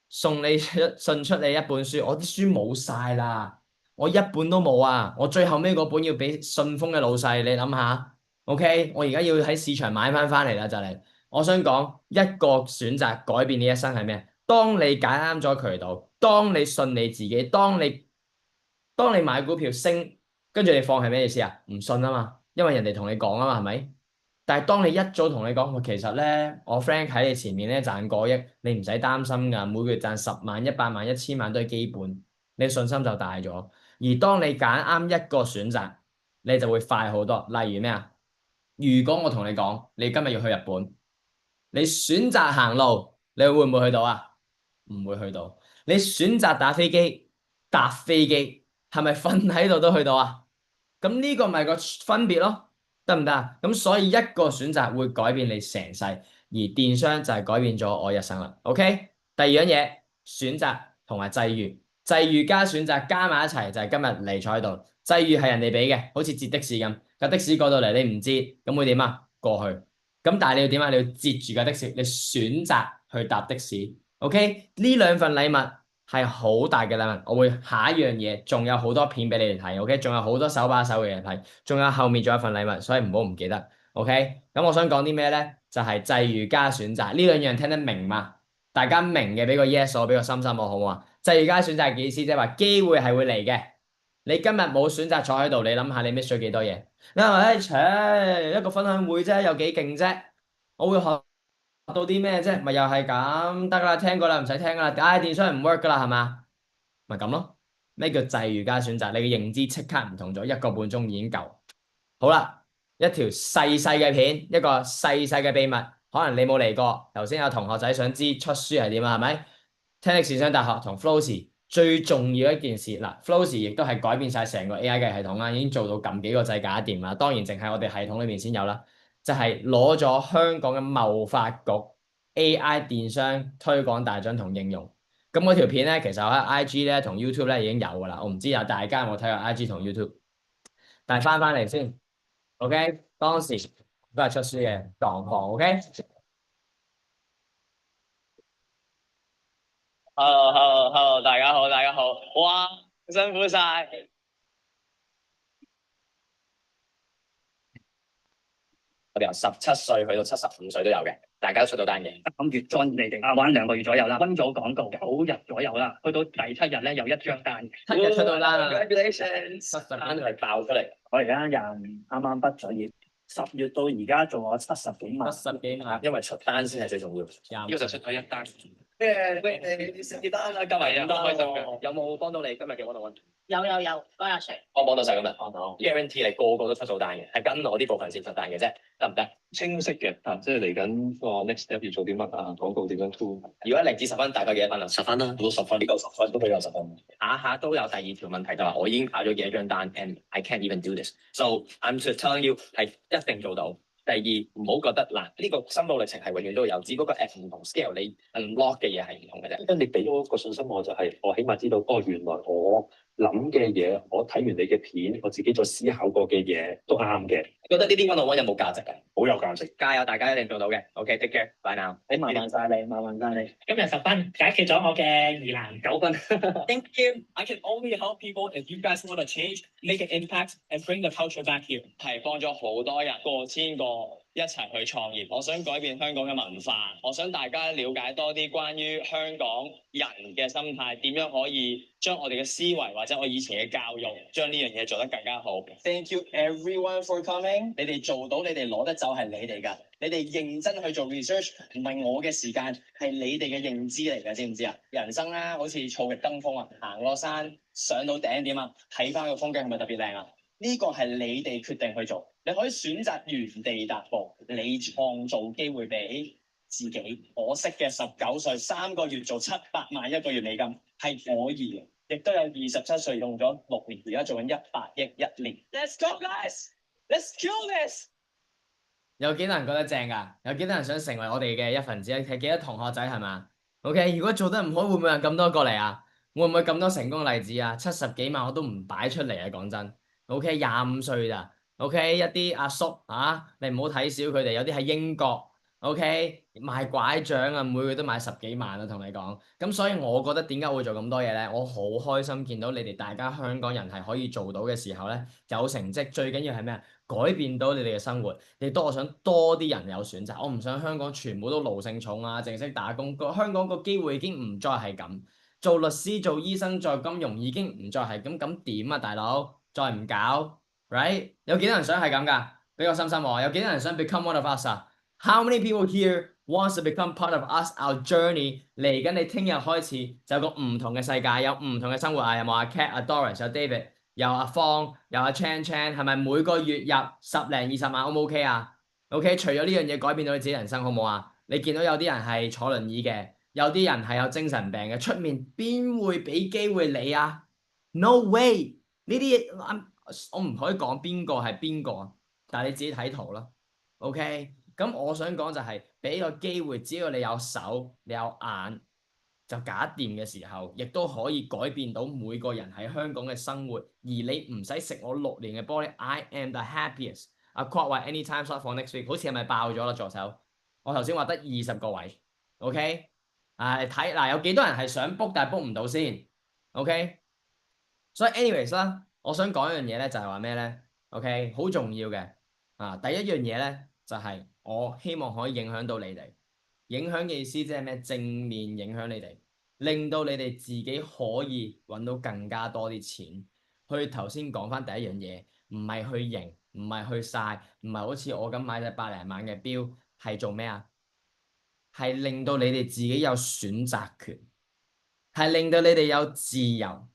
S1: 送你信出你一本書，我啲書冇晒啦。我一本都冇啊！我最後尾嗰本要俾信豐嘅老細，你諗下，OK？我而家要喺市場買翻嚟啦，就嚟。我想講一個選擇改變你一生係咩？當你揀啱咗渠道，當你信你自己，當你買股票升，跟住你放係咩意思啊？唔信啊嘛，因為人哋同你講啊嘛，係咪？但係當你一早同你講，其實咧，我 friend 喺你前面咧賺過億，你唔使擔心㗎，每個月賺10萬、100萬、1000萬都係基本，你信心就大咗。而當你揀啱一個選擇，你就會快好多。例如咩啊？如果我同你講，你今日要去日本，你選擇行路，你會唔會去到啊？唔會去到。你選擇打飛機，搭飛機，係咪瞓喺度都去到啊？咁呢個咪個分別咯，得唔得啊？咁所以一個選擇會改變你成世，而電商就係改變咗我一生啦。OK，第二樣嘢選擇同埋際遇，際遇加選擇加埋一齊就係今日你坐喺度。際遇係人哋俾嘅，好似截的士咁，架的士過到嚟你唔知，咁會點啊？過去。咁但係你要點啊？你要截住架的士，你選擇去搭的士。OK，呢兩份禮物係好大嘅禮物，我會下一樣嘢，仲有好多片俾你哋睇。OK，仲有好多手把手嘅嘢睇，仲有後面仲有一份禮物，所以唔好唔記得。OK，咁我想講啲咩咧？就係際遇加選擇呢兩樣聽得明嘛？大家明嘅俾個 yes 我，俾個心心我好唔好啊？際遇加選擇嘅意思即係話機會係會嚟嘅。你今日冇選擇坐喺度，你諗下你 miss 咗幾多嘢？你話一個分享會啫，有幾勁啫？我會學到啲咩啫？咪又係咁得啦，聽過啦，唔使聽啦。電商唔 work 噶啦，係嘛？咪咁咯。咩叫際遇加選擇？你嘅認知即刻唔同咗，一個半鐘已經夠。好啦，一條細細嘅片，一個細細嘅秘密，可能你冇嚟過。頭先有同學仔想知出書係點啊？係咪？聽力時尚大學同 Flow 最重要一件事嗱，Flow 亦都係改變晒成個 AI 嘅系統啦，已經做到撳幾個掣搞掂啦。當然淨係我哋系統裏面先有啦，就係攞咗香港嘅貿發局 AI 電商推廣大獎同應用。咁嗰條片咧，其實我喺 IG 咧同 YouTube 咧已經有噶啦，我唔知有大家有冇睇過 IG 同 YouTube。但係翻嚟先，OK，當時都係出書嘅狀況，OK。
S2: Hello，大家好，大家好，哇，辛苦晒。我哋由17歲去到75歲都有嘅，大家都出到單嘅。
S4: 3月 join 你哋玩2個月左右啦，溫咗廣告9日左右啦，去到第7日咧有1張單
S1: 7日出到單啦
S2: Congratulations，單係爆出嚟。
S4: 我而家廿啱啱畢咗業，10月到而家做咗70幾萬，
S1: 70幾萬，
S2: 因為出單先係最重要。呢個就出咗1單。你食幾單啦？今日咁多開心嘅，有冇幫到你今日嘅1 on 1？
S3: 有，多謝誰？
S2: 我幫到晒今日，幫到。Guarantee 你個個都出到單嘅，係跟我啲部分先出單嘅啫，得唔得？
S5: 清晰嘅即係嚟緊個 next step 要做啲乜啊？廣告點樣 do？
S2: 如果0至10分，大概幾多分啊？10分啦，到10分，呢夠10分都俾我10分。下都有第2條問題就話我已經跑咗幾多張單 ，and I can't even do this。So I'm just telling you 係一定做到。第二唔好覺得嗱，呢個心路歷程係永遠都有，只不過 app 唔同 scale，你 unlock 嘅嘢係唔同嘅啫。
S5: 因為你俾咗個信心我，就係我起碼知道原來我諗嘅嘢，我睇完你嘅片，我自己再思考過嘅嘢都啱嘅。
S2: 覺得呢啲1 on 1有冇價值啊？
S5: 好有價值，
S2: 加油！大家一定做到嘅。OK，take care，bye now。
S4: 麻煩晒你，麻煩晒你。
S6: 今日10分解決咗我嘅疑難9分。
S7: Thank you. I can only help people if you guys want to change, make an impact, and bring the culture back here.
S8: 係幫咗好多人，過千個一齊去創業。我想改變香港嘅文化，我想大家了解多啲關於香港人嘅心態，點樣可以將我哋嘅思維或者我以前嘅教育，將呢樣嘢做得更加好。Thank you everyone for coming。你哋做到，你哋攞得走係你哋㗎。你哋認真去做 research，唔係我嘅時間，係你哋嘅認知嚟㗎，知唔知啊？人生啦，好似燥熱登峰啊，行落山上到頂點啊，睇翻個風景係咪特別靚啊？呢個係你哋決定去做，你可以選擇原地踏步，你創造機會俾自己。我識嘅19歲3個月做700萬1個月美金係可以嘅，亦都有27歲用咗6年，而家做緊100億1年。Let's go guys, let's kill this！
S1: 有幾多人覺得正㗎？有幾多人想成為我哋嘅一份子？係幾多同學仔係嘛？OK，如果做得唔好，會唔會有咁多過嚟啊？會唔會咁多成功例子啊？70幾萬我都唔擺出嚟啊！講真。OK，25歲咋 ？OK，一啲阿叔啊，你唔好睇小佢哋，有啲喺英國 OK 賣拐杖啊，每個月都買10幾萬啊，同你講。咁所以我覺得點解會做咁多嘢咧？我好開心見到你哋大家香港人係可以做到嘅時候咧，有成績。最緊要係咩啊？改變到你哋嘅生活。我想多啲人有選擇，我唔想香港全部都奴性重啊，淨識打工。香港個機會已經唔再係咁，做律師、做醫生、做金融已經唔再係咁，咁點啊，大佬？再唔搞 ，right？ 有幾多人想係咁㗎？俾個心心我。有幾多人想 become one of us 啊？How many people here wants to become part of us, our journey？ 嚟緊你聽日開始就有個唔同嘅世界，有唔同嘅生活啊！有冇啊 Cat 啊 Doris 有 David 有阿方，有阿 Chan Chan，係咪每個月入10零20萬 O 唔 OK 啊？OK，除咗呢樣嘢改變到你自己人生好唔好啊？你見到有啲人係坐輪椅嘅，有啲人係有精神病嘅，出面邊會俾機會你啊？No way！呢啲嘢我唔可以講邊個係邊個啊，但係你自己睇圖啦。OK，咁我想講就係俾個機會，只要你有手，你有眼。就搞掂嘅時候，亦都可以改變到每個人喺香港嘅生活，而你唔使食我6年嘅玻璃。I am the happiest。阿 Quad 話 anytime slot for next week，好似係咪爆咗啦助手？我頭先話得20個位，OK？睇嗱有幾多人係想 book 但係 book 唔到先，OK？所以 anyways 啦，我想講一樣嘢咧，就係話咩咧？OK，好重要嘅第一樣嘢咧就係我希望可以影響到你哋。影響嘅意思即係咩？正面影響你哋，令到你哋自己可以揾到更加多啲錢。去頭先講翻第一樣嘢，唔係去贏，唔係去晒，唔係好似我咁買隻百零萬嘅錶，係做咩啊？係令到你哋自己有選擇權，係令到你哋有自由，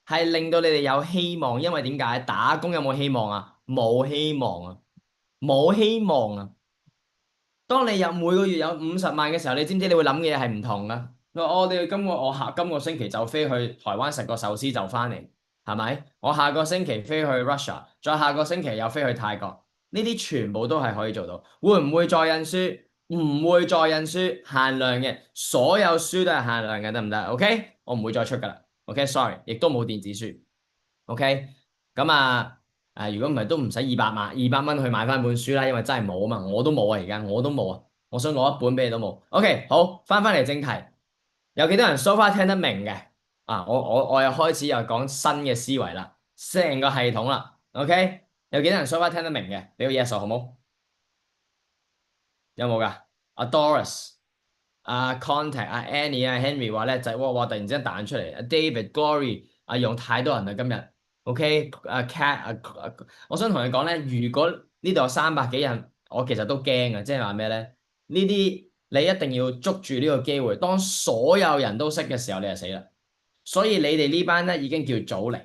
S1: 係令到你哋有希望。因為點解？打工有冇希望啊？冇希望啊！冇希望啊！當你有每個月有50萬嘅時候，你知唔知你會諗嘅嘢係唔同噶？我哋今個星期就飛去台灣食個壽司就翻嚟，係咪？我下個星期飛去 Russia， 再下個星期又飛去泰國，呢啲全部都係可以做到。會唔會再印書？唔會再印書，限量嘅，所有書都係限量嘅，得唔得 ？OK，我唔會再出噶啦。OK，sorry，亦都冇電子書。OK，咁如果唔係都唔使200蚊去買翻本書啦，因為真係冇啊嘛，我都冇啊，而家我都冇啊，我想攞一本俾你都冇。OK，好，翻嚟正題，有幾多人 so far 聽得明嘅？我又開始又講新嘅思維啦，成個系統啦。OK，有幾多人 so far 聽得明嘅？俾個 yes 好冇？有冇噶？阿 Doris、阿 Contact、阿 Annie、阿 Henry 話咧就係哇突然之間彈出嚟，阿 David、Glory、用太多人啦今日。OK，阿 Cat，我想同你講咧，如果呢度有300幾人，我其實都驚啊！即係話咩咧？呢啲你一定要捉住呢個機會，當所有人都識嘅時候，你就死啦。所以你哋呢班咧已經叫早嚟，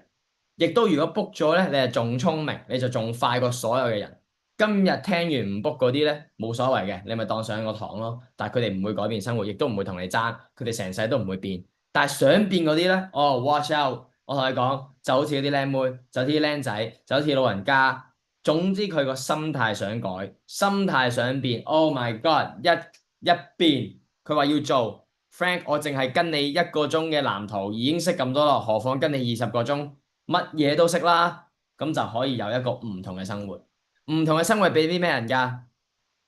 S1: 亦都如果 book 咗咧，你係仲聰明，你就仲快過所有嘅人。今日聽完唔 book 嗰啲咧冇所謂嘅，你咪當上個堂咯。但係佢哋唔會改變生活，亦都唔會同你爭，佢哋成世都唔會變。但係想變嗰啲咧，watch out！我同你講，就好似嗰啲靚妹，就好似啲靚仔，就好似老人家，總之佢個心態想改，心態想變。Oh my god！一變，佢話要做 Frank，我淨係跟你1個鐘嘅藍圖已經識咁多啦，何況跟你20個鐘，乜嘢都識啦，咁就可以有一個唔同嘅生活。唔同嘅生活俾啲咩人㗎？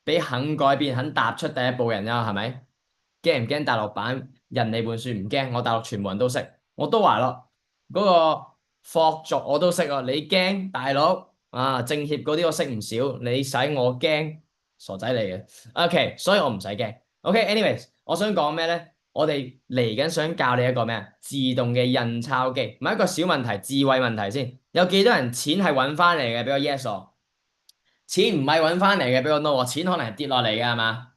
S1: 俾肯改變、肯踏出第一步人啊，係咪？驚唔驚大陸版印你本書？唔驚，我大陸全部人都識，我都話咯。嗰個霍族我都識啊，你驚大佬政協嗰啲我識唔少，你使我驚？傻仔嚟嘅。OK，所以我唔使驚。OK，anyways，我想講咩咧？我哋嚟緊想教你一個咩啊？自動嘅印鈔機，唔係一個小問題，智慧問題先。有幾多人錢係揾翻嚟嘅？俾個 yes 我。錢唔係揾翻嚟嘅，俾個 no。錢可能係跌落嚟嘅，係嘛？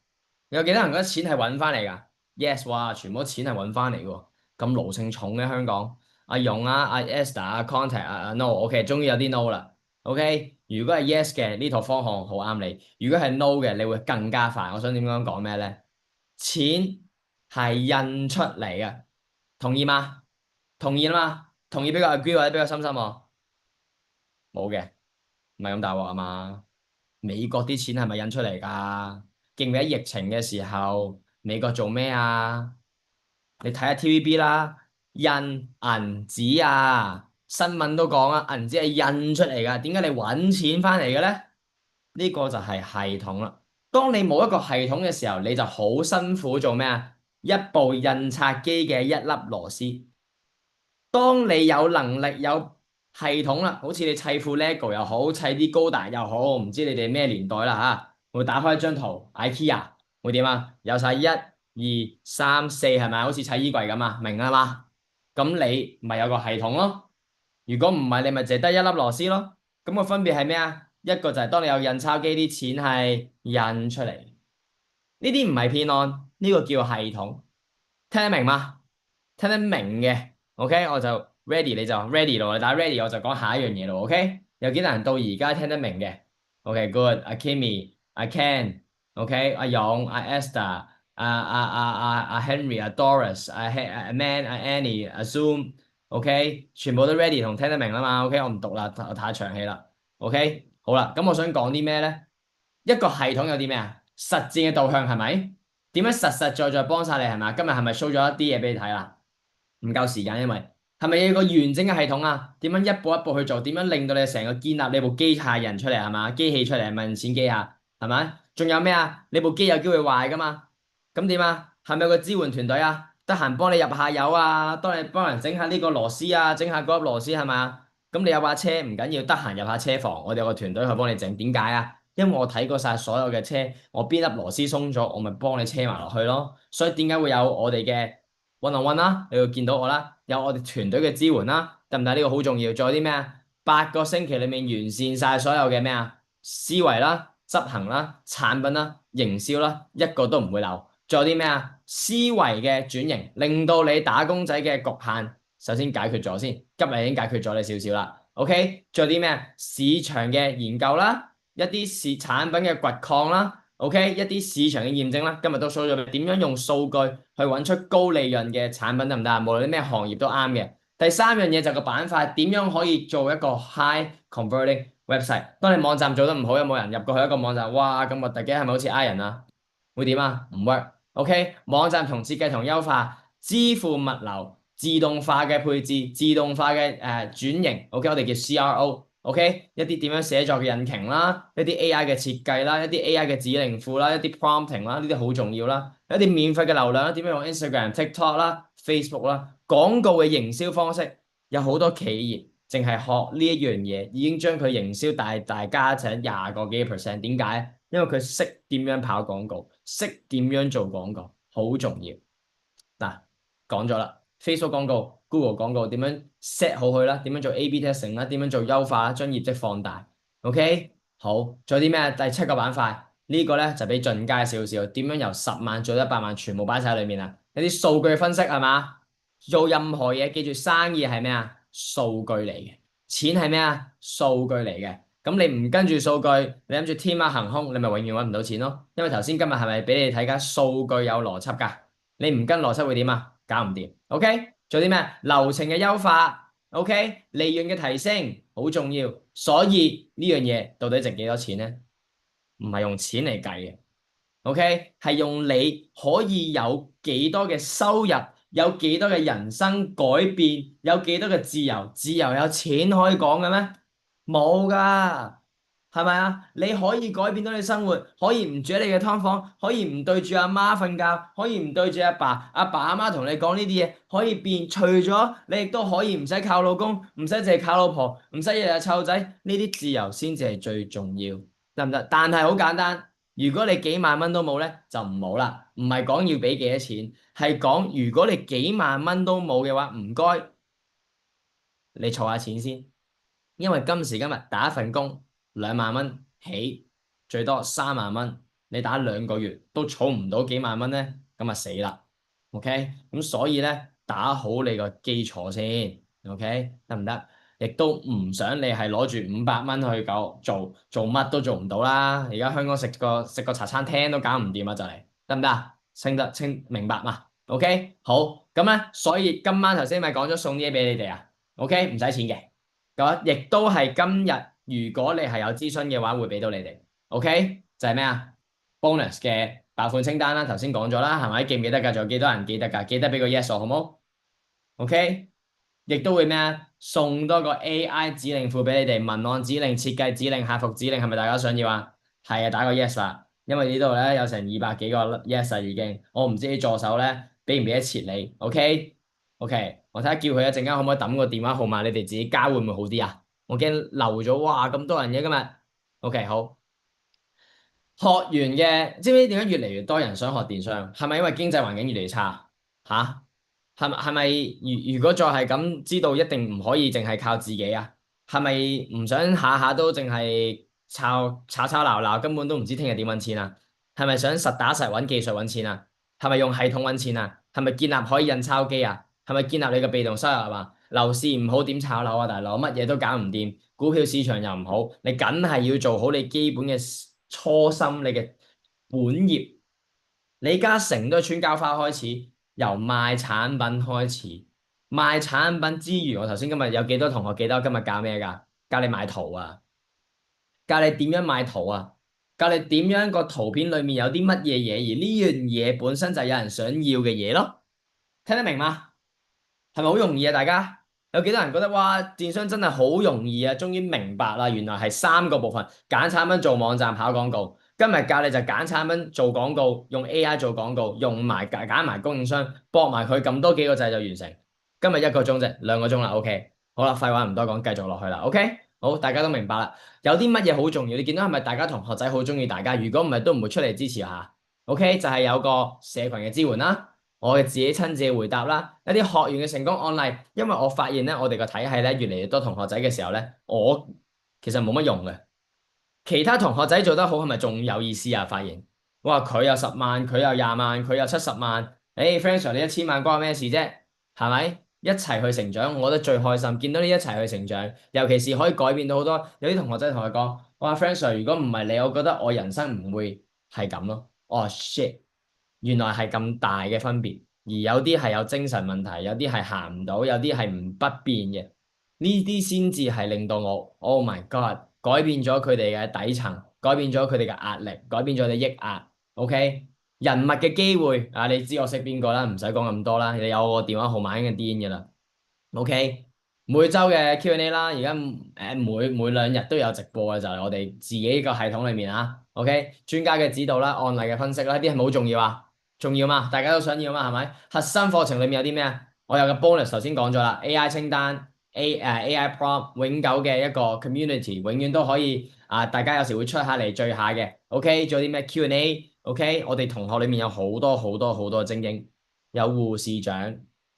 S1: 有幾多人覺得錢係揾翻嚟噶 ？yes， 哇，全部錢係揾翻嚟嘅，咁奴性重嘅香港。阿勇阿 Esther 阿 Contact 阿 No，OK，終於有啲 no 啦。OK，如果係 yes 嘅呢套方向好啱你，如果係 no 嘅，你會更加快。我想點樣講咩咧？錢係印出嚟嘅，同意嗎？同意啦嘛？同意俾個 agree 或者俾個心心我。冇嘅，唔係咁大鑊啊嘛？美國啲錢係咪印出嚟㗎？記唔記得疫情嘅時候，美國做咩啊？你睇下 TVB 啦。印銀紙啊，新聞都講啊，銀紙係印出嚟噶，點解你揾錢翻嚟嘅咧？呢個就係系統啦。當你冇一個系統嘅時候，你就好辛苦做咩啊？一部印刷機嘅一粒螺絲。當你有能力有系統啦，好似你砌副 Lego 又好，砌啲高達又好，唔知你哋咩年代啦嚇，會打開一張圖 IKEA 會點啊？有晒1、2、3、4係咪？好似砌衣櫃咁啊？明啊嘛？咁你咪有個系統咯。如果唔係，你咪淨係得一粒螺絲咯。咁個分別係咩啊？一個就係當你有印鈔機，啲錢係印出嚟。呢啲唔係騙案，呢個叫系統。聽得明嗎？聽得明嘅，OK，我就 ready 你就 ready 咯，你打 ready 我就講下一樣嘢咯，OK？有幾多人到而家聽得明嘅？OK，good，阿 Kimmy，阿 Ken，OK，阿勇，阿 Esther，阿 Henry，阿 Doris，阿 Man，阿 Annie，阿 Zoom，OK，全部都 ready 同聽得明啦嘛，OK，我唔讀啦，我太長氣啦，OK，好啦，咁我想講啲咩咧？一個系統有啲咩啊？實戰嘅導向係咪？點樣實實在在幫晒你係咪？今日係咪 show 咗一啲嘢俾你睇啦？唔夠時間，因為係咪有個完整嘅系統啊？點樣一步一步去做？點樣令到你成個建立你部機械人出嚟係嘛？機器出嚟係咪錢機械係咪？仲有咩啊？你部機有機會壞噶嘛？咁點啊？係咪有個支援團隊啊？得閒幫你入下油啊，幫人整下呢個螺絲啊，整下嗰粒螺絲係嘛？咁你有把車唔緊要，得閒入下車房，我哋有個團隊去幫你整。點解啊？因為我睇過晒所有嘅車，我邊粒螺絲鬆咗，我咪幫你車埋落去咯。所以點解會有我哋嘅 one-on-one 啦？你會見到我啦，有我哋團隊嘅支援啦，得唔得？呢個好重要。仲有啲咩啊？8個星期裡面完善晒所有嘅咩啊？思維啦、執行啦、產品啦、營銷啦，一個都唔會漏。仲有啲咩啊？思維嘅轉型，令到你打工仔嘅局限，首先解決咗先。今日已經解決咗你少少啦。OK，仲有啲咩？市場嘅研究啦。一啲產品嘅掘礦啦 ，OK，一啲市場嘅驗證啦，今日都 show 咗點樣用數據去揾出高利潤嘅產品得唔得啊？無論啲咩行業都啱嘅。第三樣嘢就係個板塊，點樣可以做一個 high converting website？當你網站做得唔好，有冇人入過去一個網站？哇，咁核突嘅係咪好似 I 人啊？會點啊？唔 work。OK， 網站同設計同優化，支付物流，自動化嘅配置，自動化嘅轉型 ，OK， 我哋叫 CRO。OK， 一啲點樣寫作嘅引擎啦，一啲 AI 嘅設計啦，一啲 AI 嘅指令庫啦，一啲 prompting 啦，呢啲好重要啦。一啲免費嘅流量，點樣用 Instagram、TikTok 啦、Facebook 啦，廣告嘅營銷方式，有好多企業淨係學呢一樣嘢，已經將佢營銷大家成20個幾 percent。點解？因為佢識點樣跑廣告，識點樣做廣告，好重要。嗱，講咗啦。Facebook 廣告、Google 廣告點樣 set 好佢啦？點樣做 A/B testing 啦？點樣做優化啦？將業績放大。OK， 好，仲有啲咩？第7個板塊呢個咧就比進階少少。點樣由10萬做100萬，全部擺晒喺裏面啊？有啲數據分析係嘛？做任何嘢，記住生意係咩啊？數據嚟嘅，錢係咩啊？數據嚟嘅。咁你唔跟住數據，你諗住天馬行空，你咪永遠揾唔到錢咯。因為頭先今日係咪俾你睇緊數據有邏輯㗎？你唔跟邏輯會點啊？搞唔掂 ，OK？ 做啲咩？流程嘅優化 ，OK？ 利潤嘅提升好重要，所以呢樣嘢到底值幾多錢咧？唔係用錢嚟計嘅 ，OK？ 係用你可以有幾多嘅收入，有幾多嘅人生改變，有幾多嘅自由，自由有錢可以講嘅咩？冇㗎。係咪啊？你可以改變到你生活，可以唔住喺你嘅劏房，可以唔對住阿媽瞓覺，可以唔對住阿爸阿媽同你講呢啲嘢，可以變。除咗你亦都可以唔使靠老公，唔使淨係靠老婆，唔使日日湊仔，呢啲自由先至係最重要，得唔得？但係好簡單，如果你幾萬蚊都冇咧，就唔好啦。唔係講要俾幾多錢，係講如果你幾萬蚊都冇嘅話，唔該，你儲下錢先，因為今時今日打一份工。2萬蚊起，最多3萬蚊，你打2個月都儲唔到幾萬蚊咧，咁啊死啦 ，OK？ 咁所以咧，打好你個基礎先 ，OK？ 得唔得？亦都唔想你係攞住500蚊去做乜都做唔到啦。而家香港食個茶餐廳都搞唔掂啊，就嚟得唔得？清明白嘛 ？OK？ 好，咁咧，所以今晚頭先咪講咗送啲嘢俾你哋啊 ，OK？ 唔使錢嘅，咁亦都係今日。如果你係有諮詢嘅話，會俾到你哋，OK？ 就係咩啊 ？bonus 嘅爆款清單啦，頭先講咗啦，係咪？記唔記得㗎？仲有幾多人記得㗎？記得俾個 yes 我好冇 ？OK？ 亦都會咩啊？送多個 AI 指令庫俾你哋，文案指令、設計指令、客服指令，係咪大家想要啊？係啊，打個 yes 啦，因為呢度咧有成200幾個 yes 啊已經，我唔知啲助手咧俾唔俾得切你 ，OK？OK？ 我睇下叫佢一陣間可唔可以揼個電話號碼，你哋自己交會唔會好啲啊？我驚漏咗，哇咁多人嘅今日 ，OK 好。學完嘅，知唔知點解越嚟越多人想學電商？係咪因為經濟環境越嚟越差？吓？係咪如果再係咁，知道一定唔可以淨係靠自己啊？係咪唔想下下都淨係吵鬧，根本都唔知聽日點搵錢啊？係咪想實打實搵技術搵錢啊？係咪用系統搵錢啊？係咪建立可以印鈔機啊？係咪建立你嘅被動收入啊？樓市唔好點炒樓啊，大佬，乜嘢都搞唔掂，股票市場又唔好，你梗係要做好你基本嘅初心，你嘅本業。李嘉誠都係穿膠花開始，由賣產品開始，賣產品之餘，我頭先今日有幾多同學記得我今日教咩㗎？教你買圖啊，教你點樣買圖啊，教你點樣個圖片裡面有啲乜嘢嘢，而呢樣嘢本身就係有人想要嘅嘢咯，聽得明嗎？係咪好容易啊？大家有幾多人覺得哇，電商真係好容易啊？終於明白啦，原來係3個部分：揀產品、做網站、跑廣告。今日教你就揀產品、做廣告，用 AI 做廣告，用埋揀埋供應商，駁埋佢咁多幾個掣就完成。今日1個鐘啫，2個鐘啦。OK，好啦，廢話唔多講，繼續落去啦。OK，好，大家都明白啦。有啲乜嘢好重要？你見到係咪大家同學仔好中意大家？如果唔係，都唔會出嚟支持下。OK，就係有個社群嘅支援啦。我嘅自己親自回答啦，一啲學員嘅成功案例，因為我發現咧，我哋個體系咧越嚟越多同學仔嘅時候咧，我其實冇乜用嘅。其他同學仔做得好係咪仲有意思啊？發現，哇，佢有10萬，佢有20萬，佢有70萬，Frank Sir 你1000萬關我咩事啫？係咪？一齊去成長，我覺得最開心，見到你一齊去成長，尤其是可以改變到好多。有啲同學仔同佢講，哇，Frank Sir 如果唔係你，我覺得我人生唔會係咁咯。哦，shit！原來係咁大嘅分別，而有啲係有精神問題，有啲係行唔到，有啲係唔不變嘅，呢啲先至係令到我 Oh my God 改變咗佢哋嘅底層，改變咗佢哋嘅壓力，改變咗你抑壓。OK， 人脈嘅機會啊，你知我識邊個啦，唔使講咁多啦，你有我電話號碼已經癲嘅啦。OK， 每週嘅 Q&A 啦，而家每2日都有直播嘅，就係我哋自己個系統裏面啊。OK， 專家嘅指導啦，案例嘅分析啦，呢啲係咪好重要啊？重要嘛？大家都想要嘛？係咪？核心課程裏面有啲咩啊？我有個 bonus 頭先講咗啦 ，AI 清單、AI prompt 永久嘅一個 community， 永遠都可以大家有時會出下嚟聚下嘅。OK， 仲有啲咩 Q&A？OK， 我哋同學裏面有好多好多好多精英，有護士長，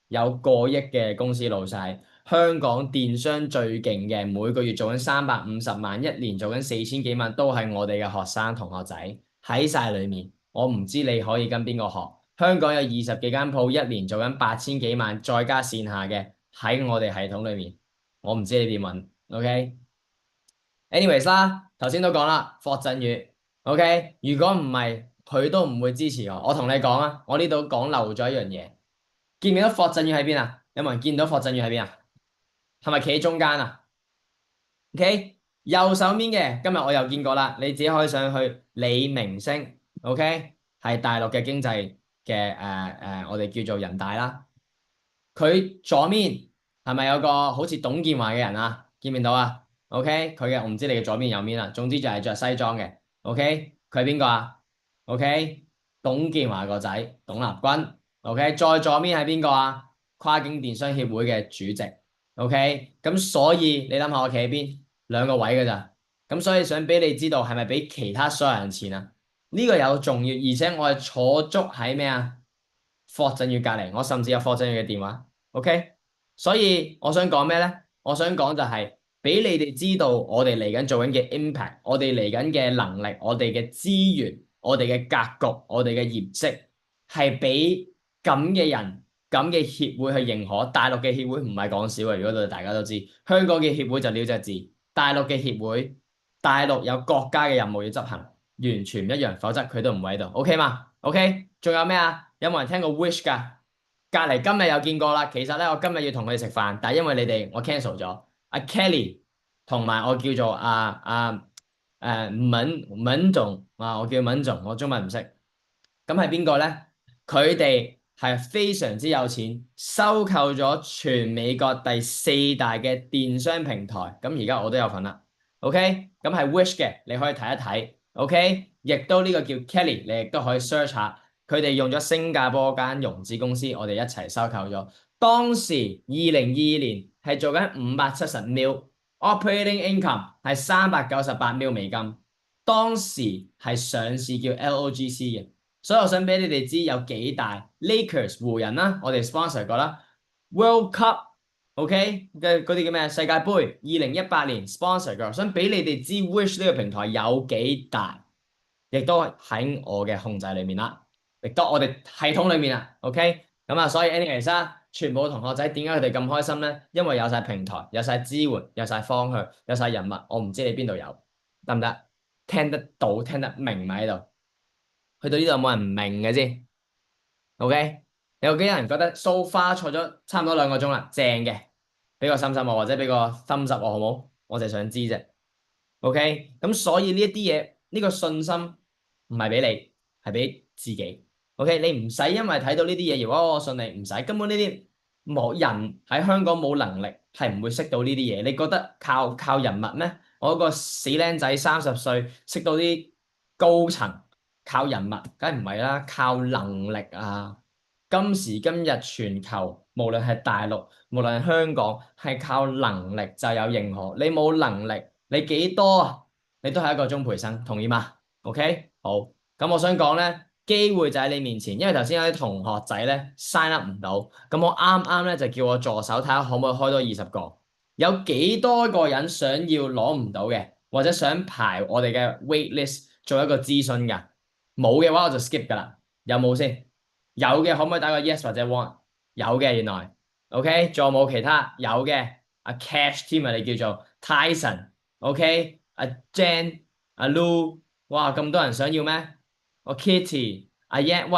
S1: 有過億嘅公司老細，香港電商最勁嘅，每個月做緊350萬，一年做緊4000幾萬，都係我哋嘅學生同學仔喺晒裏面。我唔知你可以跟邊個學，香港有20幾間鋪，一年做緊8000幾萬，再加線下嘅喺我哋系統裏面，我唔知你點揾。OK，anyways 啦，頭先都講啦，霍震宇 OK， 如果唔係佢都唔會支持我。我同你講啊，我呢度講漏咗一樣嘢，見唔見到霍震宇喺邊啊？有冇人見到霍震宇喺邊啊？係咪企喺中間啊 ？OK， 右手面嘅今日我又見過啦，你自己可以上去李明星。OK， 係大陸嘅經濟嘅我哋叫做人大啦。佢左面係咪有個好似董建華嘅人啊？見唔見到啊 ？OK， 佢嘅我唔知你嘅左面右面啦。總之就係着西裝嘅。OK， 佢係邊個啊 ？OK， 董建華個仔董立軍。OK， 再左面係邊個啊？跨境電商協會嘅主席。OK， 咁所以你諗下我企喺邊2個位㗎咋？咁所以想俾你知道係咪比其他所有人前啊？呢個有重要，而且我係坐足喺咩啊？霍震宇隔離，我甚至有霍震宇嘅電話。OK， 所以我想講咩咧？我想講就係俾你哋知道我哋嚟緊做緊嘅 impact， 我哋嚟緊嘅能力，我哋嘅資源，我哋嘅格局，我哋嘅業績係俾咁嘅人、咁嘅協會去認可。大陸嘅協會唔係講笑啊！如果大家都知，香港嘅協會就了隻字，大陸嘅協會，大陸有國家嘅任務要執行。完全唔一樣，否則佢都唔會喺度。OK 嘛 ？OK， 仲有咩啊？有冇人聽過 Wish 㗎？隔離今日有見過啦。其實咧，我今日要同佢哋食飯，但係因為你哋我 cancel 咗。阿 Kelly 同埋我叫做敏總啊，我叫敏總，我中文唔識。咁係邊個咧？佢哋係非常之有錢，收購咗全美國第4大嘅電商平台。咁而家我都有份啦。OK， 咁係 Wish 嘅，你可以睇一睇。OK， 亦都呢個叫 Kelly， 你亦都可以 search 下，佢哋用咗新加坡間融資公司，我哋一齊收購咗。當時2022年係做緊570 mil，operating income 係398 mil美金，當時係上市叫 LOGC 嘅，所以我想俾你哋知有幾大。Lakers 湖人啦，我哋 sponsor 過啦 ，World Cup。OK 嘅嗰啲叫咩？世界盃2018年 sponsor 嘅，想俾你哋知 Wish 呢個平台有幾大，亦都喺我嘅控制裏面啦，亦都我哋系統裏面啦。OK， 咁啊，所以 anyways 啦，全部同學仔點解佢哋咁開心咧？因為有晒平台，有晒支援，有晒方向，有晒人脈。我唔知你邊度有，得唔得？聽得到，聽得明咪喺度？去到呢度有冇人唔明嘅先？OK，有幾人覺得 so far 坐咗差唔多2個鐘啦，正嘅，俾個心心我，或者俾個 thumbs up 我好冇？我就係想知啫。OK，咁所以呢一啲嘢，呢個信心唔係俾你，係俾自己。OK，你唔使因為睇到呢啲嘢而我信你，唔使，根本呢啲冇人喺香港冇能力係唔會識到呢啲嘢。你覺得靠人脈咩？我一個死僆仔30歲識到啲高層，靠人脈梗係唔係啦，靠能力啊！今時今日全球無論係大陸，無論係香港，係靠能力就有認可。你冇能力，你幾多啊？你都係一個鐘培生，同意嗎 ？OK， 好。咁我想講咧，機會就喺你面前，因為頭先有啲同學仔咧 sign up 唔到，咁我啱啱咧就叫我助手睇下可唔可以開多20個。有幾多個人想要攞唔到嘅，或者想排我哋嘅 wait list 做一個諮詢㗎？冇嘅話我就 skip 㗎啦。有冇先？有嘅可唔可以打個 yes 或者 want？ 有嘅原來 OK， 仲有冇其他？有嘅阿 Cash 添啊，你叫做 Tyson OK， 阿 Jen 阿 Lu， 哇咁多人想要咩？我 Kitty 阿 Yan 屈，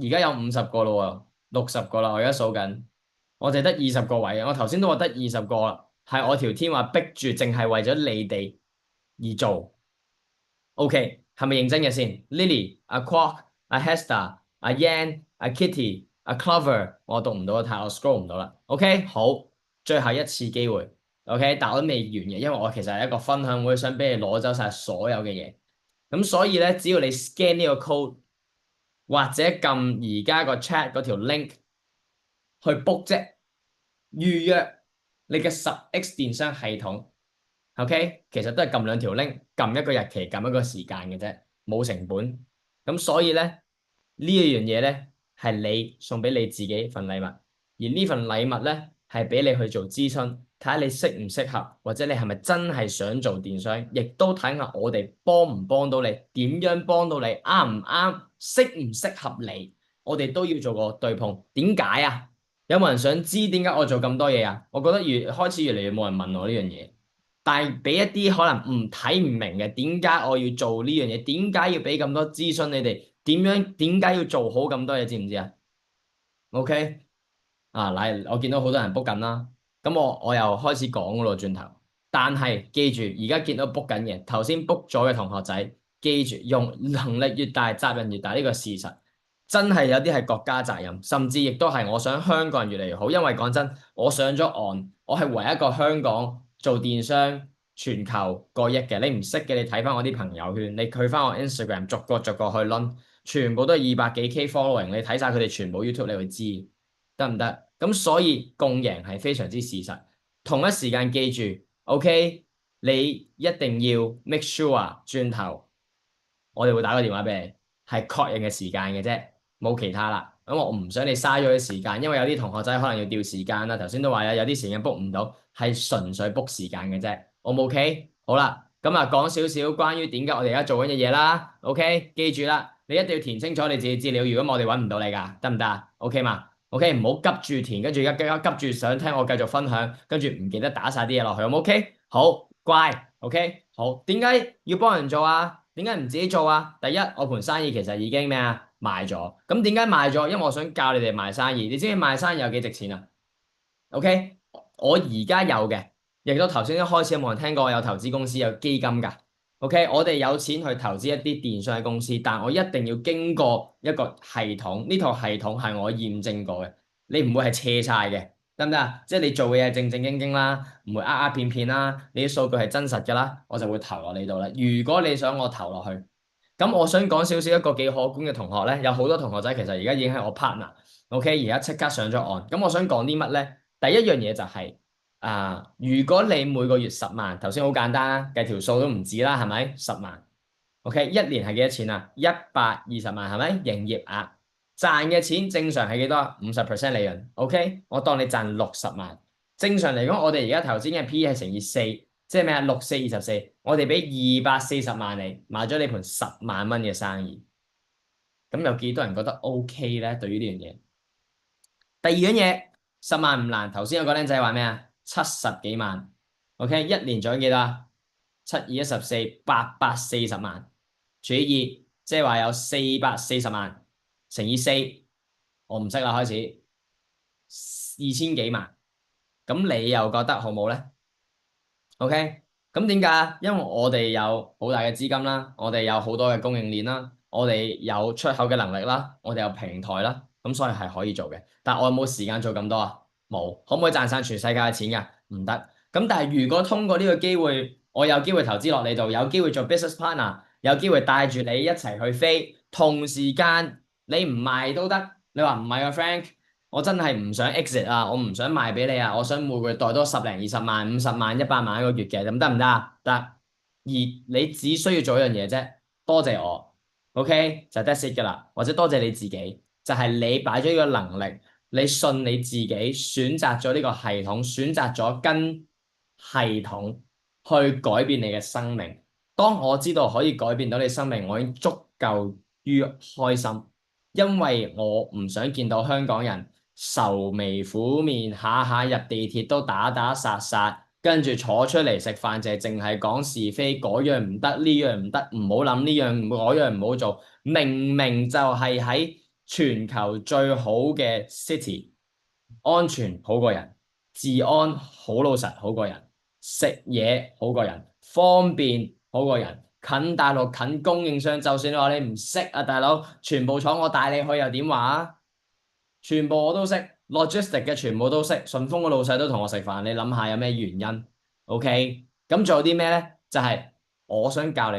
S1: 而家有50個咯喎，60個啦，我而家數緊，我淨係得20個位，我頭先都話得20個啦，係我條 team 話逼住，淨係為咗你哋而做。OK， 係咪認真嘅先 ？Lily 阿 Quark 阿 Hester 阿 Yan 阿 Kitty 阿 Clover， 我讀唔到太，我 scroll 唔到啦。OK， 好，最後一次機會。OK， 但我都未完嘅，因為我其實係一個分享會，想俾你攞走晒所有嘅嘢。咁所以咧，只要你 scan 呢個 code 或者撳而家個 chat 嗰條 link 去 book 啫，預約你嘅10X 電商系統。OK， 其實都係撳2條 link， 撳一個日期，撳一個時間嘅啫，冇成本。咁所以咧，呢一樣嘢咧係你送俾你自己份禮物，而呢份禮物咧係俾你去做諮詢，睇下你適唔適合，或者你係咪真係想做電商，亦都睇下我哋幫唔幫到你，點樣幫到你，啱唔啱，適唔適合你，我哋都要做個對碰。點解啊？有冇人想知點解我做咁多嘢啊？我覺得開始越嚟越冇人問我呢樣嘢。但係俾一啲可能睇唔明嘅，點解我要做呢樣嘢？點解要俾咁多諮詢你哋？點解要做好咁多嘢？知唔知啊 ？OK， 啊，嗱，我見到好多人 book 緊啦，咁我又開始講噶咯，轉頭。但係記住，而家見到 book 緊嘅，頭先 book 咗嘅同學仔，記住用能力越大，責任越大呢個事實，真係有啲係國家責任，甚至亦都係我想香港人越嚟越好。因為講真，我上咗岸，我係唯一一個香港做電商全球過億嘅。你唔識嘅，你睇翻我啲朋友圈，你去翻我 Instagram 逐個去撚，全部都係200幾K following，你睇晒佢哋全部 YouTube，你會知得唔得？咁所以共贏係非常之事實。同一時間記住 ，OK， 你一定要 make sure 轉頭，我哋會打個電話俾你，係確認嘅時間嘅啫，冇其他啦。咁我唔想你嘥咗啲時間，因為有啲同學仔可能要調時間啦。頭先都話有啲時間 book 唔到，係純粹 book 時間嘅啫。O 唔 OK？好啦，咁啊講少少關於點解我哋而家做緊嘅嘢啦。OK， 記住啦，你一定要填清楚你自己資料。如果我哋揾唔到你㗎，得唔得啊？OK 嘛？OK， 唔好急住填，跟住急住想聽我繼續分享，跟住唔記得打晒啲嘢落去。好唔 OK？好，乖。OK， 好。點解要幫人做啊？點解唔自己做啊？第一，我盤生意其實已經咩啊？賣咗。咁點解賣咗？因為我想教你哋賣生意。你知唔知賣生意有幾值錢啊 ？OK， 我而家有嘅，亦都頭先一開始有冇人聽過我有投資公司有基金㗎 ？OK， 我哋有錢去投資一啲電商嘅公司，但我一定要經過一個系統，呢套系統係我驗證過嘅，你唔會係斜晒嘅。得唔得啊？即係你做嘅嘢正正經經啦，唔會呃騙啦，你啲數據係真實㗎啦，我就會投落你度啦。如果你想我投落去，咁我想講少少一個幾可觀嘅同學咧，有好多同學仔其實而家已經係我 partner，OK， 而家即刻上咗岸。咁我想講啲乜咧？第一樣嘢就係如果你每個月10萬，頭先好簡單啦，計條數都唔止啦，係咪？10萬，OK， 一年係幾多錢啊？120萬係咪？營業額。賺嘅錢正常係幾多？50% 利潤 ，OK， 我當你賺60萬。正常嚟講，我哋而家投資嘅 P 係乘以4，即係咩啊？6、4、24，我哋俾240萬你買咗你盤10萬蚊嘅生意。咁有幾多人覺得 OK 咧？對於呢樣嘢，第二樣嘢10萬唔難，頭先有個僆仔話咩啊？70幾萬，OK，一年做緊幾多啊？7×2=14，840萬除以2，即係話有440萬乘以4，我唔識啦，開始2000幾萬，咁你又覺得好冇咧？OK，咁點解啊？因為我哋有好大嘅資金啦，我哋有好多嘅供應鏈啦，我哋有出口嘅能力啦，我哋有平台啦，咁所以係可以做嘅。但我有冇時間做咁多啊？冇。可唔可以賺晒全世界嘅錢㗎？唔得。咁但係如果通過呢個機會，我有機會投資落你度，有機會做 business partner，有機會帶住你一齊去飛，同時間你唔賣都得。你話唔係啊，Frank？我真係唔想 exit 啊，我唔想賣俾你啊，我想每個月袋多10零20萬、50萬、100萬一個月嘅，咁得唔得啊？得。而你只需要做一樣嘢啫，多謝我，OK 就 that's it 噶啦，或者多謝你自己，就係你擺咗呢個能力，你信你自己，選擇咗呢個系統，選擇咗跟系統去改變你嘅生命。當我知道可以改變到你生命，我已經足夠於開心，因為我唔想見到香港人愁眉苦面，下下入地鐵都打打殺殺，跟住坐出嚟食飯就係淨係講是非，嗰樣唔得，呢樣唔得，唔好諗呢樣，嗰樣唔好做。明明就係喺全球最好嘅 city，安全好過人，治安好老實好過人，食嘢好過人，方便好過人，近大陸近供應商，就算你話你唔識啊，大佬，全部廠我帶你去又點話啊？全部我都識 logistic 嘅全部都識，順豐個老細都同我食飯，你諗下有咩原因 ？OK，咁仲有啲咩咧？就係我想教你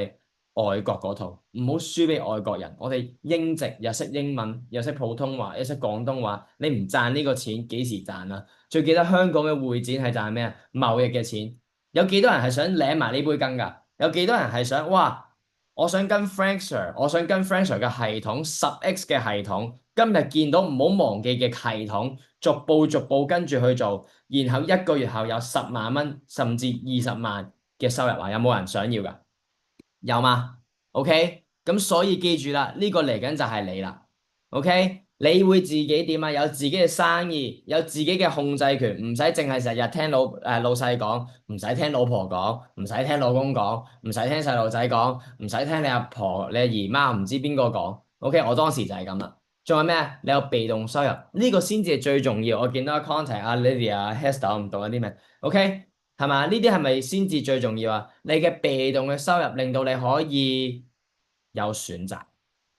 S1: 外國嗰套，唔好輸俾外國人。我哋英籍又識英文，又識普通話，又識廣東話，你唔賺呢個錢幾時賺啊？最記得香港嘅會展係賺咩啊？貿易嘅錢，有幾多人係想領埋呢杯羹㗎？有幾多人係想哇？我想跟 Frank Sir，我想跟 Frank Sir 嘅系統10X 嘅系統，今日見到唔好忘記嘅系統，逐步逐步跟住去做，然後1個月後有10萬蚊甚至20萬嘅收入啊！有冇人想要㗎？有嗎？OK，咁所以記住啦，呢個嚟緊就係你啦。OK，你會自己點啊？有自己嘅生意，有自己嘅控制權，唔使淨係成日聽老細講，唔使聽老婆講，唔使聽老公講，唔使聽細路仔講，唔使聽你阿婆、你阿姨媽唔知邊個講。OK，我當時就係咁啦。仲有咩啊？你有被動收入，呢個先至係最重要。我見到 contact 阿 Lydia、Hester 唔懂有啲咩？OK。係嘛？呢啲係咪先至最重要啊？你嘅被動嘅收入令到你可以有選擇，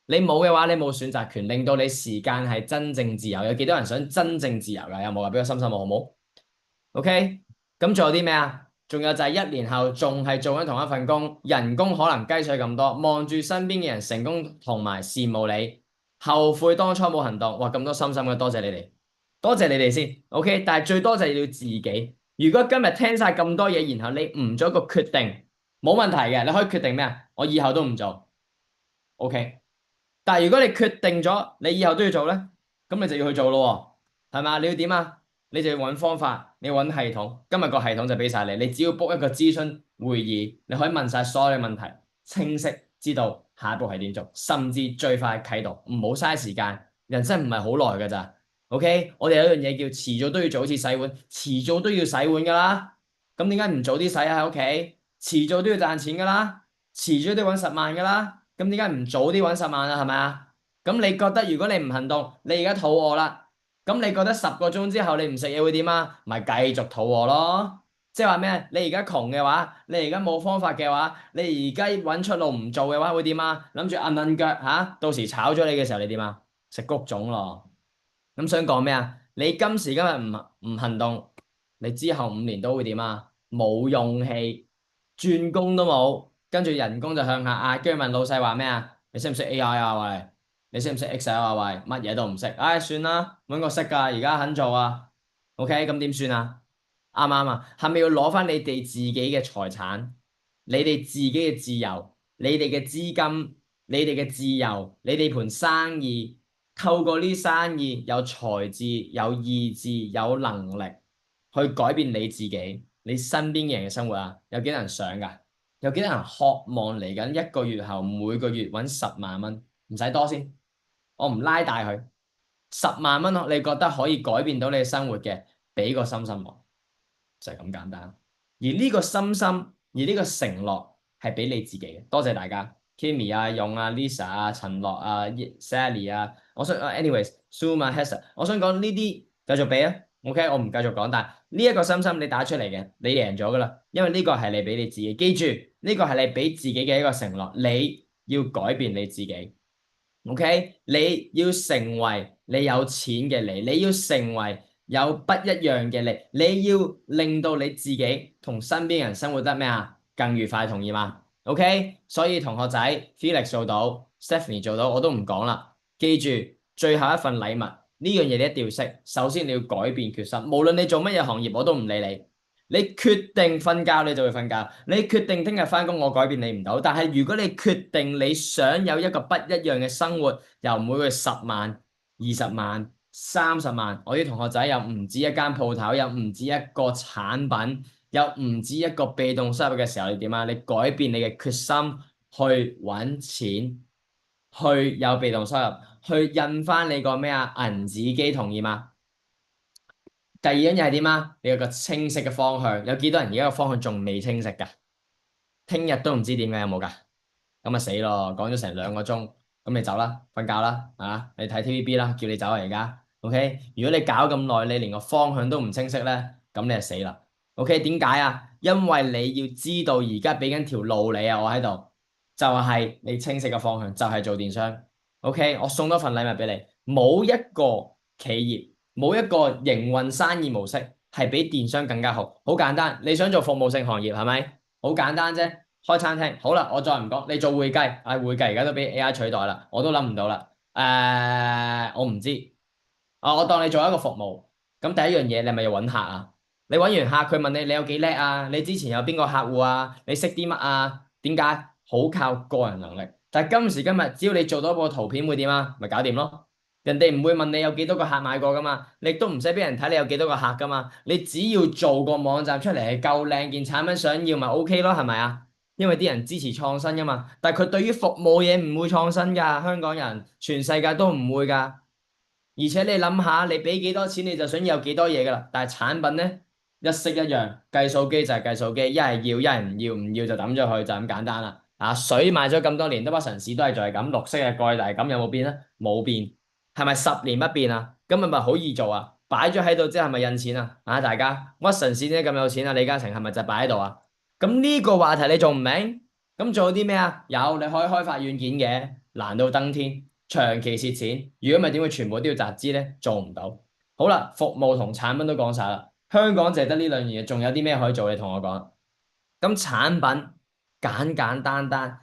S1: 你冇嘅話，你冇選擇權，令到你時間係真正自由。有幾多人想真正自由㗎？有冇啊？俾個心心我好冇？OK，咁仲有啲咩啊？仲有就係1年後仲係做緊同一份工，人工可能雞碎咁多，望住身邊嘅人成功同埋羨慕你，後悔當初冇行動。哇！咁多心心嘅，多謝你哋，多謝你哋先。OK，但係最多就係要自己。如果今日聽晒咁多嘢，然後你唔做一個決定，冇問題嘅，你可以決定咩啊？我以後都唔做，OK。但係如果你決定咗，你以後都要做咧，咁你就要去做咯，係嘛？你要點啊？你就要揾方法，你要揾系統。今日個系統就俾晒你，你只要 book 一個諮詢會議，你可以問晒所有嘅問題，清晰知道下一步係點做，甚至最快啟動，唔好嘥時間。人生唔係好耐㗎咋。OK，我哋有一樣嘢叫遲早都要做，好似洗碗，遲早都要洗碗噶啦。咁點解唔早啲洗啊？喺屋企，遲早都要賺錢噶啦，遲早都要揾10萬噶啦。咁點解唔早啲揾10萬啊？係咪啊？咁你覺得如果你唔行動，你而家肚餓啦，咁你覺得10個鐘之後你唔食嘢會點啊？咪繼續肚餓咯。即係話咩？你而家窮嘅話，你而家冇方法嘅話，你而家揾出路唔做嘅話會點啊？諗住揞腳嚇，到時炒咗你嘅時候你點啊？食谷種咯。咁想講咩啊？你今時今日唔行動，你之後5年都會點啊？冇勇氣，轉工都冇，跟住人工就向下壓。跟住問老細話咩啊？你識唔識 AI 啊？喂，你識唔識 Excel 啊？喂，乜嘢都唔識。唉，算啦，揾個識㗎，而家肯做啊。OK，咁點算啊？啱唔啱啊？係咪要攞翻你哋自己嘅財產，你哋自己嘅自由，你哋嘅資金，你哋嘅自由，你哋盤生意？透過呢生意有才智、有意志、有能力去改變你自己、你身邊嘅人嘅生活啊！有幾多人想㗎？有幾多人渴望嚟緊1個月後每個月揾10萬蚊？唔使多先，我唔拉大佢10萬蚊你覺得可以改變到你嘅生活嘅，俾個心心我，就係咁簡單。而呢個心心，而呢個承諾係俾你自己嘅。多謝大家 ，Kimi 啊、勇啊、Lisa 啊、陳樂啊、Sally 啊，我想anyways，Zoom 啊、Hester，我想講呢啲繼續俾啊。OK，我唔繼續講，但係呢一個心心你打出嚟嘅，你贏咗噶啦，因為呢個係你俾你自己，記住呢個係你俾自己嘅一個承諾，你要改變你自己。OK，你要成為你有錢嘅你要成為有不一樣嘅你要令到你自己同身邊人生活得咩啊？更愉快，同意嗎 ？OK，所以同學仔 Felix 做到 ，Stephanie 做到，我都唔講啦。記住最後一份禮物呢樣嘢你一定要識。首先你要改變決心，無論你做乜嘢行業，我都唔理你。你決定瞓覺，你就會瞓覺；你決定聽日返工，我改變你唔到。但係如果你決定你想有一個不一樣嘅生活，又唔會去10萬、20萬、30萬，我啲同學仔又唔止一間鋪頭，又唔止一個產品，又唔止一個被動收入嘅時候，你點啊？你改變你嘅決心去揾錢，去有被動收入，去印翻你個咩啊銀紙機，同意嗎？第二樣嘢係點啊？你有個清晰嘅方向，有幾多人而家個方向仲未清晰㗎？聽日都唔知點嘅，有冇㗎？咁啊死咯！講咗成2個鐘，咁你走啦，瞓覺啦，啊，你睇 TVB 啦，叫你走啊而家。OK，如果你搞咁耐，你連個方向都唔清晰咧，咁你就死啦。OK，點解啊？因為你要知道而家俾緊條路你啊，我喺度，就係你清晰嘅方向，就係做電商。OK，我送多份禮物俾你，冇一個企業。冇一個營運生意模式係比電商更加好，好簡單。你想做服務性行業係咪？好簡單啫，開餐廳。好啦，我再唔講，你做會計，會計而家都俾 AI 取代啦，我都諗唔到啦。我唔知。我當你做一個服務，咁第一樣嘢你係咪要揾客啊？你揾完客，佢問你你有幾叻啊？你之前有邊個客戶啊？你識啲乜啊？點解？好靠個人能力。但係今時今日，只要你做到一個圖片會點啊？咪搞掂咯。人哋唔會問你有幾多個客買過噶嘛，你都唔使俾人睇你有幾多個客噶嘛，你只要做個網站出嚟係夠靚，件產品想要咪 OK 咯，係咪啊？因為啲人支持創新噶嘛，但係佢對於服務嘢唔會創新噶，香港人全世界都唔會噶。而且你諗下，你俾幾多錢你就想要有幾多嘢噶啦，但係產品咧一式一樣，計數機就係計數機，一係要一係唔要，唔要就抌咗佢，就咁簡單啦。水賣咗咁多年，得把城市都係就係咁，綠色嘅蓋就係咁，有冇變啊？冇變。係咪10年不變啊？咁咪好易做啊？擺咗喺度之後係咪印錢啊？大家屈臣氏點解咁有錢啊？李嘉誠係咪就擺喺度啊？咁呢個話題你仲唔明？咁做啲咩啊？有你可以開發軟件嘅，難到登天，長期蝕錢。如果唔係點會全部都要集資咧？做唔到。好啦，服務同產品都講晒啦，香港淨係得呢兩樣嘢，仲有啲咩可以做？你同我講。咁產品簡簡單單，